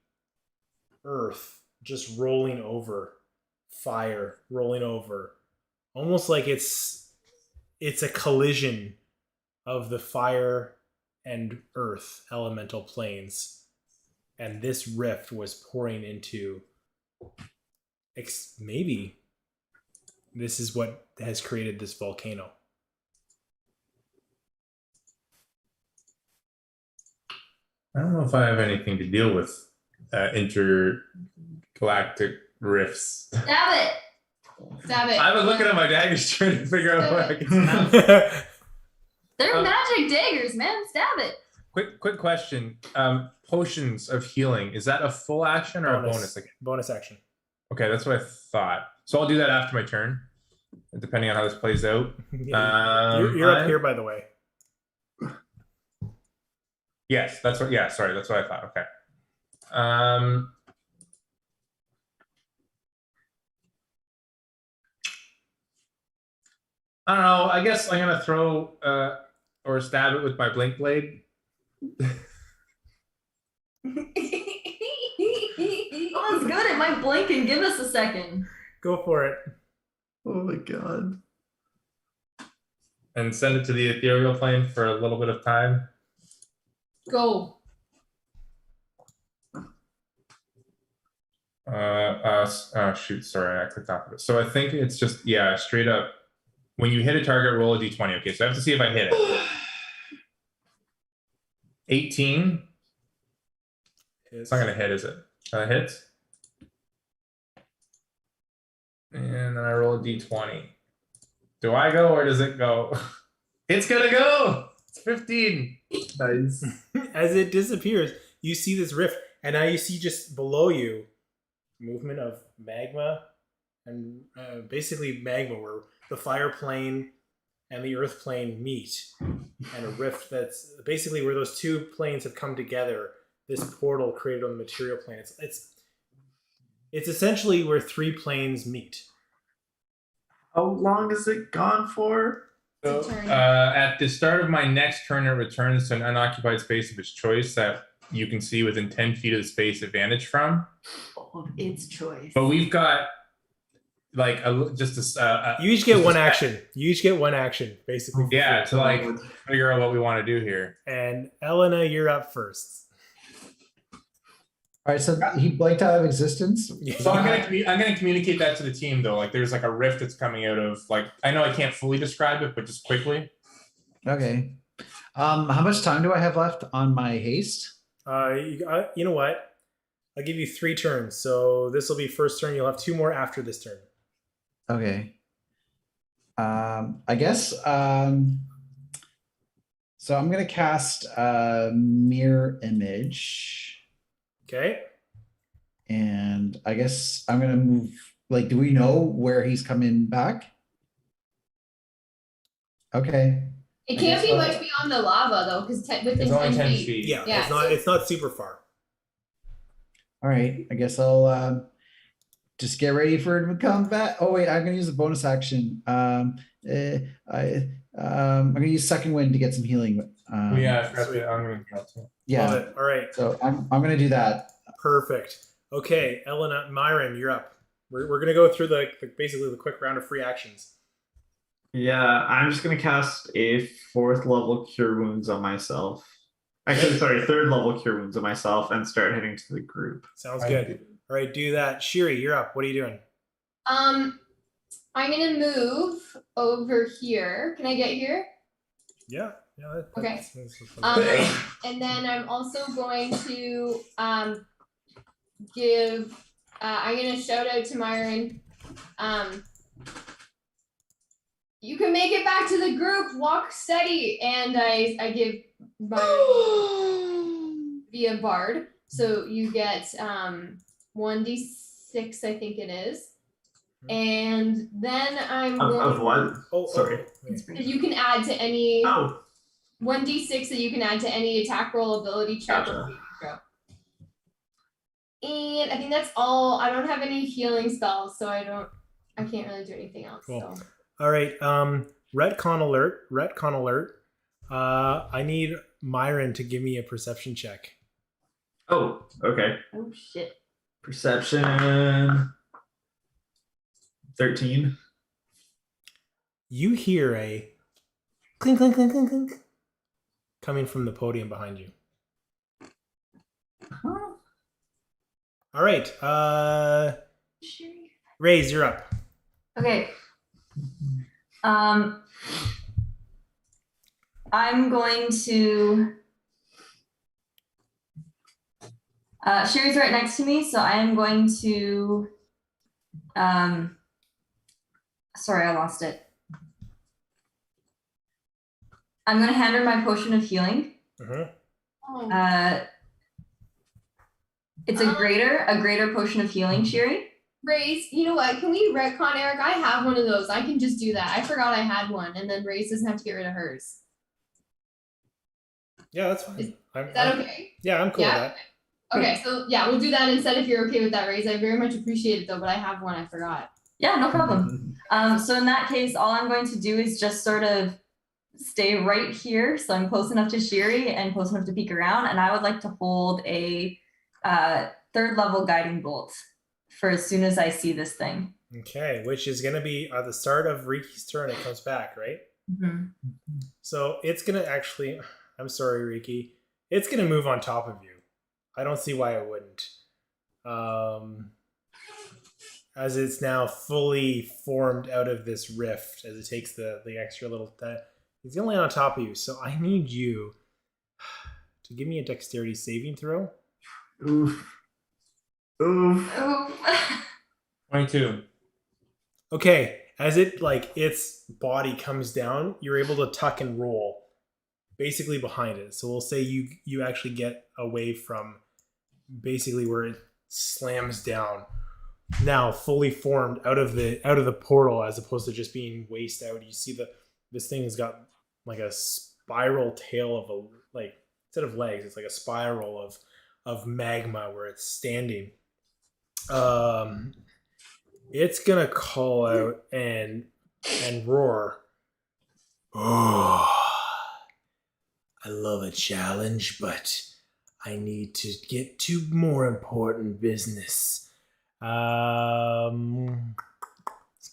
earth just rolling over, fire rolling over, almost like it's a collision of the fire and earth elemental planes, and this rift was pouring into maybe this is what has created this volcano. I don't know if I have anything to deal with intergalactic rifts. Stab it. Stab it. I've been looking at my daggers trying to figure out what I can stab. They're magic daggers, man. Stab it. Quick question. Potions of healing, is that a full action or a bonus? Bonus action. Okay, that's what I thought. So I'll do that after my turn, depending on how this plays out. You're up here, by the way. Yes, that's what. Yeah, sorry, that's what I thought. Okay. I don't know. I guess I'm gonna throw or stab it with my blink blade. Oh, it's good. It might blink and give us a second. Go for it. Oh my god. And send it to the ethereal plane for a little bit of time. Go. Shoot, sorry, I clicked off of it. So I think it's just, yeah, straight up. When you hit a target, roll a d20. Okay, so I have to see if I hit it. 18. It's not gonna hit, is it? Hits. And then I roll a d20. Do I go or does it go? It's gonna go. It's 15. Nice. As it disappears, you see this rift, and now you see just below you movement of magma, and basically magma where the fire plane and the earth plane meet, and a rift that's basically where those two planes have come together. This portal created on the material plane. It's essentially where three planes meet. How long is it gone for? So, at the start of my next turn, it returns to an unoccupied space of its choice that you can see within 10 feet of the space it vanished from. Of its choice. But we've got like you each get one action. You each get one action, basically. Yeah, to like figure out what we want to do here. And Elena, you're up first. All right, so he blinked out of existence. So I'm gonna communicate that to the team though. Like there's like a rift that's coming out of like I know I can't fully describe it, but just quickly. Okay. How much time do I have left on my haste? You know what? I'll give you 3 turns. So this will be first turn. You'll have 2 more after this turn. Okay. I guess. So I'm gonna cast mirror image. Okay. And I guess I'm gonna move. Like, do we know where he's coming back? Okay. It can't be much beyond the lava though, because within It's only 10 10 feet. feet. Yeah. It's not super far. All right. I guess I'll just get ready for him to come back. Oh wait, I'm gonna use a bonus action. I'm gonna use second wind to get some healing. Yeah, I'm gonna count it. Yeah. Love it. All right. So I'm gonna do that. Perfect. Okay, Elena, Myron, you're up. We're gonna go through basically the quick round of free actions. Yeah, I'm just gonna cast a 4th level cure wounds on myself. Actually, sorry, 3rd level cure wounds on myself and start heading to the group. Sounds good. All right, do that. Shiri, you're up. What are you doing? I'm gonna move over here. Can I get here? Yeah. Okay. That's And then I'm also going to give. I'm gonna shout out to Myron. You can make it back to the group. Walk steady, and I give Myron via Bard. So you get 1d6, I think it is. And then I'm Of what? Oh, Sorry. you can add to any 1d6 that you can add to any attack roll, ability check, or saving throw. And I think that's all. I don't have any healing spells, so I can't really do anything else. Cool. So. All right. Retcon alert. I need Myron to give me a perception check. Oh, okay. Oh shit. Perception 13. You hear a clink, clink, clink, clink, clink coming from the podium behind you. All right. Raze, you're up. Okay. I'm going to. Sherry's right next to me, so I am going to. Sorry, I lost it. I'm going to hand her my potion of healing. Oh. It's a greater potion of healing, Sherry. Raze, you know what? Can we retcon, Eric? I have one of those. I can just do that. I forgot I had one, and then Raze doesn't have to get rid of hers. Yeah, that's fine. Is that okay? Yeah, I'm cool Yeah? with that. Okay, so yeah, we'll do that instead if you're okay with that raise. I very much appreciate it though, but I have one I forgot. Yeah, no problem. So in that case, all I'm going to do is just sort of stay right here. So I'm close enough to Shiri and close enough to peek around. And I would like to hold a 3rd level guiding bolt for as soon as I see this thing. Okay, which is going to be at the start of Riki's turn. It comes back, right? Mm-hmm. So it's going to actually, I'm sorry, Riki. It's going to move on top of you. I don't see why it wouldn't. As it's now fully formed out of this rift, as it takes the extra little time. It's only on top of you, so I need you to give me a dexterity saving throw. Oof. Oof. Oh. 22. Okay, as it its body comes down, you're able to tuck and roll basically behind it. So we'll say you actually get away from basically where it slams down. Now fully formed out of the portal, as opposed to just being waste out. You see this thing has got like a spiral tail of instead of legs, it's like a spiral of magma where it's standing. It's gonna call out and roar. Oh, I love a challenge, but I need to get to more important business. It's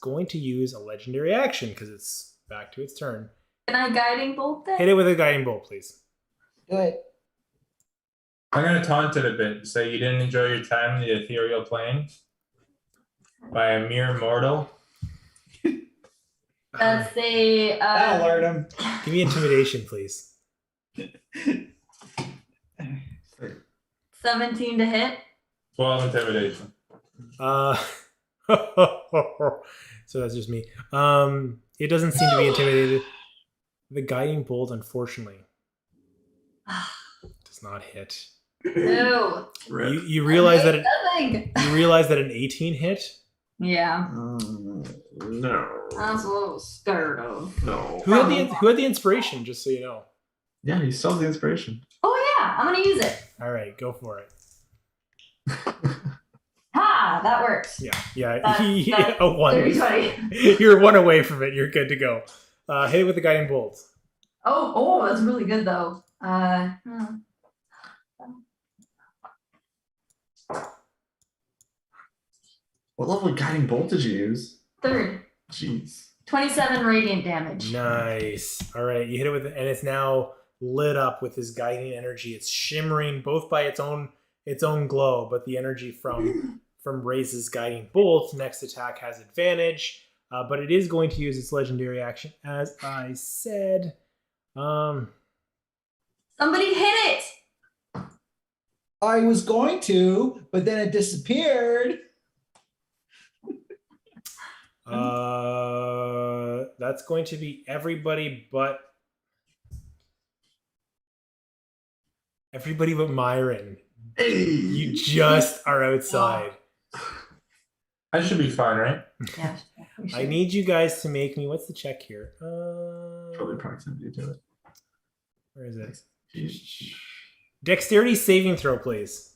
going to use a legendary action because it's back to its turn. Can I guiding bolt then? Hit it with a guiding bolt, please. Do it. I'm going to taunt it a bit. Say you didn't enjoy your time in the ethereal plane by a mere mortal. That's a That'll alert him. Give me intimidation, please. 17 to hit. 12 intimidation. So that's just me. It doesn't seem to be intimidated. The guiding bolt, unfortunately, does not hit. No. You realize that Nothing. you realize that an 18 hit. Yeah. No. That's what I was scared of. No. Who had the inspiration? Just so you know. Yeah, you still have the inspiration. Oh yeah, I'm gonna use it. All right, go for it. Ha! That works. Yeah. That's A 1. 30-20. You're 1 away from it. You're good to go. Hit it with the guiding bolt. Oh, that's really good though. What level of guiding bolt did you use? 3rd. Jeez. 27 radiant damage. Nice. All right, you hit it with it, and it's now lit up with this guiding energy. It's shimmering both by its own glow, but the energy from Ray's guiding bolt. Next attack has advantage, but it is going to use its legendary action, as I said. Somebody hit it. I was going to, but then it disappeared. That's going to be everybody but Myron. Hey. You just are outside. I should be fine, right? Yeah. I need you guys to make me. What's the check here? Probably proximity to it. Where is it? Dexterity saving throw, please.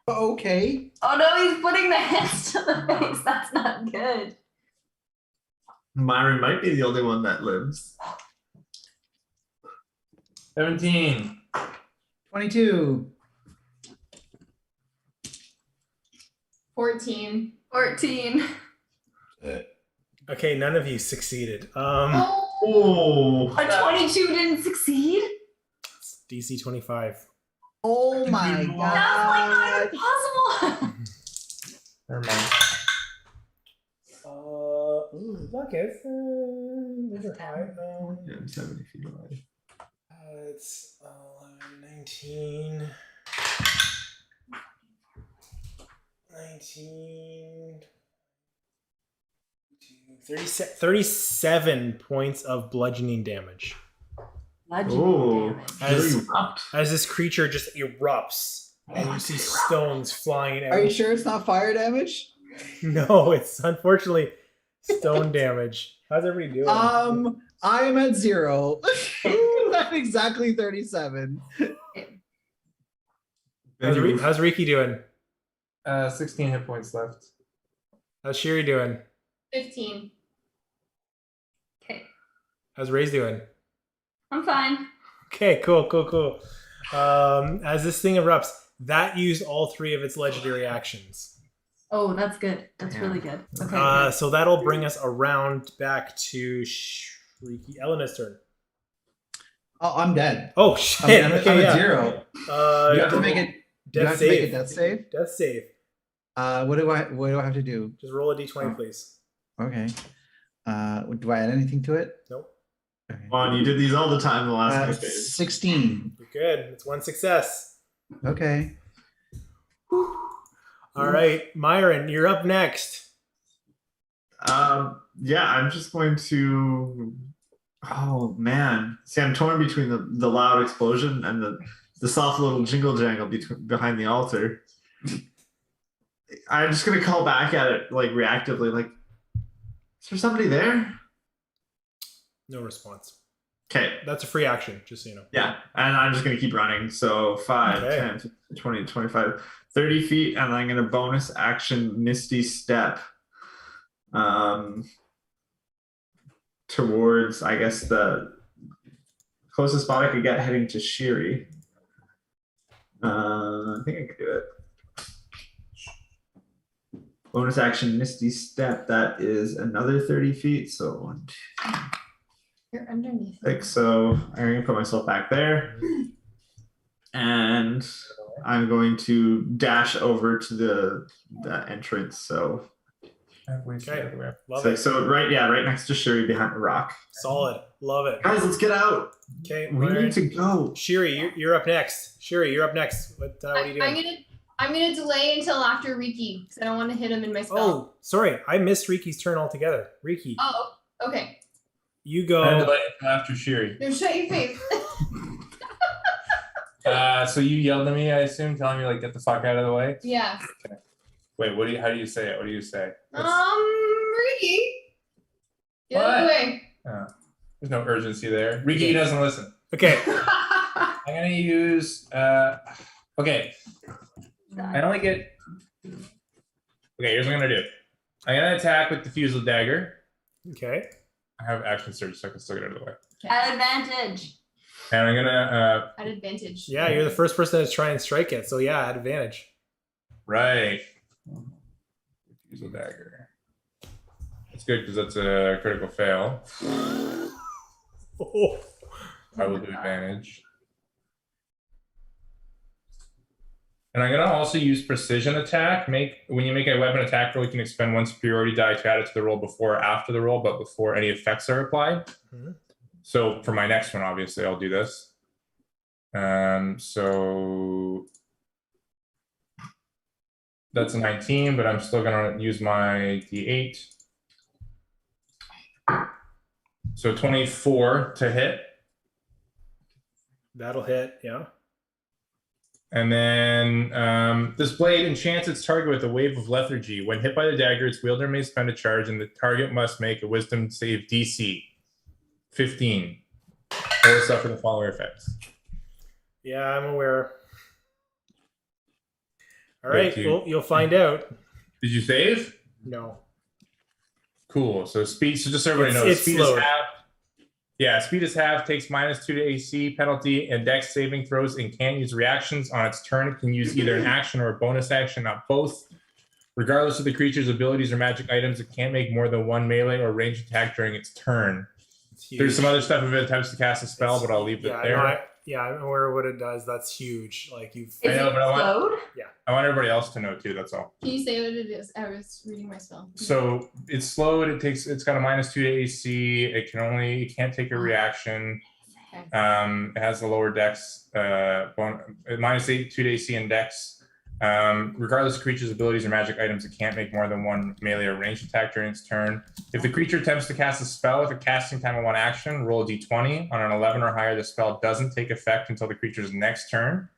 Okay. Oh no, he's putting the hands to the face. That's not good. Myron might be the only one that lives. 17. 22. 14. Okay, none of you succeeded. Oh. A 22 didn't succeed? It's DC 25. Oh my That's like not god. impossible. Never mind. Look, it's those are high. Yeah, I'm 70 feet away. It's 19. 37 points of bludgeoning damage. Legendary damage. As this creature just erupts and you see stones flying out. Are you sure it's not fire damage? No, it's unfortunately stone damage. How's everybody doing? I am at 0. That exactly 37. How's Riki doing? 16 hit points left. How's Shiri doing? 15. Okay. How's Ray's doing? I'm fine. Okay, cool. As this thing erupts, that used all 3 of its legendary actions. Oh, that's good. That's really good. Okay. good. So that'll bring us around back to Shrieky Elena's turn. Oh, I'm dead. Oh shit! I'm Okay, at 0. You have to make it. You have to make a death save. Death save. What do I have to do? Just roll a d20, please. Okay. Do I add anything to it? Nope. Okay. Come on, you did these all the time the last 5 days. 16. You're good. It's 1 success. Okay. All right, Myron, you're up next. Yeah, I'm just going to. Oh man, see, I'm torn between the loud explosion and the soft little jingle jangle behind the altar. I'm just gonna call back at it like reactively, like, is there somebody there? No response. Okay. That's a free action, just so you know. Yeah, and I'm just going to keep running. So 5, Okay. 10, 15, 20, 25, 30 feet, and I'm going to bonus action Misty Step towards, I guess, the closest spot I could get heading to Shiri. I think I could do it. Bonus action Misty Step, that is another 30 feet, so 1, 2, You're underneath. 6. So I'm going to put myself back there. And I'm going to dash over to the entrance. So, Okay. Love so, it. so right next to Shiri behind the rock. Solid. Love it. Guys, let's get out. Okay, We Myron. need to go. Shiri, you're up next. Shiri, you're up next. What are you doing? I'm gonna delay until after Riki because I don't want to hit him in my spell. Oh, sorry. I missed Riki's turn altogether. Riki, Oh, okay. you go. And after Shiri. No, shut your face. So you yelled at me, I assume, telling me like get the fuck out of the way. Yeah. Wait, how do you say it? What do you say? Riki. Get out of the What? way. Oh, there's no urgency there. Riki doesn't listen. Okay. I'm gonna use okay. I only get okay, here's what I'm gonna do. I'm gonna attack with the Fusel Dagger. Okay. I have action surge, so I can still get out of the way. At advantage. And I'm gonna At advantage. Yeah, you're the first person to try and strike it. So yeah, at advantage. right. Fusel Dagger. That's good because that's a critical fail. Oh. I will do advantage. And I'm gonna also use precision attack. When you make a weapon attack roll, you can expend 1 superiority die to add it to the roll before or after the roll, but before any effects are applied. Mm-hmm. So for my next one, obviously, I'll do this. So that's a 19, but I'm still gonna use my D8. So 24 to hit. That'll hit, yeah. And then this blade enchants its target with a wave of lethargy. When hit by the dagger, its wielder may spend a charge, and the target must make a wisdom save DC 15 or suffer the following effects. Yeah, I'm aware. All Wait, right, dude. well, you'll find out. Did you save? No. Cool. So speed. So just so everybody knows, It's speed slowed. is half. Yeah, speed is half. Takes -2 to AC penalty and Dex saving throws, and can't use reactions on its turn. It can use either an action or a bonus action, not both. Regardless of the creature's abilities or magic items, it can't make more than 1 melee or ranged attack during its turn. It's huge. There's some other stuff if it attempts to cast a spell, but I'll leave it there. No, I'm aware of what it does. That's huge. Like you've. Is I know, it but slowed? I want everybody else to know too. That's all. Can you say what it is? I was reading my spell. So it's slowed. It's got a -2 to AC. It can't take a reaction. Okay. It has a lower Dex, -2 to AC and Dex. Regardless of creature's abilities or magic items, it can't make more than 1 melee or ranged attack during its turn. If the creature attempts to cast a spell with a casting time of 1 action, roll a d20. On an 11 or higher, the spell doesn't take effect until the creature's next turn,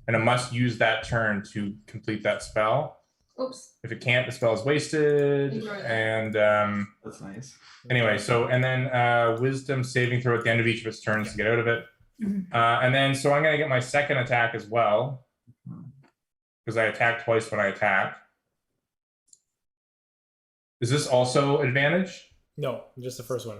and it must use that turn to complete that spell. Oops. If it can't, the spell is wasted. Ignore that. And That's nice. anyway, and then wisdom saving throw at the end of each of its turns to get out of it. And then, so I'm going to get my second attack as well. Because I attack twice when I attack. Is this also advantage? No, just the first one.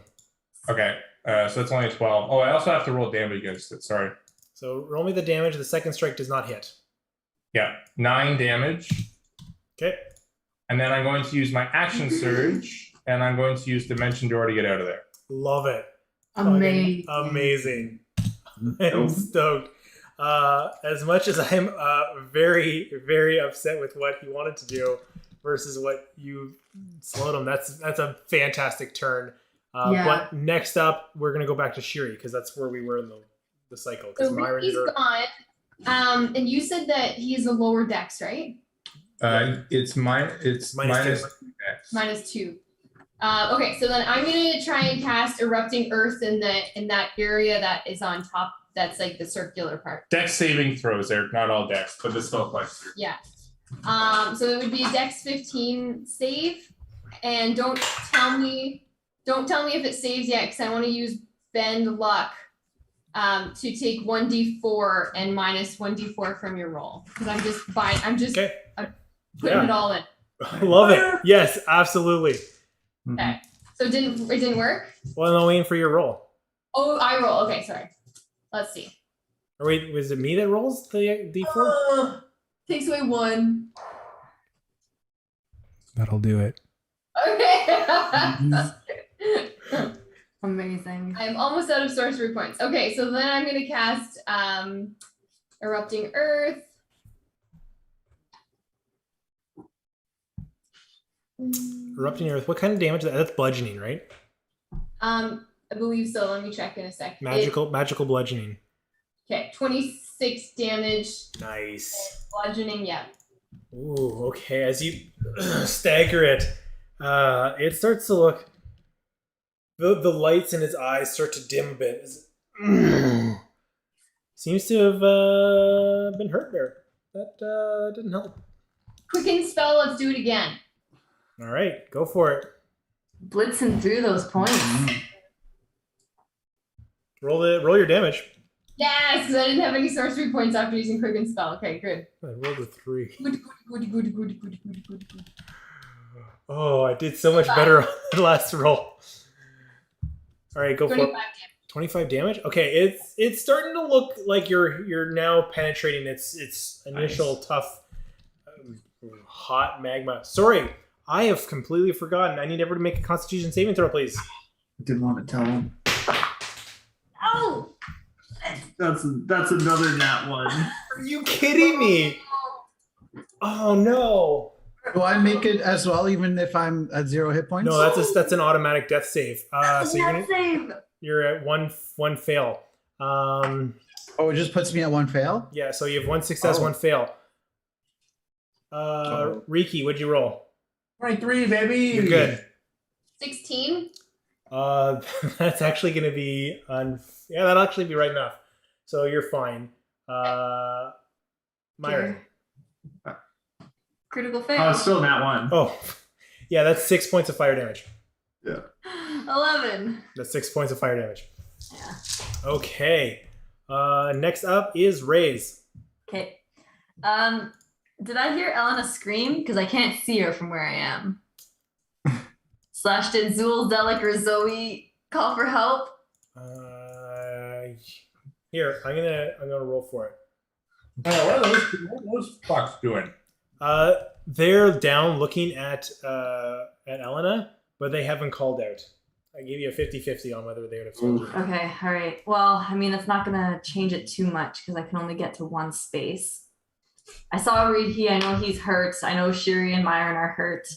Okay, so it's only a 12. Oh, I also have to roll damage against it. Sorry. So roll me the damage. The second strike does not hit. Yeah, 9 damage. Okay. And then I'm going to use my action surge, and I'm going to use Dimension Door to get out of there. Love it. Amazing. Amazing. I'm stoked. As much as I'm very, very upset with what he wanted to do versus what you slowed him, that's a fantastic turn. Yeah. But next up, we're going to go back to Shiri because that's where we were in the cycle. So Ricky's gone. And you said that he's a lower dex, right? It's minus -2. Okay, so then I'm gonna try and cast Erupting Earth in that area that is on top. That's like the circular part. Dex saving throws there, not all dex, but this still applies. Yeah. So it would be a Dex 15 save, and don't tell me if it saves yet, because I want to use Bend Luck to take 1d4 and minus 1d4 from your roll, because I'm just Okay. putting it all in. Love it. Yes, absolutely. Okay. So it didn't work? Well, I'm waiting for your roll. Oh, I roll. Okay, sorry. Let's see. Or wait, was it me that rolls the D4? Takes away 1. That'll do it. Okay. Amazing. I'm almost out of sorcery points. Okay, so then I'm gonna cast Erupting Earth. Erupting Earth. What kind of damage? That's bludgeoning, right? I believe so. Let me check in a sec. Magical bludgeoning. Okay, 26 damage. Nice. Bludgeoning, yeah. Ooh, okay. As you stagger it, it starts to look. The lights in his eyes start to dim a bit. Seems to have been hurt there. That didn't help. Quicken spell. Let's do it again. All right, go for it. Blitzing through those points. Roll your damage. Yes, because I didn't have any sorcery points after using Quicken spell. Okay, good. I rolled a 3. Good. Oh, I did so much better on the last roll. All right, go for 25 it. 25 damage. Okay, it's starting to look like you're now penetrating its initial tough, hot magma. Sorry, I have completely forgotten. I need everyone to make a Constitution saving throw, please. Didn't want to tell him. Oh! That's another nat 1. Are you kidding me? Oh no! Do I make it as well, even if I'm at 0 hit points? No, that's an automatic death save. So you're at one fail. Oh, it just puts me at 1 fail? Yeah, so you have 1 success, 1 fail. Riki, what'd you roll? 23, baby. You're good. 16. That's actually going to be yeah, that'll actually be right enough. So you're fine. Myron. Critical fail. Oh, it's still nat 1. Oh, yeah, that's 6 points of fire damage. Yeah. 11. That's 6 points of fire damage. Yeah. Okay. Next up is Raze. Okay. Did I hear Elena scream? Because I can't see her from where I am. Slash, did Zool, Delic, or Zoe call for help? Here, I'm gonna roll for it. What are those fucks doing? They're down looking at Elena, but they haven't called out. I gave you a 50-50 on whether they would have told you. Okay, all right. Well, I mean, it's not going to change it too much because I can only get to one space. I saw Riki. I know he's hurt. I know Shiri and Myron are hurt.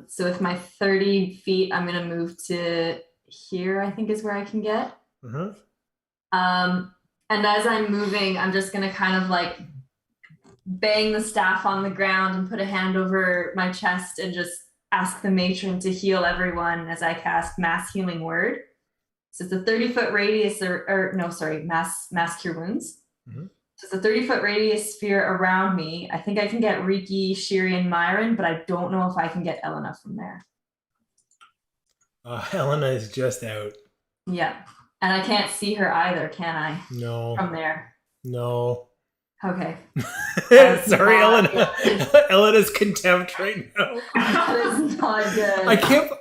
So with my 30 feet, I'm going to move to here, I think is where I can get. Mm-hmm. And as I'm moving, I'm just going to kind of like bang the staff on the ground and put a hand over my chest and just ask the matron to heal everyone as I cast Mass Healing Word. So it's a 30-foot radius, Mass Cure Wounds. Mm-hmm. So it's a 30-foot radius sphere around me. I think I can get Riki, Shiri, and Myron, but I don't know if I can get Elena from there. Elena is just out. Yeah. And I can't see her either, can I? No. From there. No. Okay. Sorry, Elena. Elena's contempt right now. That is not good.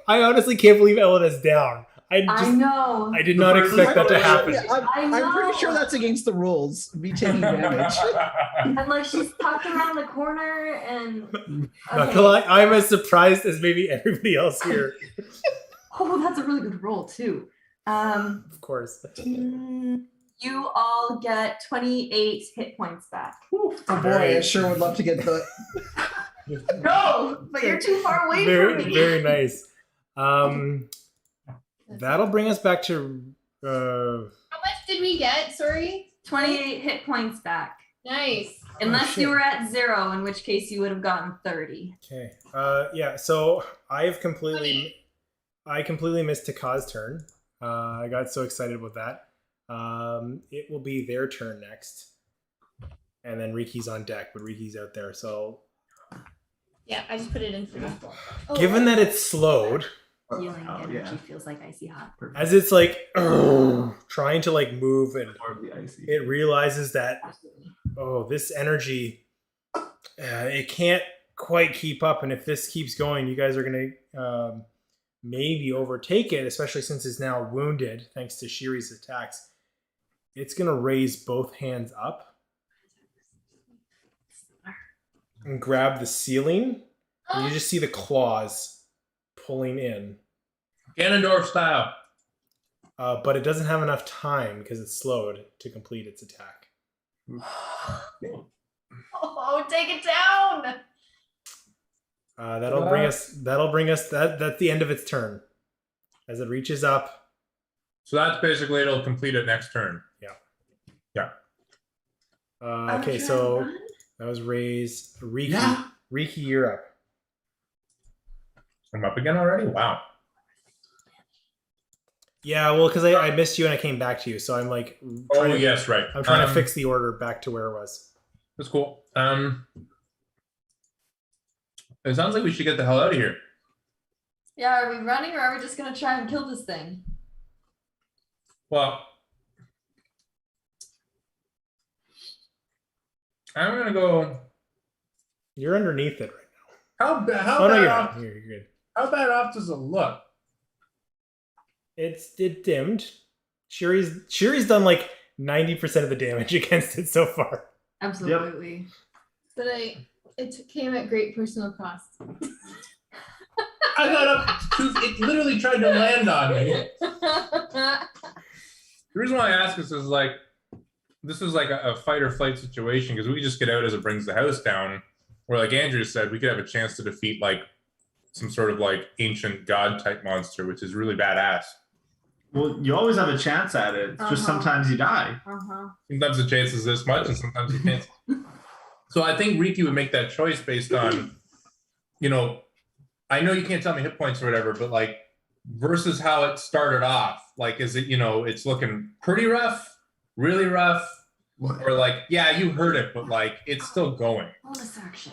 I honestly can't believe Elena's down. I know. I did not expect that to happen. Yeah, I'm pretty sure that's against the rules. Me taking damage. And like she's tucked around the corner and Not gonna lie, I'm as surprised as maybe everybody else here. Oh, that's a really good roll too. Of course. You all get 28 hit points back. Oh boy, I sure would love to get the. No, but you're too far away Very, from me. very nice. That'll bring us back to. How much did we get? Sorry. 28 hit points back. Nice. Unless you were at 0, in which case you would have gotten 30. Okay. Yeah. So I completely missed Takaz's turn. I got so excited with that. It will be their turn next, and then Riki's on deck, but Riki's out there. So Yeah, I just put it in for you. Oh, given that it's slowed, Healing energy feels like icy hot. as it's like trying to like move, and it realizes that this energy it can't quite keep up, and if this keeps going, you guys are gonna maybe overtake it, especially since it's now wounded thanks to Shiri's attacks. It's gonna raise both hands up and grab the ceiling, and you just see the claws pulling in. Ganondorf style. But it doesn't have enough time because it's slowed to complete its attack. Oh, take it down. That'll bring us. That's the end of its turn. As it reaches up. So that's basically it'll complete it next turn. Yeah. Okay, so that was raise. Riki, Yeah. Riki, you're up. I'm up again already? Wow. Yeah, well, because I missed you and I came back to you, so I'm like. Yes, right. I'm trying to fix the order back to where it was. That's cool. It sounds like we should get the hell out of here. Yeah, are we running or are we just gonna try and kill this thing? Well, I'm gonna go. You're underneath it right How now. bad? Oh no, you're not. You're good. How bad off does it look? It dimmed. Shiri's done like 90% of the damage against it so far. Absolutely. But it came at great personal cost. I got up. It literally tried to land on me. The reason why I ask this is like, this is like a fight or flight situation because we just get out as it brings the house down. Where like Andrew said, we could have a chance to defeat like some sort of like ancient god type monster, which is really badass. Well, you always have a chance at it. It's just sometimes you die. Sometimes the chance is this much, and sometimes the chance. So I think Riki would make that choice based on, I know you can't tell me hit points or whatever, but like versus how it started off, like is it, it's looking pretty rough, really rough, or like, yeah, you heard it, but like it's still going. Bonus action.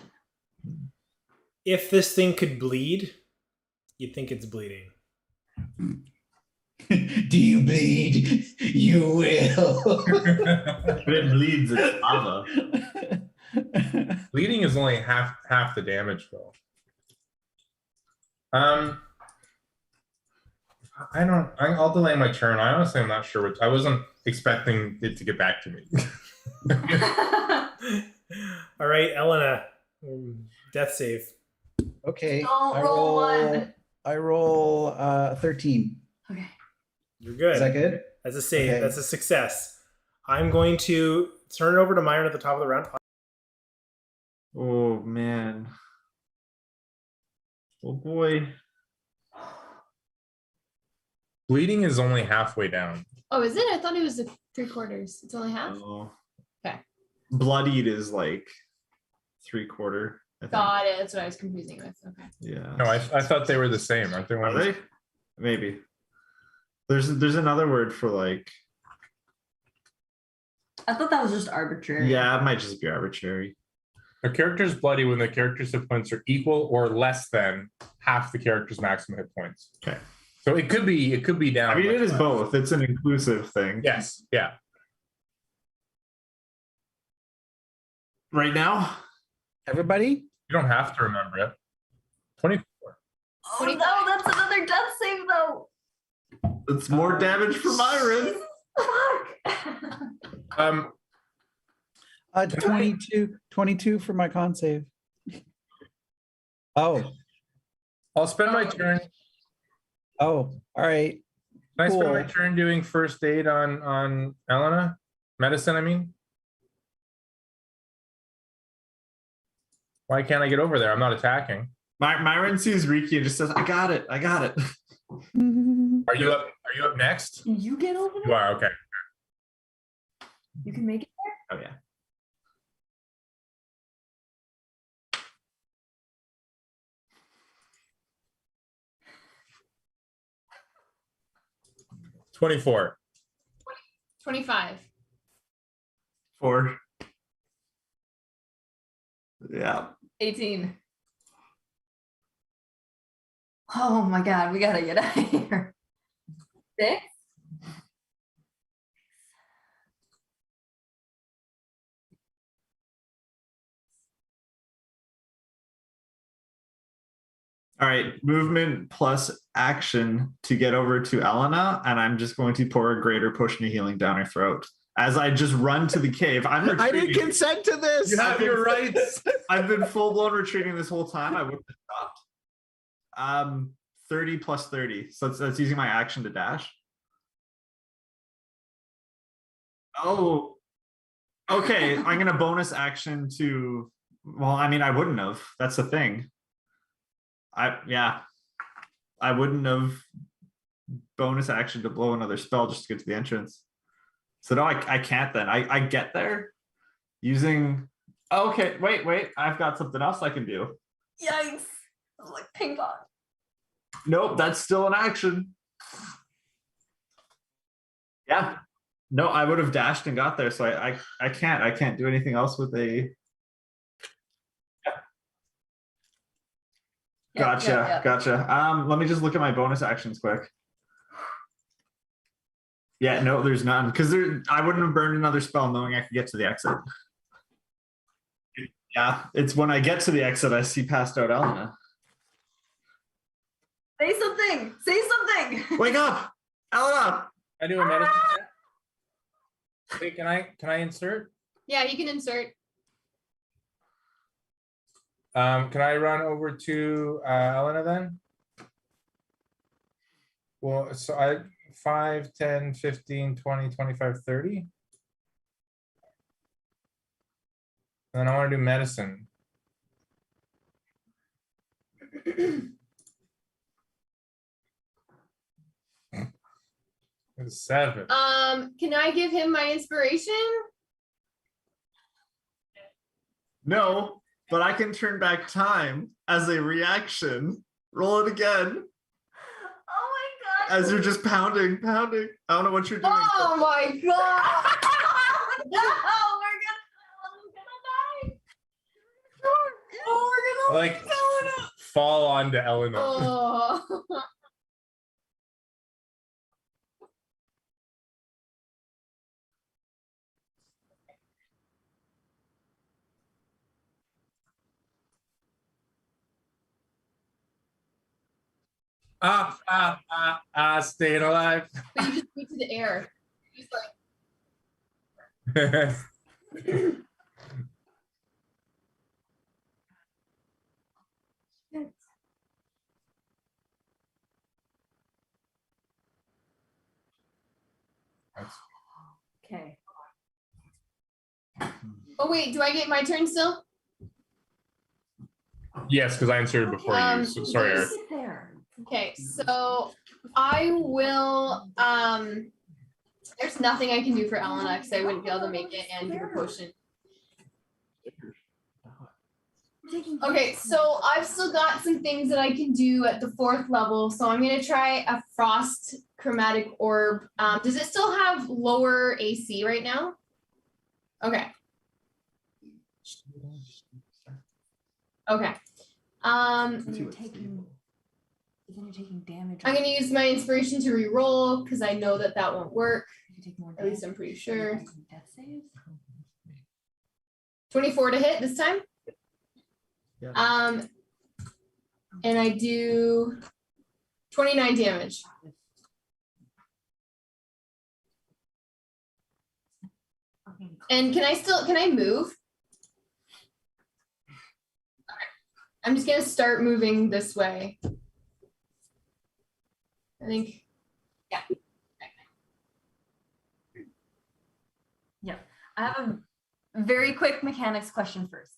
If this thing could bleed, you'd think it's bleeding. Do you bleed? You will. If it bleeds, it's lava. Bleeding is only half the damage though. I'll delay my turn. I honestly am not sure I wasn't expecting it to get back to me. All right, Elena, death save. Okay. Don't roll one. I roll 13. Okay. You're good. Is that good? That's a save. Okay. That's a success. I'm going to turn it over to Myron at the top of the round. Oh man. Oh boy. Bleeding is only halfway down. Oh, is it? I thought it was 3/4. It's only half. Oh. Okay. Bloodied is like 3/4. I think. Got it. That's what I was confusing with. Okay. Yeah. No, I thought they were the same. Aren't they? Are they? Maybe. There's another word for like. I thought that was just arbitrary. Yeah, it might just be arbitrary. A character's bloody when the character's hit points are equal or less than half the character's maximum hit points. Okay. So it could be down. I mean, much it is less. both. It's an inclusive thing. Yes. Yeah. Right now, Everybody? You don't have to remember it. 24. Oh no, that's another death save though. it's more damage for Myron. Fuck. 22 for my con save. Oh, I'll spend my turn. all right. Can I spend my Cool. turn doing first aid on Elena? Medicine, I mean. Why can't I get over there? I'm not attacking. Myron sees Riki and just says, I got it. I got it. Are you up? Are you up next? Can you get over You there? are. Okay. You can make it Oh, yeah. – 24. 25. 4. Yeah. 18. Oh my god, we gotta get out of here. 6? All right. Movement plus action to get over to Elena. And I'm just going to pour a greater potion of healing down her throat. As I just run to the cave. I'm retreating. I didn't consent to this. You have your rights. I've been full blown retreating this whole time. I wouldn't have stopped. 30 plus 30. So that's using my action to dash. Oh, okay. I'm gonna bonus action to. Well, I mean, I wouldn't have. That's the thing. I wouldn't have bonus action to blow another spell just to get to the entrance. So no, I can't then. I get there using. Okay, wait. I've got something else I can do. Yikes. I was like ping pong. Nope, that's still an action. Yeah. No, I would have dashed and got there, so I can't do anything else with a. Gotcha. Let me just look at my bonus actions quick. Yeah, no, there's none because I wouldn't have burned another spell knowing I could get to the exit. Yeah, it's when I get to the exit I see passed out Elena. Say something. Say something. Wake up, Elena. I do a medicine check. Wait, can I insert? Yeah, you can insert. Can I run over to Elena then? Well, so I 5, 10, 15, 20, 25, 30. And then I want to do medicine. It's 7. Can I give him my inspiration? No, but I can turn back time as a reaction. Roll it again. Oh my god. As you're just pounding. I don't know what you're doing. Oh my god! No, we're gonna die. Oh, we're gonna Like fall onto Elena. Oh. Staying alive. But you just went to the air. Just like Okay. oh wait, do I get my turn still? Yes, because I inserted before you. So, sorry, Eric. Sit there. Okay, so I will there's nothing I can do for Elena because I wouldn't be able to make it and give a potion. Okay, so I've still got some things that I can do at the 4th level. So I'm gonna try a frost chromatic orb. Does it still have lower AC right now? Okay. Okay. You're taking then you're taking damage. I'm gonna use my inspiration to re-roll because I know that won't work. If you take more At least I'm pretty sure. Death saves. 24 to hit this time. Yeah. And I do 29 damage. And can I move? I'm just gonna start moving this way. I think, yeah. Yeah, I have a very quick mechanics question first.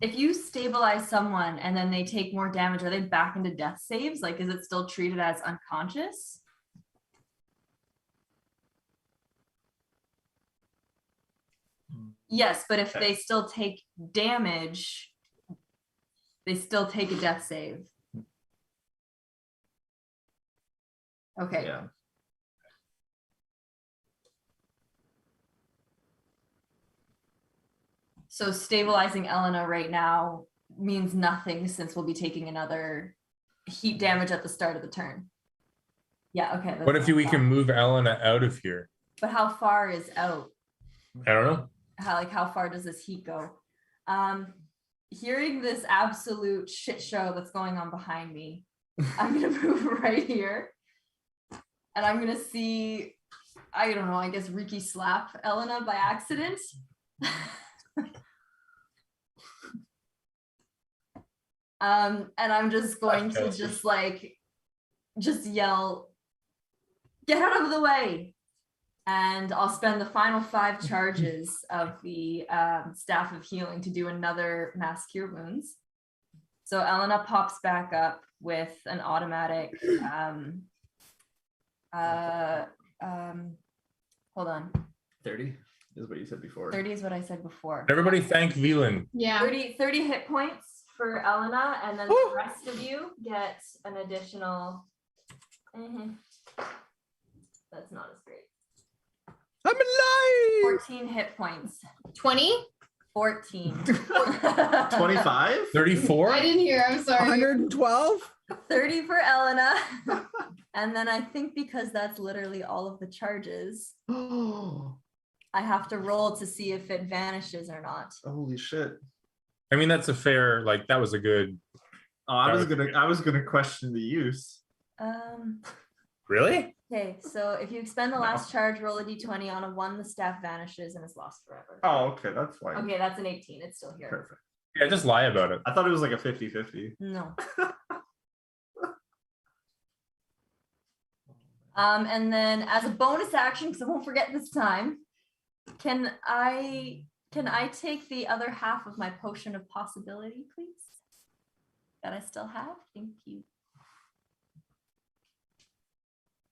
If you stabilize someone and then they take more damage, are they back into death saves? Like, is it still treated as unconscious? Yes, but if they still take damage, they still take a death save. Okay. Yeah. So stabilizing Elena right now means nothing since we'll be taking another heat damage at the start of the turn. Yeah, okay. What if we can move Elena out of here? But how far is out? I don't know. How far does this heat go? Hearing this absolute shit show that's going on behind me, I'm gonna move right here. And I'm gonna see, I don't know, I guess Ricky slap Elena by accident. And I'm just going to just yell, get out of the way. And I'll spend the final 5 charges of the Staff of Healing to do another Mass Cure Wounds. So Elena pops back up with an automatic, hold on. 30 is what you said before. 30 is what I said before. Everybody thank Velan. Yeah. 30 hit points for Elena, and then the rest of you get an additional. That's not as great. I'm alive. 14 hit points. 20? 14. 25? 34? I didn't hear, I'm sorry. 112. 30 for Elena. And then I think because that's literally all of the charges, Oh, I have to roll to see if it vanishes or not. holy shit. I mean, that's a fair, like, that was a good. Oh, I was gonna question the use. Really? Okay, so if you expend the last charge, roll a d20. On a 1, the staff vanishes and is lost forever. Oh, okay, that's fine. Okay, that's an 18. It's still here. Perfect. Yeah, just lie about it. I thought it was like a 50-50. No. And then as a bonus action, because I won't forget this time, can I take the other half of my potion of possibility, please? That I still have? Thank you.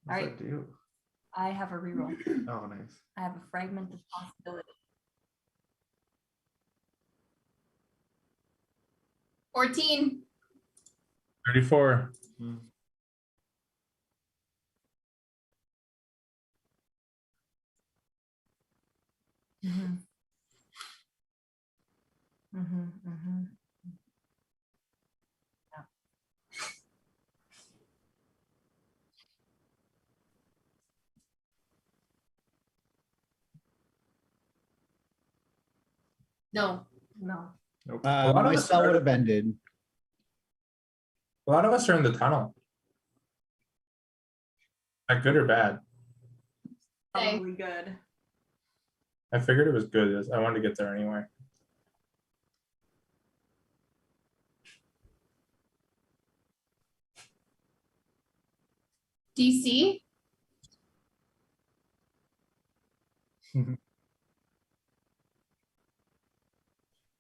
What does Alright. that do? I have a reroll. Oh, nice. I have a fragment of possibility. 14. 34. Mm-hmm. Mm-hmm. Mm-hmm. Yeah. No. No. Nope. My spell would have ended. A lot of us are in the tunnel. That good or bad? Probably good. I figured it was good. I wanted to get there anyway. DC?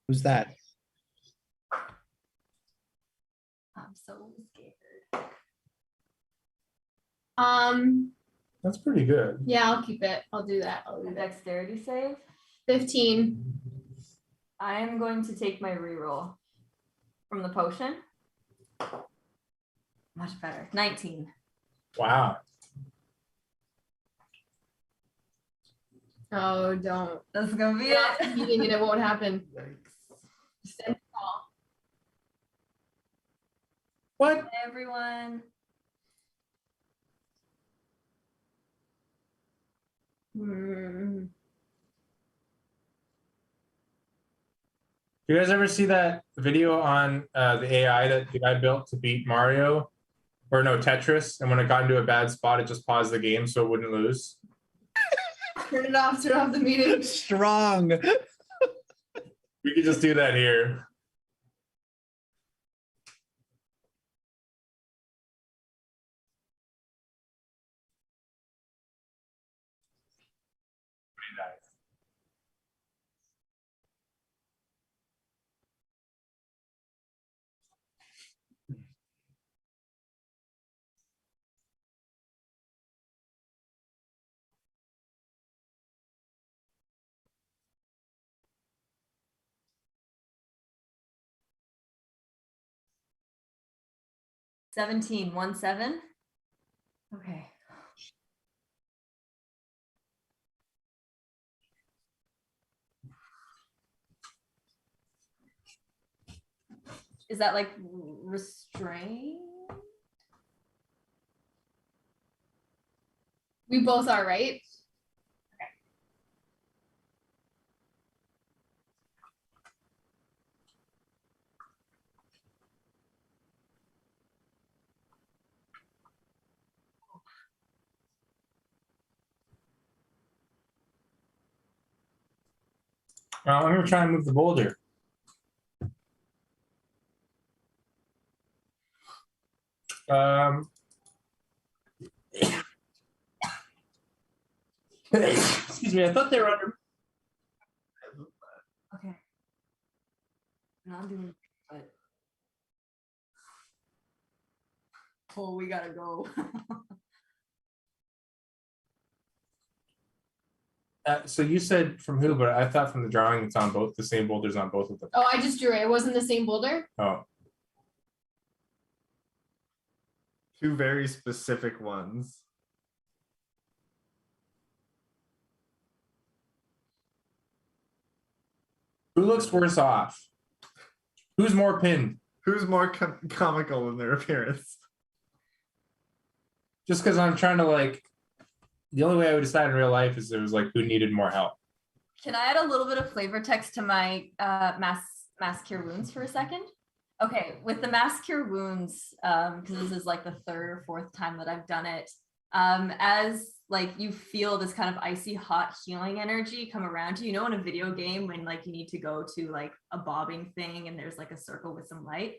Who's that? I'm so scared. That's pretty good. Yeah, I'll keep it. I'll do that. I'll A do that. dexterity save. 15. I am going to take my reroll from the potion. Much better. 19. Wow. Oh, don't. That's gonna be Yeah, it. eating it, it won't happen. Yikes. Just end the call. What? Hi, everyone. You guys ever see that video on the AI that the guy built to beat Mario? Or no, Tetris, and when it got into a bad spot, it just paused the game so it wouldn't lose. Turn off the meeting. Strong. We could just do that here. Pretty nice. Seventeen, 1-7. Okay. Is that like restraint? We both are, right? I'm gonna try and move the boulder. Excuse me, I thought they were under. Okay. No, I'm doing but oh, we gotta go. So you said from who, but I thought from the drawing it's on both, the same boulders on both of them. Oh, I just drew it. It wasn't the same boulder. Oh, Two very specific ones. who looks worse off? Who's more pinned? Who's more comical in their appearance? Just because I'm trying to like, the only way I would decide in real life is it was like who needed more help. Can I add a little bit of flavor text to my mass cure wounds for a second? Okay, with the mass cure wounds, because this is like the third or fourth time that I've done it, as like you feel this kind of icy hot healing energy come around you, you know, in a video game when like you need to go to like a bobbing thing and there's like a circle with some light,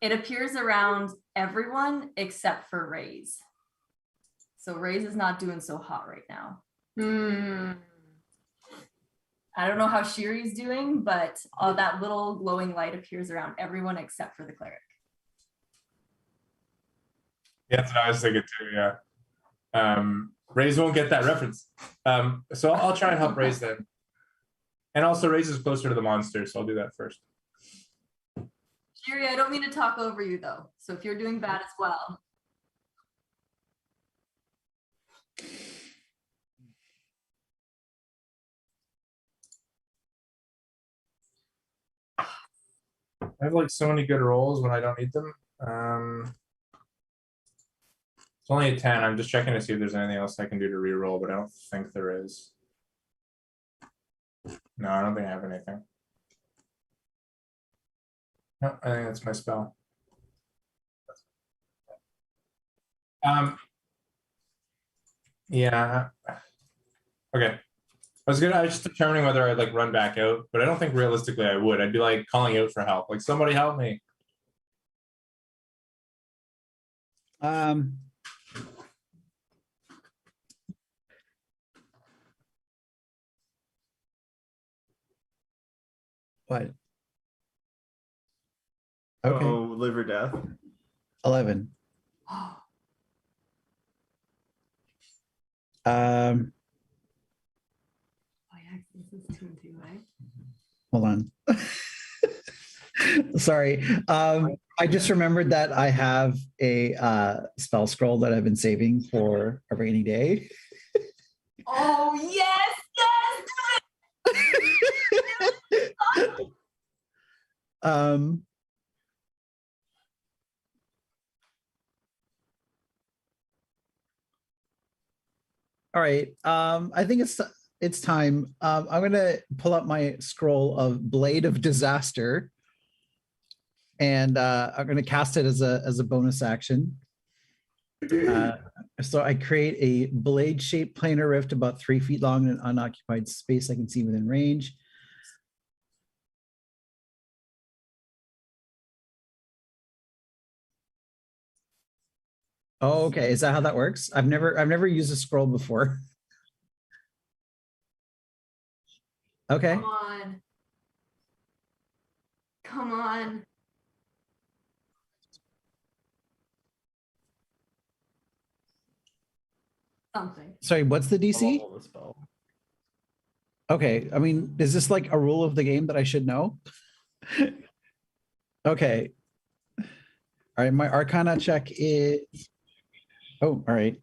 it appears around everyone except for Ray's. So Ray's is not doing so hot right now. I don't know how Shiri's doing, but that little glowing light appears around everyone except for the cleric. Yeah, that's what I was thinking too. Yeah. Raise won't get that reference. So I'll try and help Raise then. And also Raise is closer to the monster, so I'll do that first. Shiri, I don't mean to talk over you though. So if you're doing bad as well. I have like so many good rolls when I don't need them. It's only a 10. I'm just checking to see if there's anything else I can do to re-roll, but I don't think there is. No, I don't think I have anything. No, I think that's my spell. Yeah. Okay. I was just determining whether I'd like run back out, but I don't think realistically I would. I'd be like calling out for help, like somebody help me. What? Okay. Oh, live or death. 11. Oh yeah, this is 2 and 2, right? Hold on. Sorry. I just remembered that I have a spell scroll that I've been saving for a rainy day. Oh yes, um All right. I think it's time. I'm gonna pull up my scroll of Blade of Disaster, and I'm gonna cast it as a bonus action. So I create a blade-shaped planar rift about 3 feet long in an unoccupied space I can see within range. Oh, okay. Is that how that works? I've never used a scroll before. Okay. Come on. Come on. Something. Sorry, what's the The DC? level of the spell. Okay. I mean, is this like a rule of the game that I should know? Okay. All right. My Arcana check is. Oh, all right.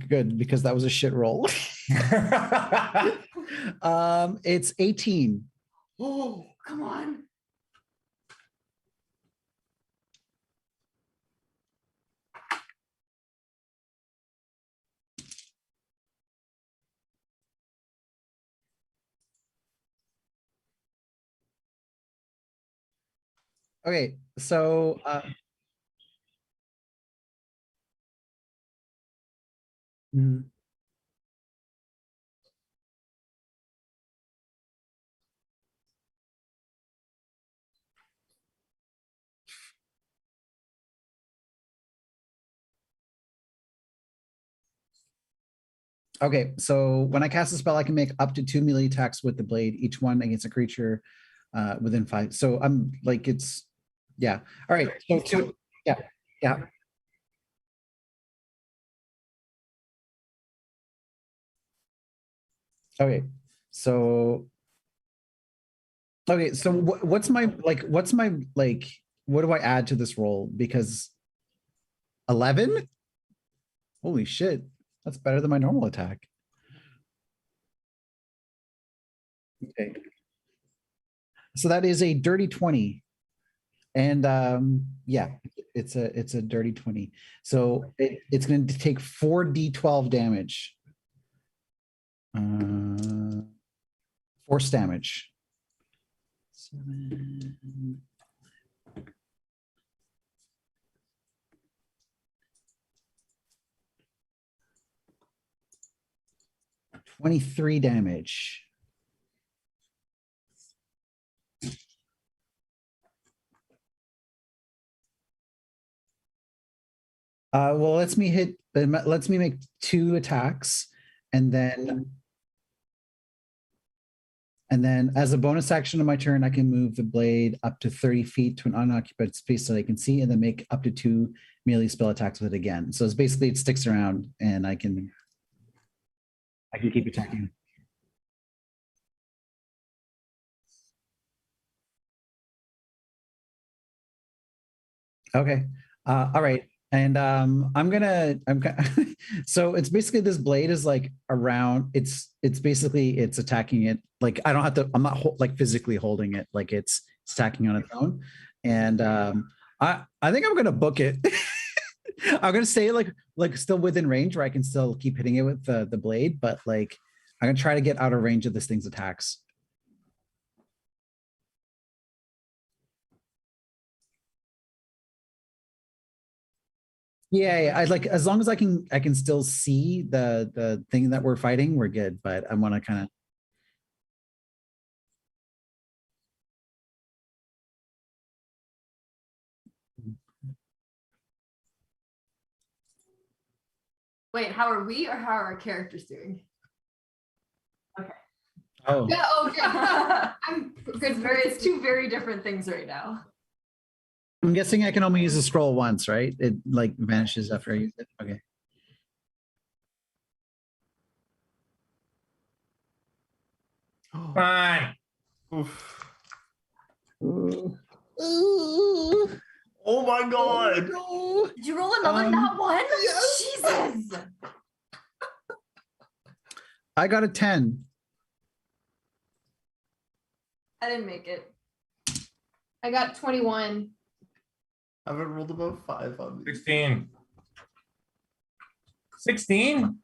Good, because that was a shit roll. It's 18. Oh, come on. Okay, so mm, okay, so when I cast a spell, I can make up to 2 melee attacks with the blade, each one against a creature within 5. So I'm like, it's yeah. All right, so yeah. Okay, so what's my what do I add to this roll? Because 11? Holy shit, that's better than my normal attack. Okay. So that is a dirty 20. And yeah, it's a dirty 20. So it's going to take 4d12 damage. Force damage. 7. 23 damage. Well, lets me make 2 attacks, and then as a bonus action on my turn, I can move the blade up to 30 feet to an unoccupied space that I can see, and then make up to 2 melee spell attacks with it again. So it's basically it sticks around, and I can keep attacking. Okay. All right. And so it's basically this blade is like around, it's basically it's attacking it. Like I don't have to, I'm not like physically holding it, like it's attacking on its own. And I think I'm gonna book it. I'm gonna stay like still within range where I can still keep hitting it with the blade, but like I'm gonna try to get out of range of this thing's attacks. Yeah, I like as long as I can still see the thing that we're fighting, we're good. But I want to kind of. Wait, how are we or how are our characters doing? Oh, Yeah, okay. I'm good. It's 2 very different things right now. I'm guessing I can only use a scroll once, right? It like vanishes after I use it. Okay. Fine. Oof. Ooh. Oh my god. No. Did you roll another nat 1? Jesus. I got a 10. I didn't make it. I got 21. I haven't rolled above 5 on these. 16. 16?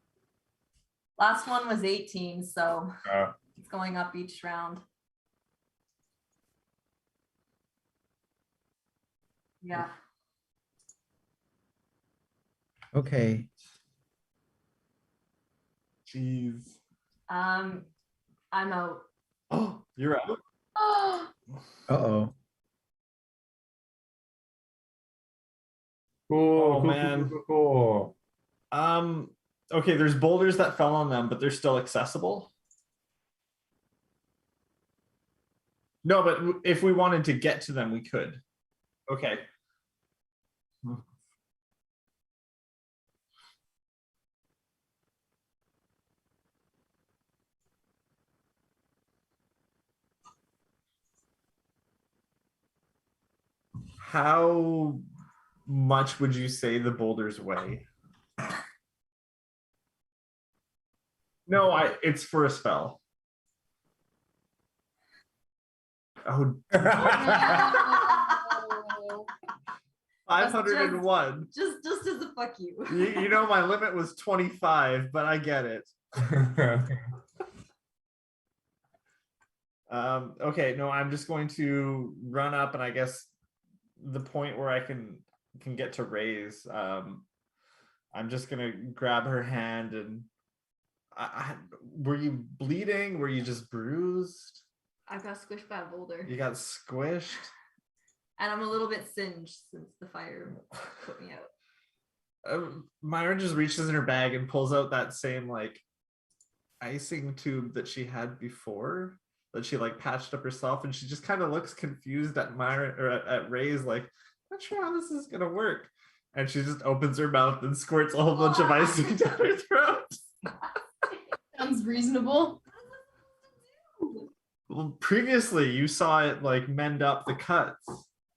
Last one was 18, so Uh, it's going up each round. Yeah. Okay. Jeez. I'm out. Oh, you're out. Uh-oh. cool, Oh, man. Cool. Okay, there's boulders that fell on them, but they're still accessible. No, but if we wanted to get to them, we could. Okay. How much would you say the boulders weigh? No, it's for a spell. Oh, 501. Just as a fuck you. You know my limit was 25, but I get it. Okay, no, I'm just going to run up, and I guess the point where I can get to raise. I'm just gonna grab her hand, and were you bleeding? Were you just bruised? I got squished by a boulder. You got squished. And I'm a little bit singed since the fire put me out. Myron just reaches in her bag and pulls out that same like icing tube that she had before, that she like patched up herself, and she just kind of looks confused at Myron or at Ray's, like, not sure how this is gonna work. And she just opens her mouth and squirts a whole bunch of icing down her throat. Sounds reasonable. Well, previously you saw it like mend up the cuts.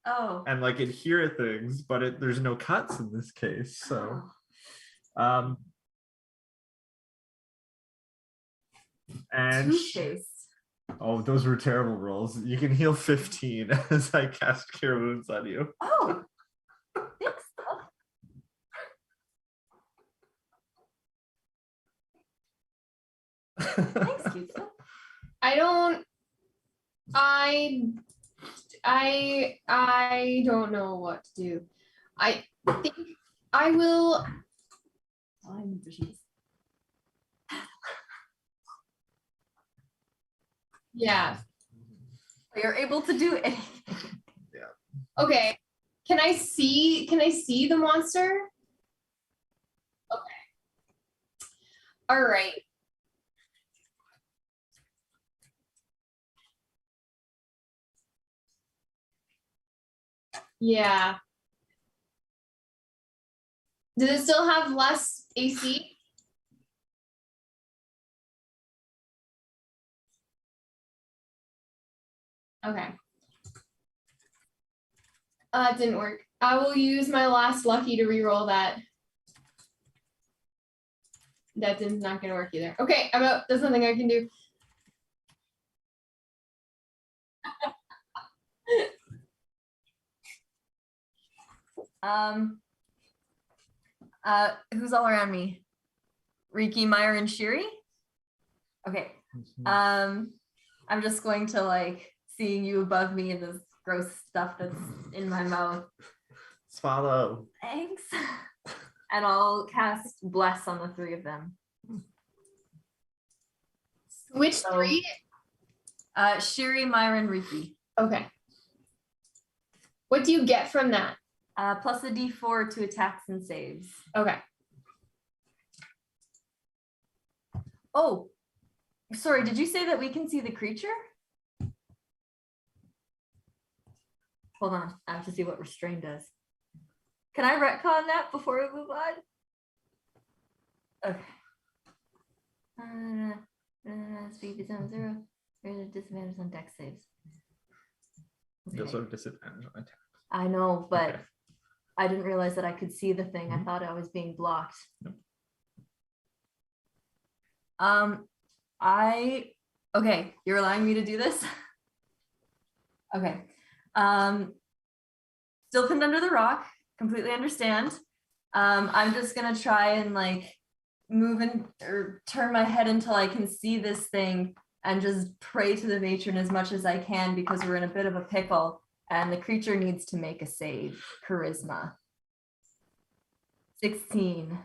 Oh. And like adhere things, but there's no cuts in this case. So and Toothpaste. oh, those were terrible rolls. You can heal 15 as I cast Cure Wounds on you. Oh. Thanks. Thanks, cute stuff. I don't know what to do. I think I will. Yeah. You're able to do anything. Yeah. Okay. Can I see the monster? Okay. All right. Yeah. Does it still have less AC? Okay. It didn't work. I will use my last lucky to reroll that. That is not gonna work either. Okay, I'm out. There's nothing I can do. Who's all around me? Riki, Myra, and Shiri? Okay. I'm just going to like seeing you above me and this gross stuff that's in my mouth. Swallow. Thanks. And I'll cast Bless on the three of them. Which So, three? Shiri, Myra, and Riki. Okay. What do you get from that? Plus a D4 to attacks and saves. Okay. Oh, sorry, did you say that we can see the creature? Hold on, I have to see what restrain does. Can I retcon that before we move on? Okay. Speed is on 0. There's a disadvantage on dex saves. You also Okay. have disadvantage on attack. I know, but Okay. I didn't realize that I could see the thing. I Mhm. thought I was being blocked. Nope. Okay, you're allowing me to do this? Okay. Still pinned under the rock, completely understand. I'm just gonna try and like move in or turn my head until I can see this thing and just pray to the matron as much as I can because we're in a bit of a pickle and the creature needs to make a save. Charisma. 16.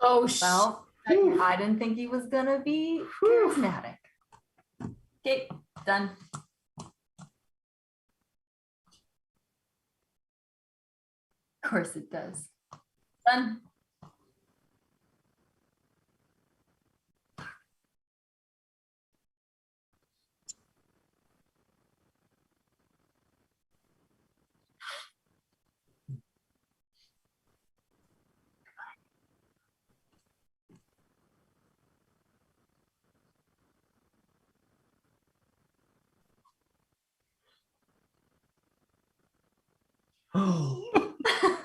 Oh, Well, I didn't think he was gonna be charismatic. Okay, done. Of course it does. Done.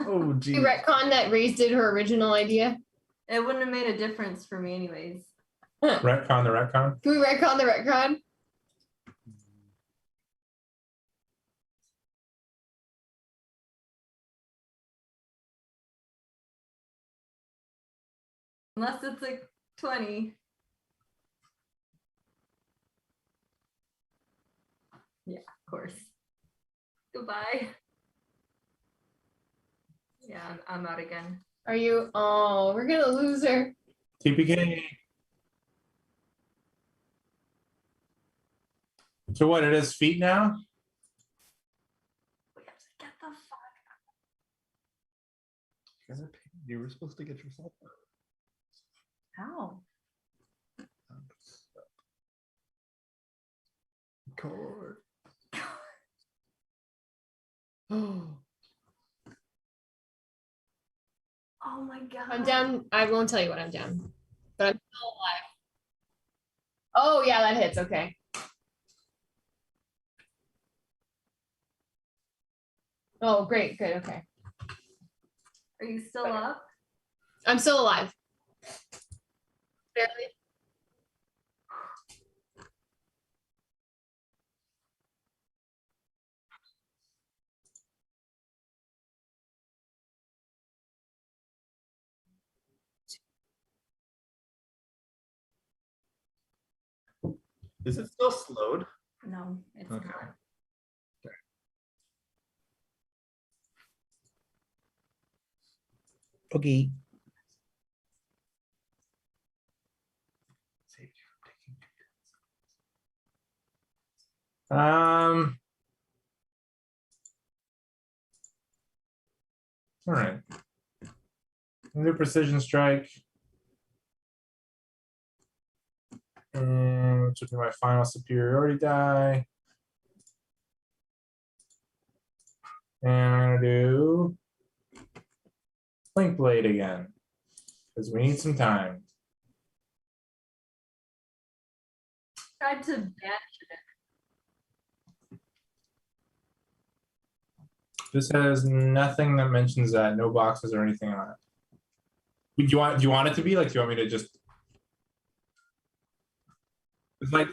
Oh, we geez. retcon that Raze did her original idea. It wouldn't have made a difference for me anyways. Retcon the retcon. Can we retcon the retcon? Unless it's like 20. Yeah, of course. Goodbye. Yeah, I'm out again. Are you? Oh, we're gonna lose her. TPK. So what? It is feet now. We have to get the fuck. You were supposed to get yourself. How? Cord. Oh my god. I'm down. I won't tell you what I'm down, but I'm still alive. Oh yeah, that hits. Okay. Oh great, good. Okay, Are you still up? I'm still alive. Barely. Is it still slowed? No, it's Okay. not. Okay. All right. New precision strike. Which would be my final superiority die. And I'm gonna do Blink Blade again. Because we need some time. Tried to banish it. This has nothing that mentions that, no boxes or anything on it. Do you want it to be like, do you want me to just, it's like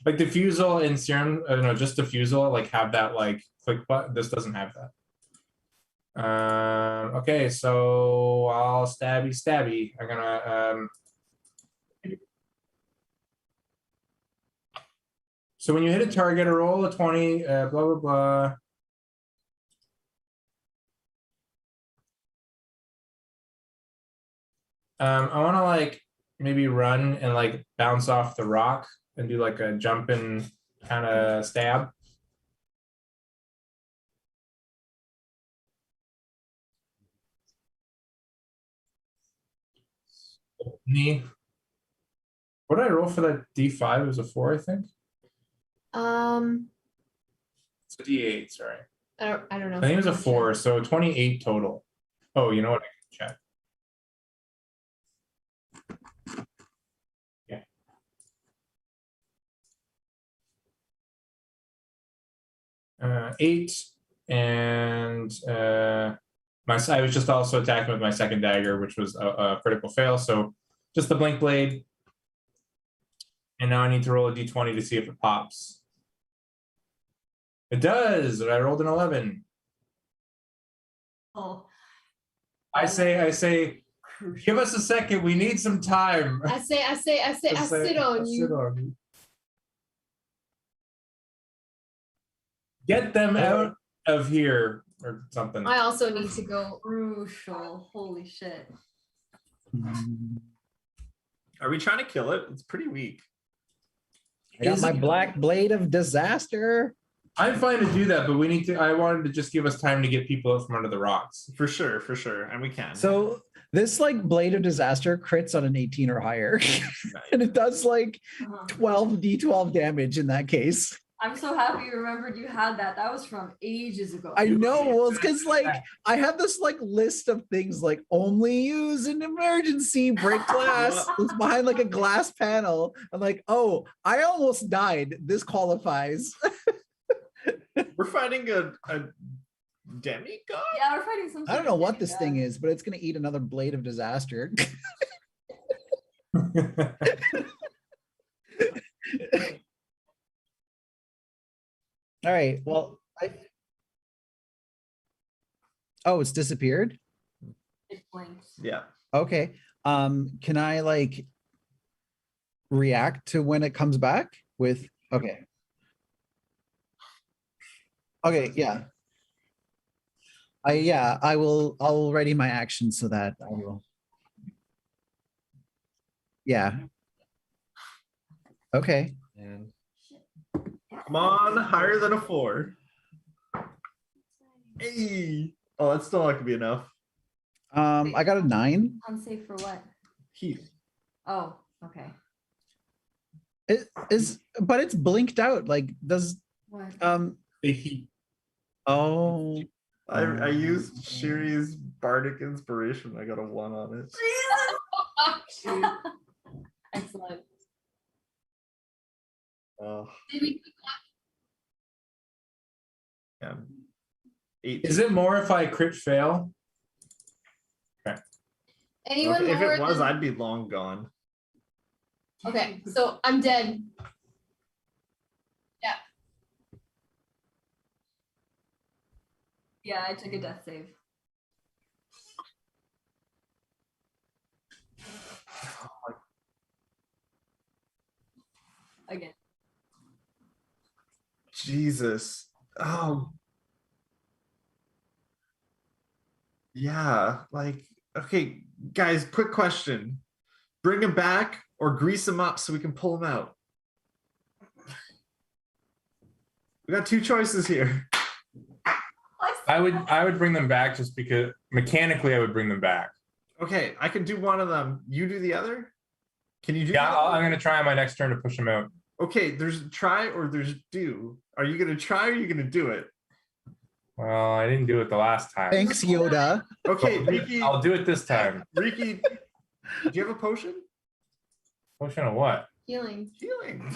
like diffusal in serum, no, just diffusal, like have that like click button. This doesn't have that. Okay, so I'll stabby. I'm gonna so when you hit a target, a roll of 20, blah blah blah. I want to like maybe run and like bounce off the rock and do like a jumping kind of stab. Knee. What did I roll for that D5? It was a 4, I think. It's a D8, sorry. I don't know. I think it was a 4, so 28 total. Oh, you know what? I can check. Yeah. Eight, and I was just also attacking with my second dagger, which was a critical fail. So just the blink blade. And now I need to roll a d20 to see if it pops. It does. I rolled an 11. Oh, I say, give us a second. We need some time. I sit on you. Get them out of here or something. I also need to go. crucial. Holy shit. Are we trying to kill it? It's pretty weak. I got my black blade of disaster. I'm fine to do that, but we need to. I wanted to just give us time to get people out from under the rocks. For sure, and we can. So this like blade of disaster crits on an 18 or higher. And it does like 12d12 damage in that case. I'm so happy you remembered you had that. That was from ages ago. I know. Well, it's because like I have this like list of things like only use in emergency, break glass. It's behind like a glass panel. I'm like, oh, I almost died. This qualifies. We're fighting a demigod? Yeah, we're fighting some. I don't know what this thing is, but it's gonna eat another blade of disaster. All right. Well, oh, it's disappeared. It blinks. Yeah. Okay. Can I like react to when it comes back with? Okay. Okay. Yeah. I will. I'll ready my action so that I will. Yeah. Okay. And come on, higher than a 4. Hey. Oh, that's still not gonna be enough. I got a 9. Unsafe for what? Heat. Oh, okay. It is, but it's blinked out. Like does What? Oh. I used Shiri's bardic inspiration. I got a 1 on it. Excellent. Did we? Yeah. 8. Is it more if I crit fail? Anyone If lower it was, than- I'd be long gone. Okay, so I'm dead. Yeah, I took a death save. Again. Jesus. Oh. Yeah, like, okay, guys, quick question. Bring him back or grease him up so we can pull him out? We got 2 choices here. I would bring them back just because mechanically I would bring them back. Okay, I can do one of them. You do the other? Can you do Yeah, the other? I'm gonna try on my next turn to push them out. Okay, there's try or there's do. Are you gonna try or are you gonna do it? Well, I didn't do it the last time. Thanks, Yoda. Okay, Riki. I'll do it this time. Riki, do you have a potion? Potion of what? Healing. Healing.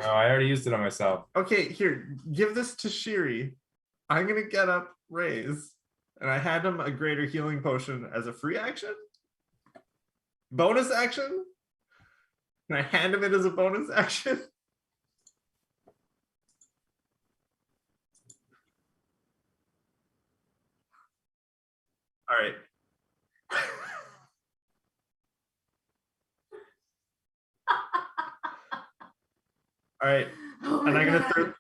No, I already used it on myself. Okay, here, give this to Shiri. I'm gonna get up Raise, and I hand him a greater healing potion as a free action. Bonus action. And I hand him it as a bonus action. All right. All right, Oh and my I'm gonna God. third.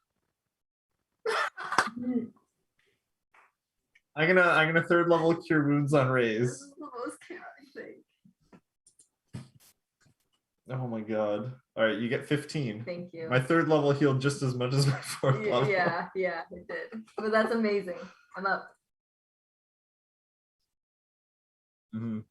I'm gonna third level cure wounds on This Raise. is the most chaotic thing. Oh my god! All right, you get 15. Thank you. My third level healed just as much as my 4th level. Yeah, it did. But that's amazing. I'm up. Mhm.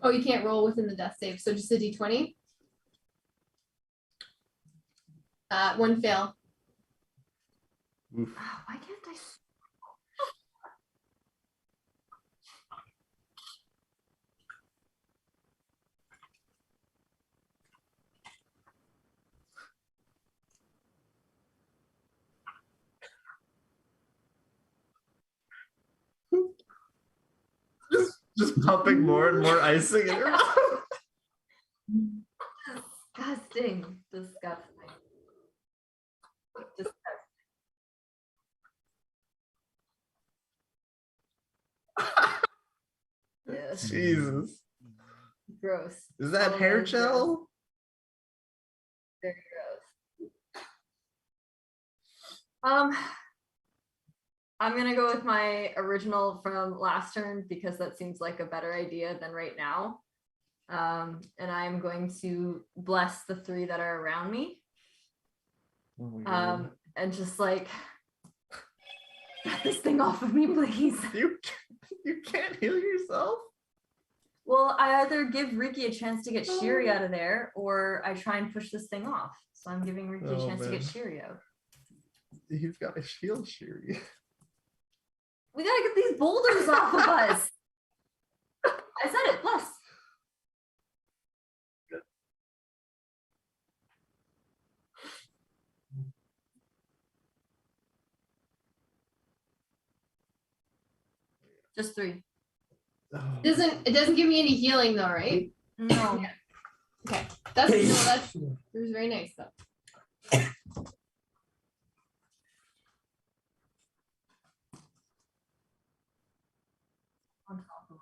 Oh, you can't roll within the death save, so just a d20. 1 fail. Oof. Why can't I? Popping more and more icing in her mouth. Disgusting. Disgusting. Yes. Jesus. Gross. Is that Oh, hair that's gel? gross. Very gross. I'm gonna go with my original from last turn because that seems like a better idea than right now. And I'm going to bless the 3 that are around me. Oh my God. And just like get this thing off of me, please. You can't heal yourself? Well, I either give Ricky a chance to get Shiri out of there, or I try and push this thing off. So I'm giving Ricky a chance to get Shiri out. He's got a shield, Shiri. We gotta get these boulders off of us. I said it, plus. Just 3. It doesn't give me any healing though, right? No. Okay. It was very nice though. On top of us.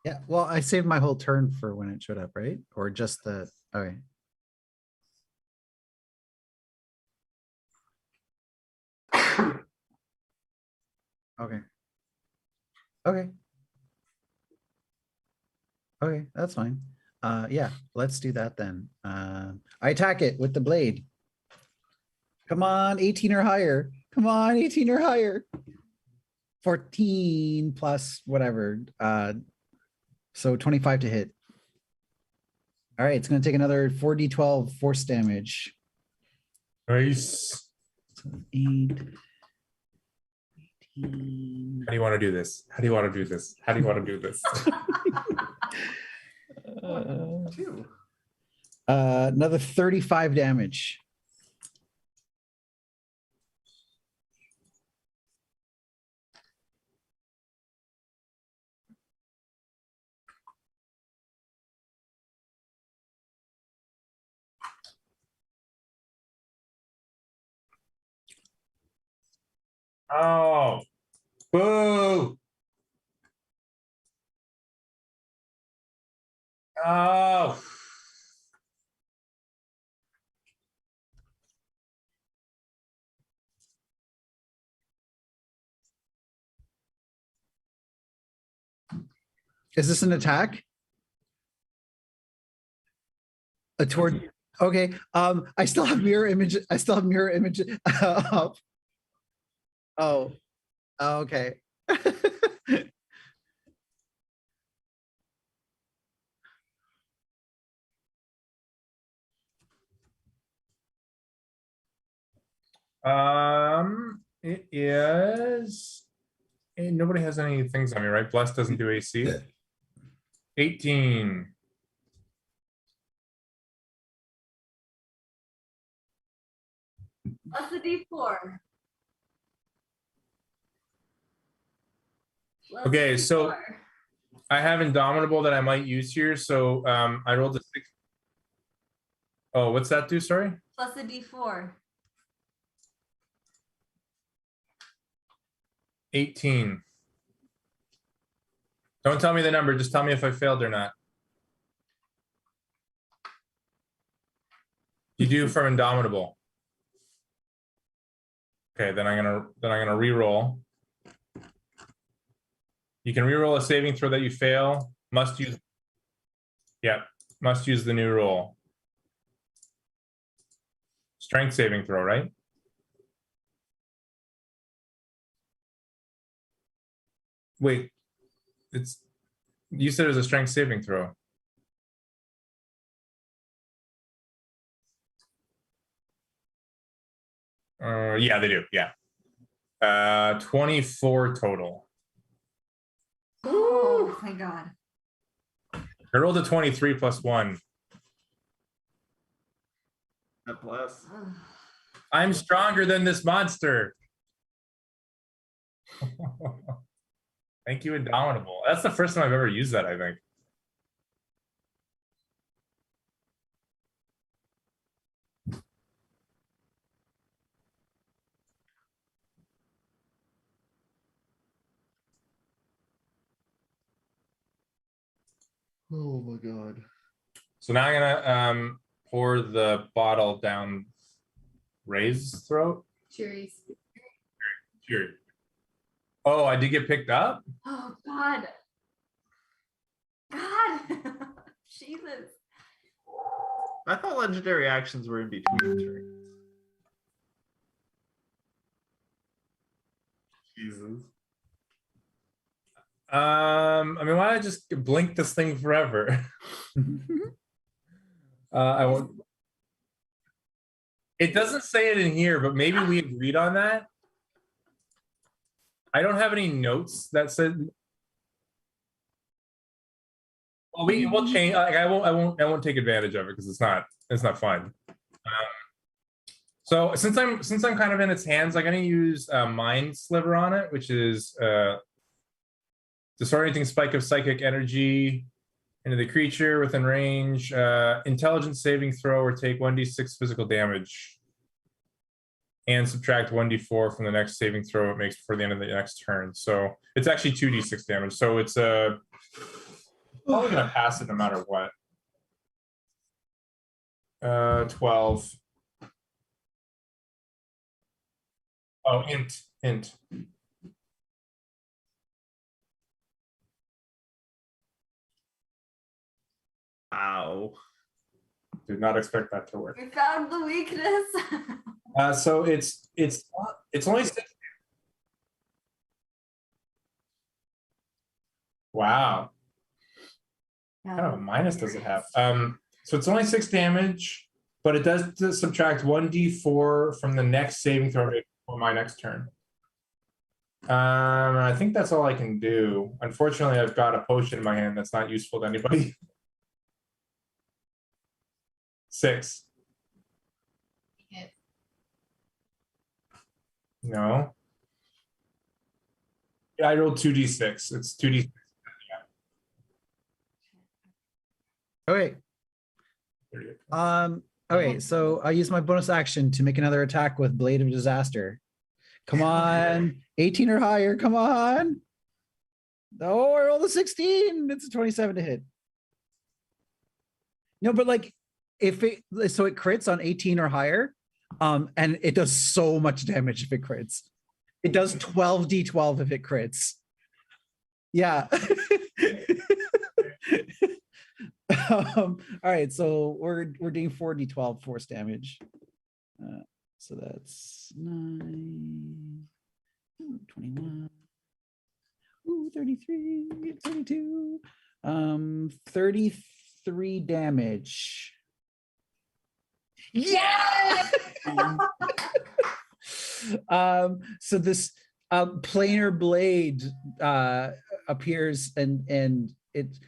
Yeah, well, I saved my whole turn for when it showed up, right? Or just the, okay. Okay. Okay. Okay, that's fine. Yeah, let's do that then. I attack it with the blade. Come on, 18 or higher. Come on, 18 or higher. 14 plus whatever. So 25 to hit. All right, it's going to take another 4d12 force damage. Nice. So 8, 18. How do you want to do this? How do you want to do this? How do you want to do this? Another 35 damage. Oh, boo. Oh. Is this an attack? Toward, okay. I still have mirror image. I still have mirror image up. Oh, okay. It is. Nobody has any things on me, right? Bless doesn't do AC. 18. That's a D4. Okay, so I have Indomitable that I might use here. So I rolled a 6. Oh, what's that do? Sorry? Plus a D4. 18. Don't tell me the number. Just tell me if I failed or not. You do from Indomitable. Okay, then I'm gonna re-roll. You can re-roll a saving throw that you fail. Must use. Yeah, must use the new roll. Strength saving throw, right? Wait, you said it was a strength saving throw. Yeah, they do. Yeah. 24 total. Oh my God. I rolled a 23 plus 1. God bless. I'm stronger than this monster. Thank you, Indomitable. That's the first time I've ever used that, I think. Oh my god. So now I'm gonna pour the bottle down Ray's throat. Cheers. Cheers. Oh, I did get picked up? Oh God. God. Jesus. I thought legendary actions were in between turns. Jesus. I mean, why don't I just blink this thing forever? I won't. It doesn't say it in here, but maybe we agreed on that. I don't have any notes that said. Well, we'll change. Like, I won't take advantage of it because it's not fun. So since I'm kind of in its hands, I'm gonna use Mind Sliver on it, which is disorienting spike of psychic energy into the creature within range. Intelligence saving throw or take 1d6 physical damage, and subtract 1d4 from the next saving throw it makes before the end of the next turn. So it's actually 2d6 damage. So it's probably gonna pass it no matter what. 12. Oh, int. Ow. Did not expect that to work. We found the weakness. So it's only 6. Wow. What kind of a minus does it have? So it's only 6 damage, but it does subtract 1d4 from the next saving throw for my next turn. I think that's all I can do. Unfortunately, I've got a potion in my hand that's not useful to anybody. 6. Yeah. No. Yeah, I rolled 2d6. It's 2d6. Okay. Okay, so I use my bonus action to make another attack with Blade of Disaster. Come on, 18 or higher. Come on. Oh, I rolled a 16. It's a 27 to hit. No, but like if it crits on 18 or higher, and it does so much damage if it crits. It does 12d12 if it crits. Yeah. All right, so we're doing 4d12 force damage. So that's 9, 21, 33, 32, 33 damage. Yeah. So this planar blade appears and it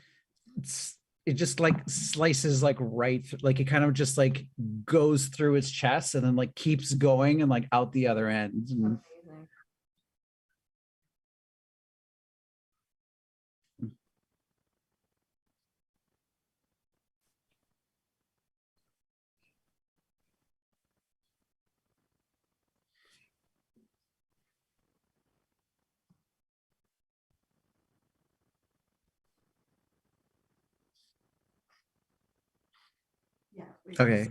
just like slices like like it kind of just like goes through its chest and then like keeps going and like out the other end. And okay.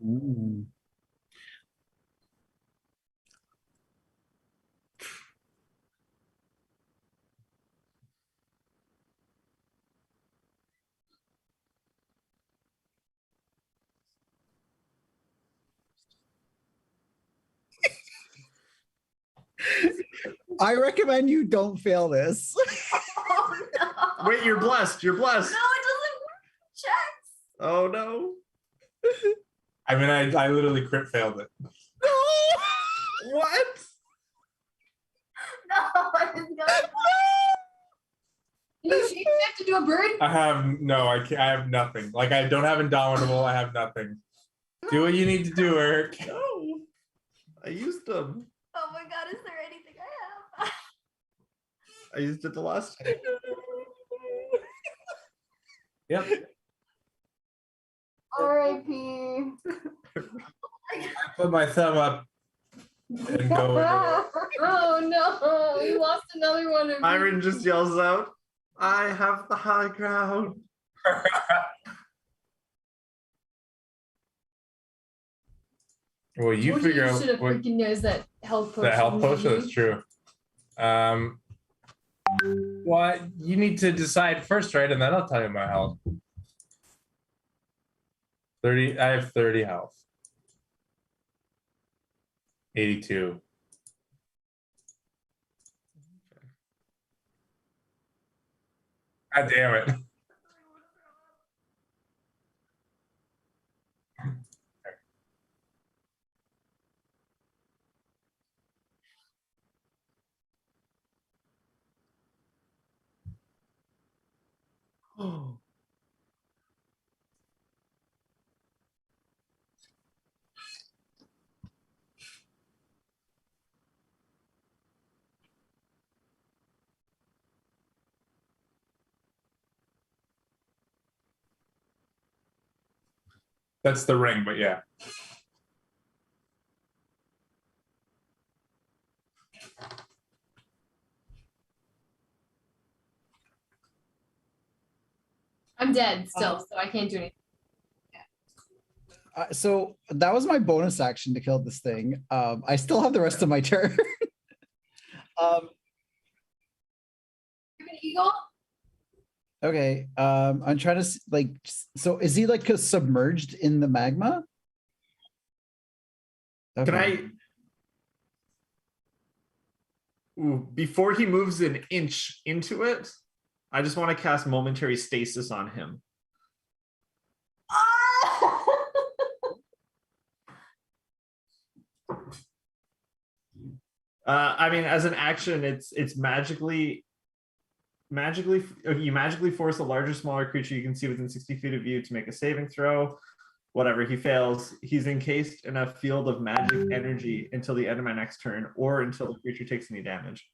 Ooh. I recommend you don't fail this. Oh no. Wait, you're blessed. You're blessed. No, it doesn't work. Checks. Oh no. I mean, I literally crit failed it. What? No, I didn't go. You have to do a bird? I have no, I can't, I have nothing. Like I don't have indomitable, I have nothing. Do what you need to do, Eric. No, I used them. Oh my god, is there anything I have? I used it the last time. Yep. R.I.P. Put my thumb up and go. Oh no, we lost another one of Myron just yells out, I have the high ground. Well, you Told figure you out should have what freaking knows that health potion. the health potion is true. Well, you need to decide first, right? And then I'll tell you my health. 30, I have 30 health. 82. God damn it. Oh. That's the ring, but yeah. I'm dead still, so I can't do anything. So that was my bonus action to kill this thing. I still have the rest of my turn. You're an eagle? Okay. I'm trying to like. So is he like submerged in the magma? Okay. Can I? Ooh, before he moves an inch into it, I just want to cast momentary stasis on him. I mean, as an action, it's magically you magically force a larger, smaller creature you can see within 60 feet of you to make a saving throw. Whatever he fails, he's encased in a field of magic energy until the end of my next turn, or until the creature takes any damage.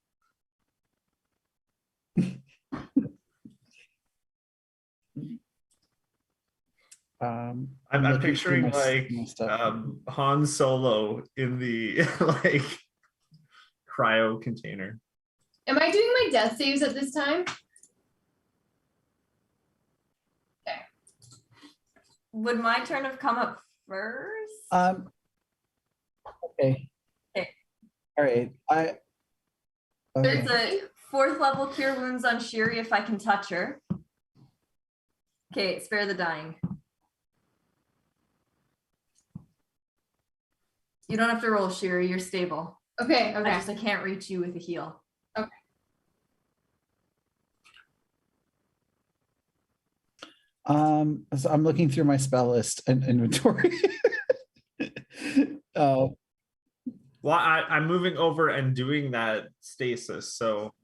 I'm looking picturing through like my stuff. Han Solo in the like cryo container. Am I doing my death saves at this time? Would my turn have come up first? Okay. Okay. All right. Okay. There's a 4th level cure wounds on Shiri if I can touch her. Okay, spare the dying. You don't have to roll, Shiri. You're stable. Okay, okay. I can't reach you with a heal. Okay. So I'm looking through my spell list and inventory. Oh. Well, I'm moving over and doing that stasis, so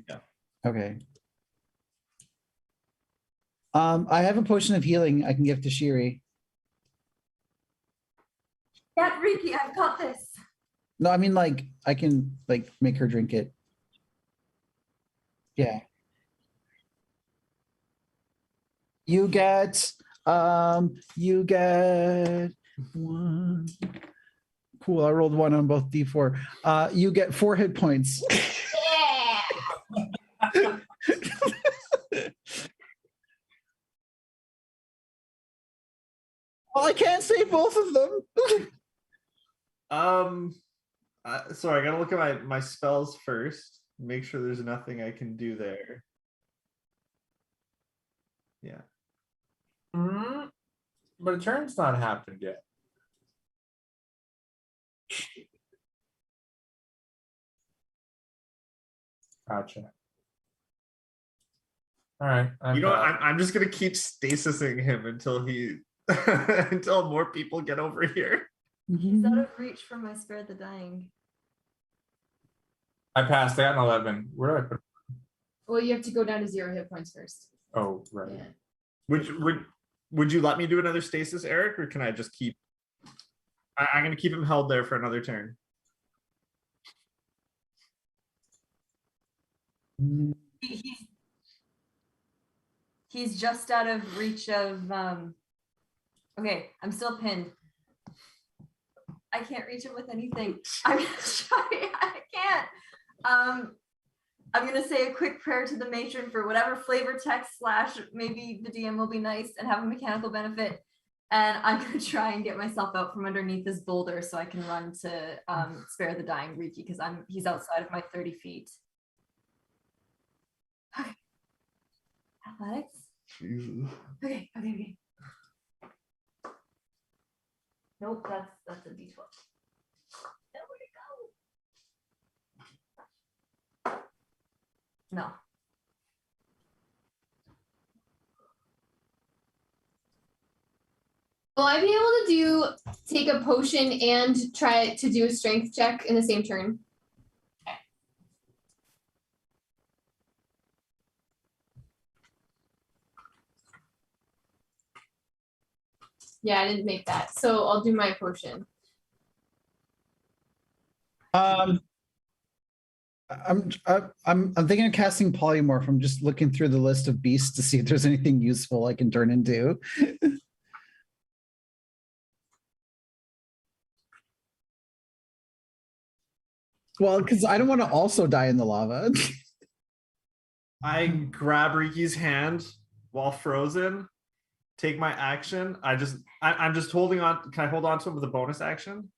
yeah. Okay. I have a potion of healing I can give to Shiri. Yeah, Riki, I've got this. No, I mean like I can like make her drink it. Yeah. You get one. Cool. I rolled 1 on both D4. You get 4 hit points. Yeah. Well, I can't save both of them. Sorry, I gotta look at my spells first. Make sure there's nothing I can do there. Yeah. But a turn's not happened yet. Gotcha. All right. You know what? I'm just gonna keep stasising him until he until more people get over here. He's out of reach for my spare the dying. I passed. I got an 11. Where do I put? Well, you have to go down to 0 hit points first. Oh, right. Yeah. Would you let me do another stasis, Eric, or can I just keep? I'm gonna keep him held there for another turn. He's just out of reach of okay, I'm still pinned. I can't reach him with anything. I'm gonna try. I can't. I'm gonna say a quick prayer to the matron for whatever flavor text / maybe the DM will be nice and have a mechanical benefit. And I'm gonna try and get myself out from underneath this boulder so I can run to spare the dying Riki because he's outside of my 30 feet. Okay. Athletics. Jesus. Okay. Nope, that's a D12. Where'd it go? No. Will I be able to take a potion and try to do a strength check in the same turn? Yeah, I didn't make that, so I'll do my potion. I'm thinking of casting polymorph. I'm just looking through the list of beasts to see if there's anything useful I can turn into. Well, because I don't want to also die in the lava. I grab Riki's hand while frozen, take my action. I'm just holding on. Can I hold on to him with a bonus action?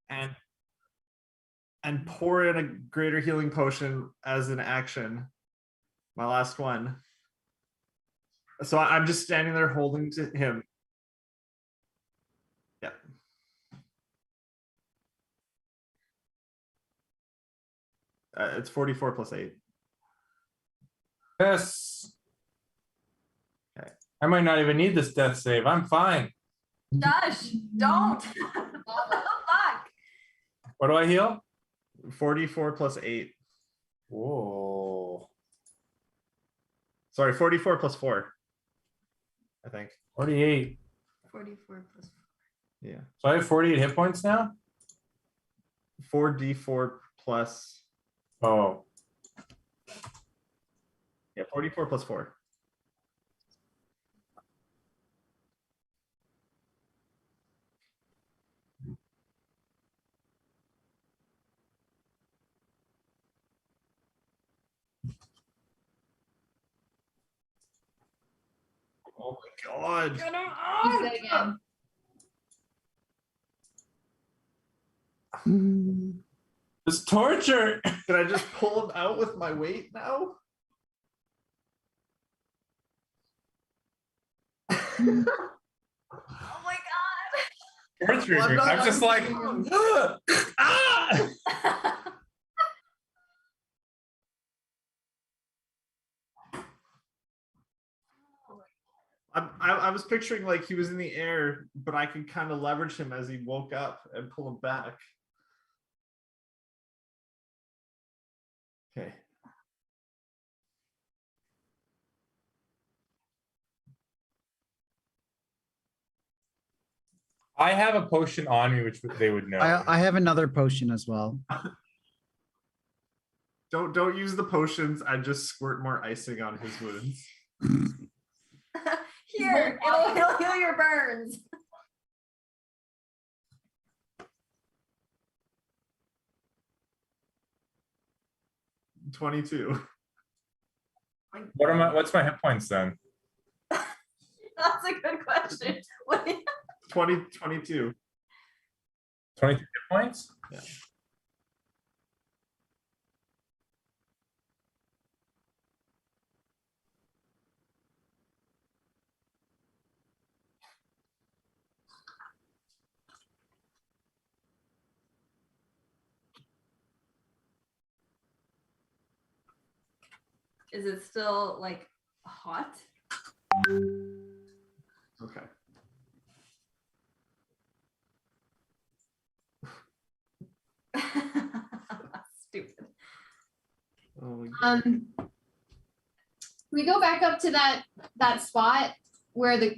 And pour in a greater healing potion as an action. My last one. So I'm just standing there holding to him. Yeah. It's 44 plus 8. Yes. Okay. I might not even need this death save. I'm fine. Josh, don't. What the fuck? What do I heal? 44 plus 8. Whoa. Sorry, 44 plus 4. I think. 48. 44 plus 4. Yeah. So I have 48 hit points now? 4d4 plus. Oh. Yeah, 44 plus 4. Oh my god. Use that again. It's torture. Can I just pull him out with my weight now? Oh my god. Torture. Well, I'm just like, ah! I was picturing like he was in the air, but I could kind of leverage him as he woke up and pull him back. Okay. I have a potion on me, which they would know. I have another potion as well. Don't use the potions. I just squirt more icing on his wounds. Here, it'll heal your burns. $22. What's my hit points then? That's a good question. 22. 22 hit points? Yeah. Is it still like hot? Okay. Stupid. We go back up to that spot where the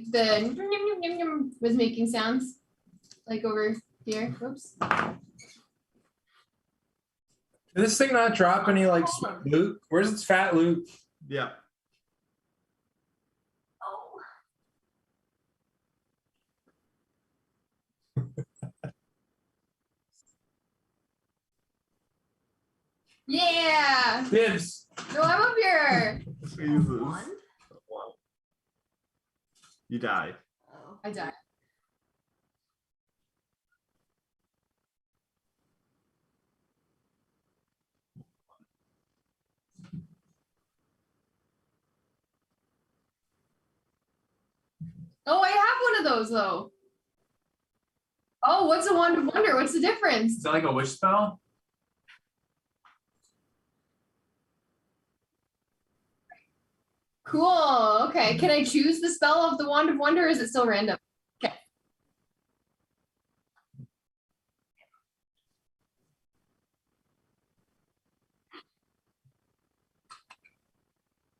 was making sounds, like over here. Oops. Did this thing not drop any like sweet loot? Where's its fat loot? Yeah. Oh. Yeah. Dibs. No, I'm up here. Jesus. One? Wow. You die. Oh. I died. Oh, I have one of those though. Oh, what's a wand of wonder? What's the difference? Is that like a wish spell? Cool. Okay. Can I choose the spell of the wand of wonder, or is it still random? Okay.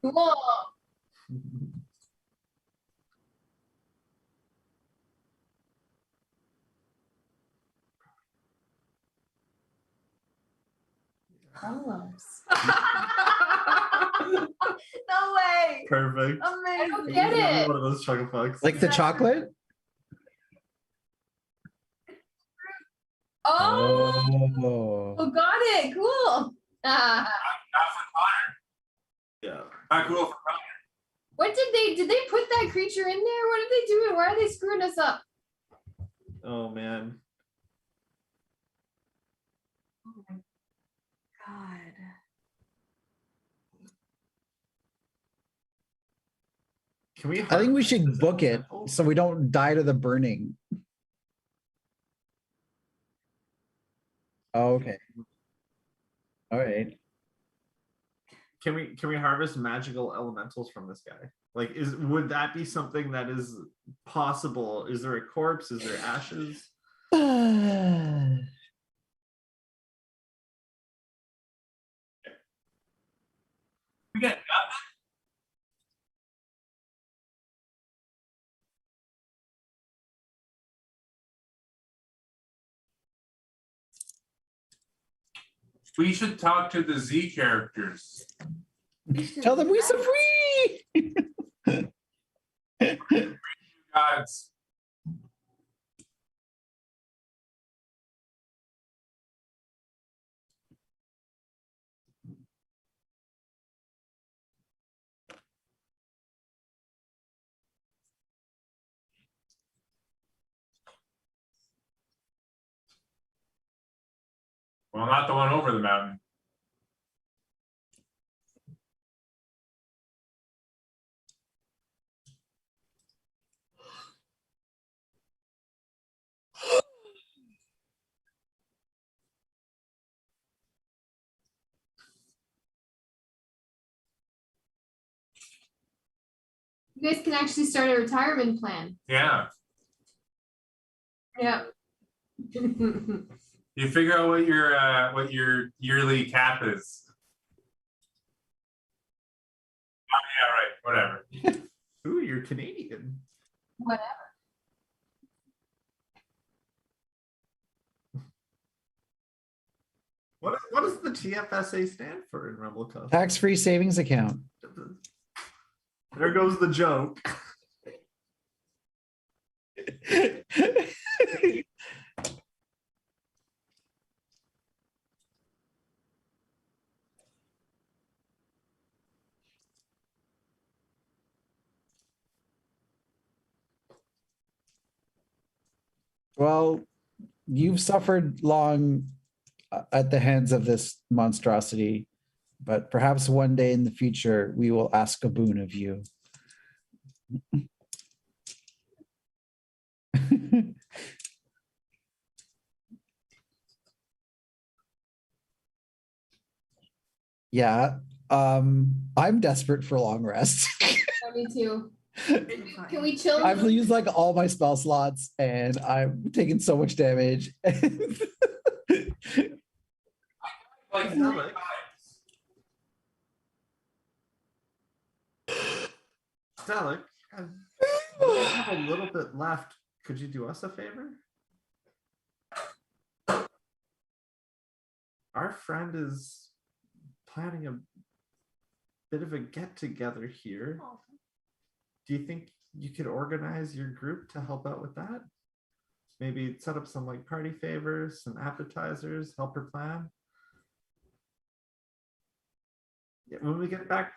Cool. Cloves. No way. Perfect. I Amazing. don't get Give me it. one of those chocolate pucks. Like the chocolate? Oh, Oh. got it. Cool. Not for Connor. Yeah. Not cool for Connor. What did they put that creature in there? What are they doing? Why are they screwing us up? Oh man. Oh my God. Can we? I think we should harvest book it elemental? so we don't die to the burning. Oh, okay. All right. Can we harvest magical elementals from this guy? Like, would that be something that is possible? Is there a corpse? Is there ashes? We get We should talk to the Z characters. Tell them we so free. Gods. Well, not the one over the mountain. You guys can actually start a retirement plan. Yeah. Yeah. You figure out what your yearly cap is. Oh, yeah, right. Whatever. Ooh, you're Canadian. Whatever. What does the TFSA stand for in Rumblecusp? Tax-free savings account. There goes the joke. Well, you've suffered long at the hands of this monstrosity, but perhaps one day in the future we will ask a boon of you. Yeah, I'm desperate for long rest. Yeah, me too. Can we chill? I've used like all my spell slots and I'm taking so much damage. Like Zellic. Zelig, we have a little bit left. Could you do us a favor? Our friend is planning a bit of a get-together here. Do you think you could organize your group to help out with that? Maybe set up some like party favors, some appetizers, help her plan. Yeah, when we get back.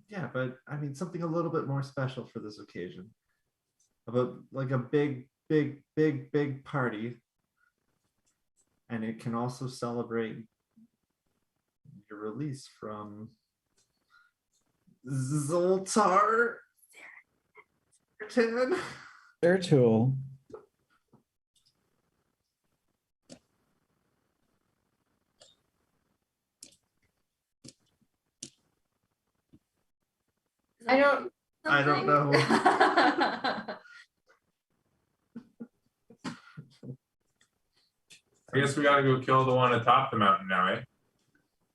Yeah, but I mean something a little bit more special for this occasion. About like a big party. And it can also celebrate your release from Zaratan. Their tool. I don't know. I guess we gotta go kill the one atop the mountain now, eh?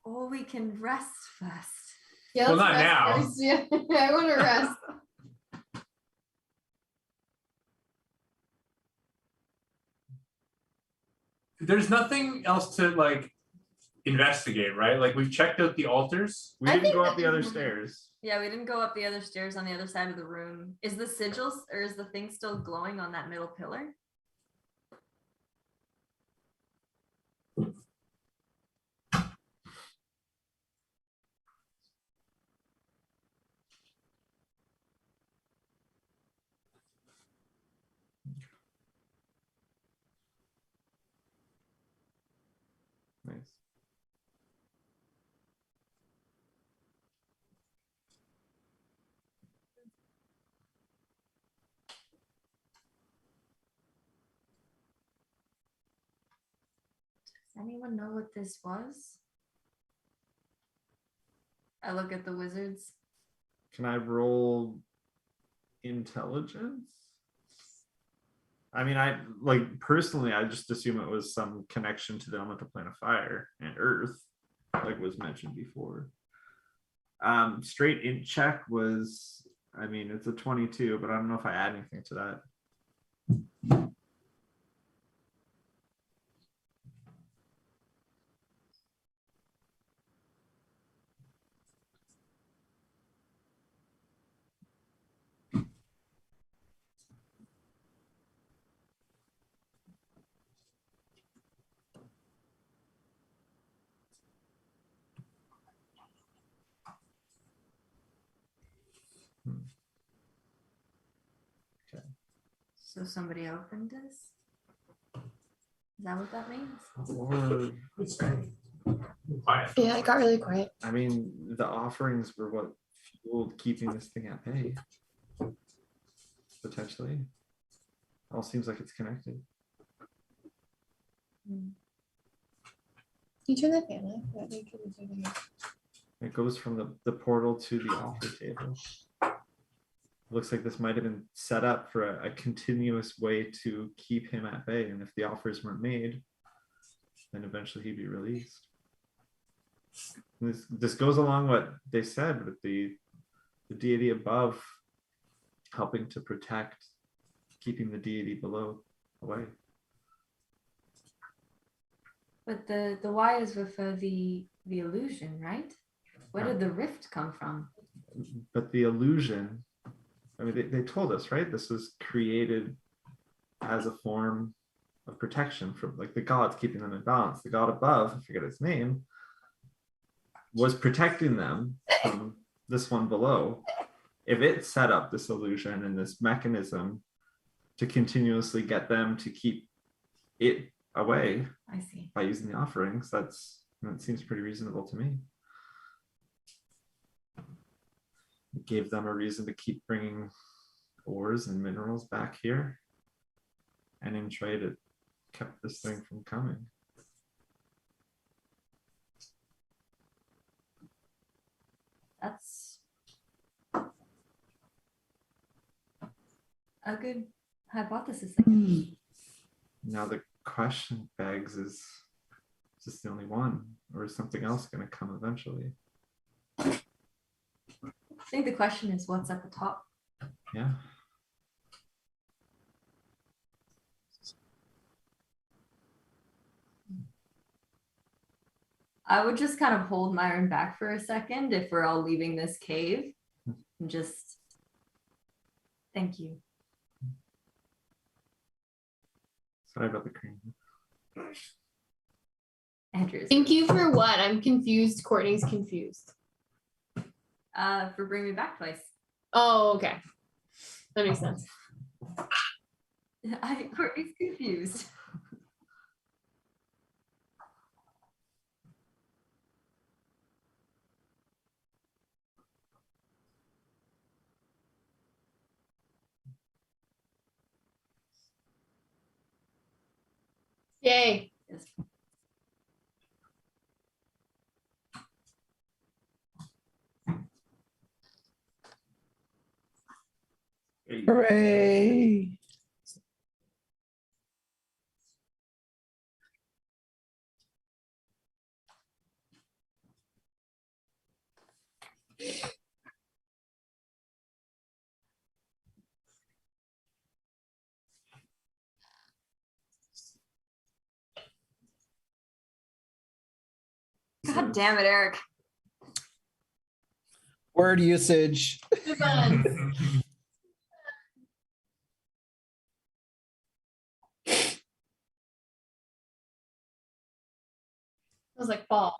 Or we can rest first. Yeah, Well, let's not rest now. first. Yeah, I want to rest. There's nothing else to like investigate, right? Like we've checked out the altars. We I didn't think go that up the other there's- stairs. Yeah, we didn't go up the other stairs on the other side of the room. Is the sigils or is the thing still glowing on that middle pillar? Nice. Does anyone know what this was? I look at the wizards. Can I roll intelligence? I mean, I like personally, I just assume it was some connection to the elemental plane of fire and earth, like was mentioned before. Straight int check was, I mean, it's a 22, but I don't know if I add anything to that. So somebody opened this? Is that what that means? Or, Quiet. Yeah, it got really quiet. I mean, the offerings were what fueled keeping this thing at bay. Potentially. All seems like it's connected. You turn that fan off. That makes it easier. It goes from the portal to the offer table. It looks like this might have been set up for a continuous way to keep him at bay. And if the offers weren't made, then eventually he'd be released. This goes along what they said with the deity above helping to protect, keeping the deity below away. But the wires were for the illusion, right? Where did the rift come from? But the illusion, I mean, they told us, right? This was created as a form of protection from like the gods, keeping them in balance. The god above, I forget his name, was protecting them from this one below. If it set up this illusion and this mechanism to continuously get them to keep it away I see. by using the offerings, that seems pretty reasonable to me. It gave them a reason to keep bringing ores and minerals back here, and in trade it kept this thing from coming. That's a good hypothesis. Now the question begs is, just the only one, or is something else going to come eventually? I think the question is what's at the top. Yeah. I would just kind of hold Myron back for a second if we're all leaving this cave and just thank you. Sorry about the cream. Andrews. Thank you for what? I'm confused. Courtney's confused. For bringing me back twice. Oh, okay. That makes sense. Courtney's confused. Yay. Yes. Hooray! God damn it, Eric. Word usage. Fun. I was like fall.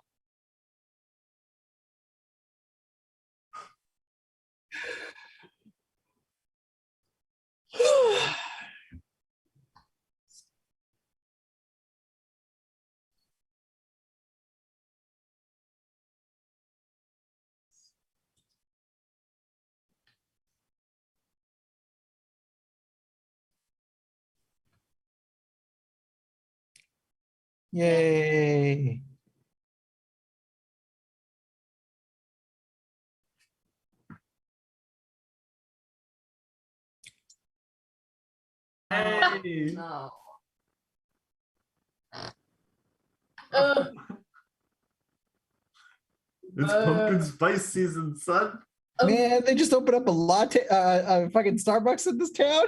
Yay! Hey! No. It's pumpkin spice season, son. Man, they just opened up a latte, a fucking Starbucks in this town.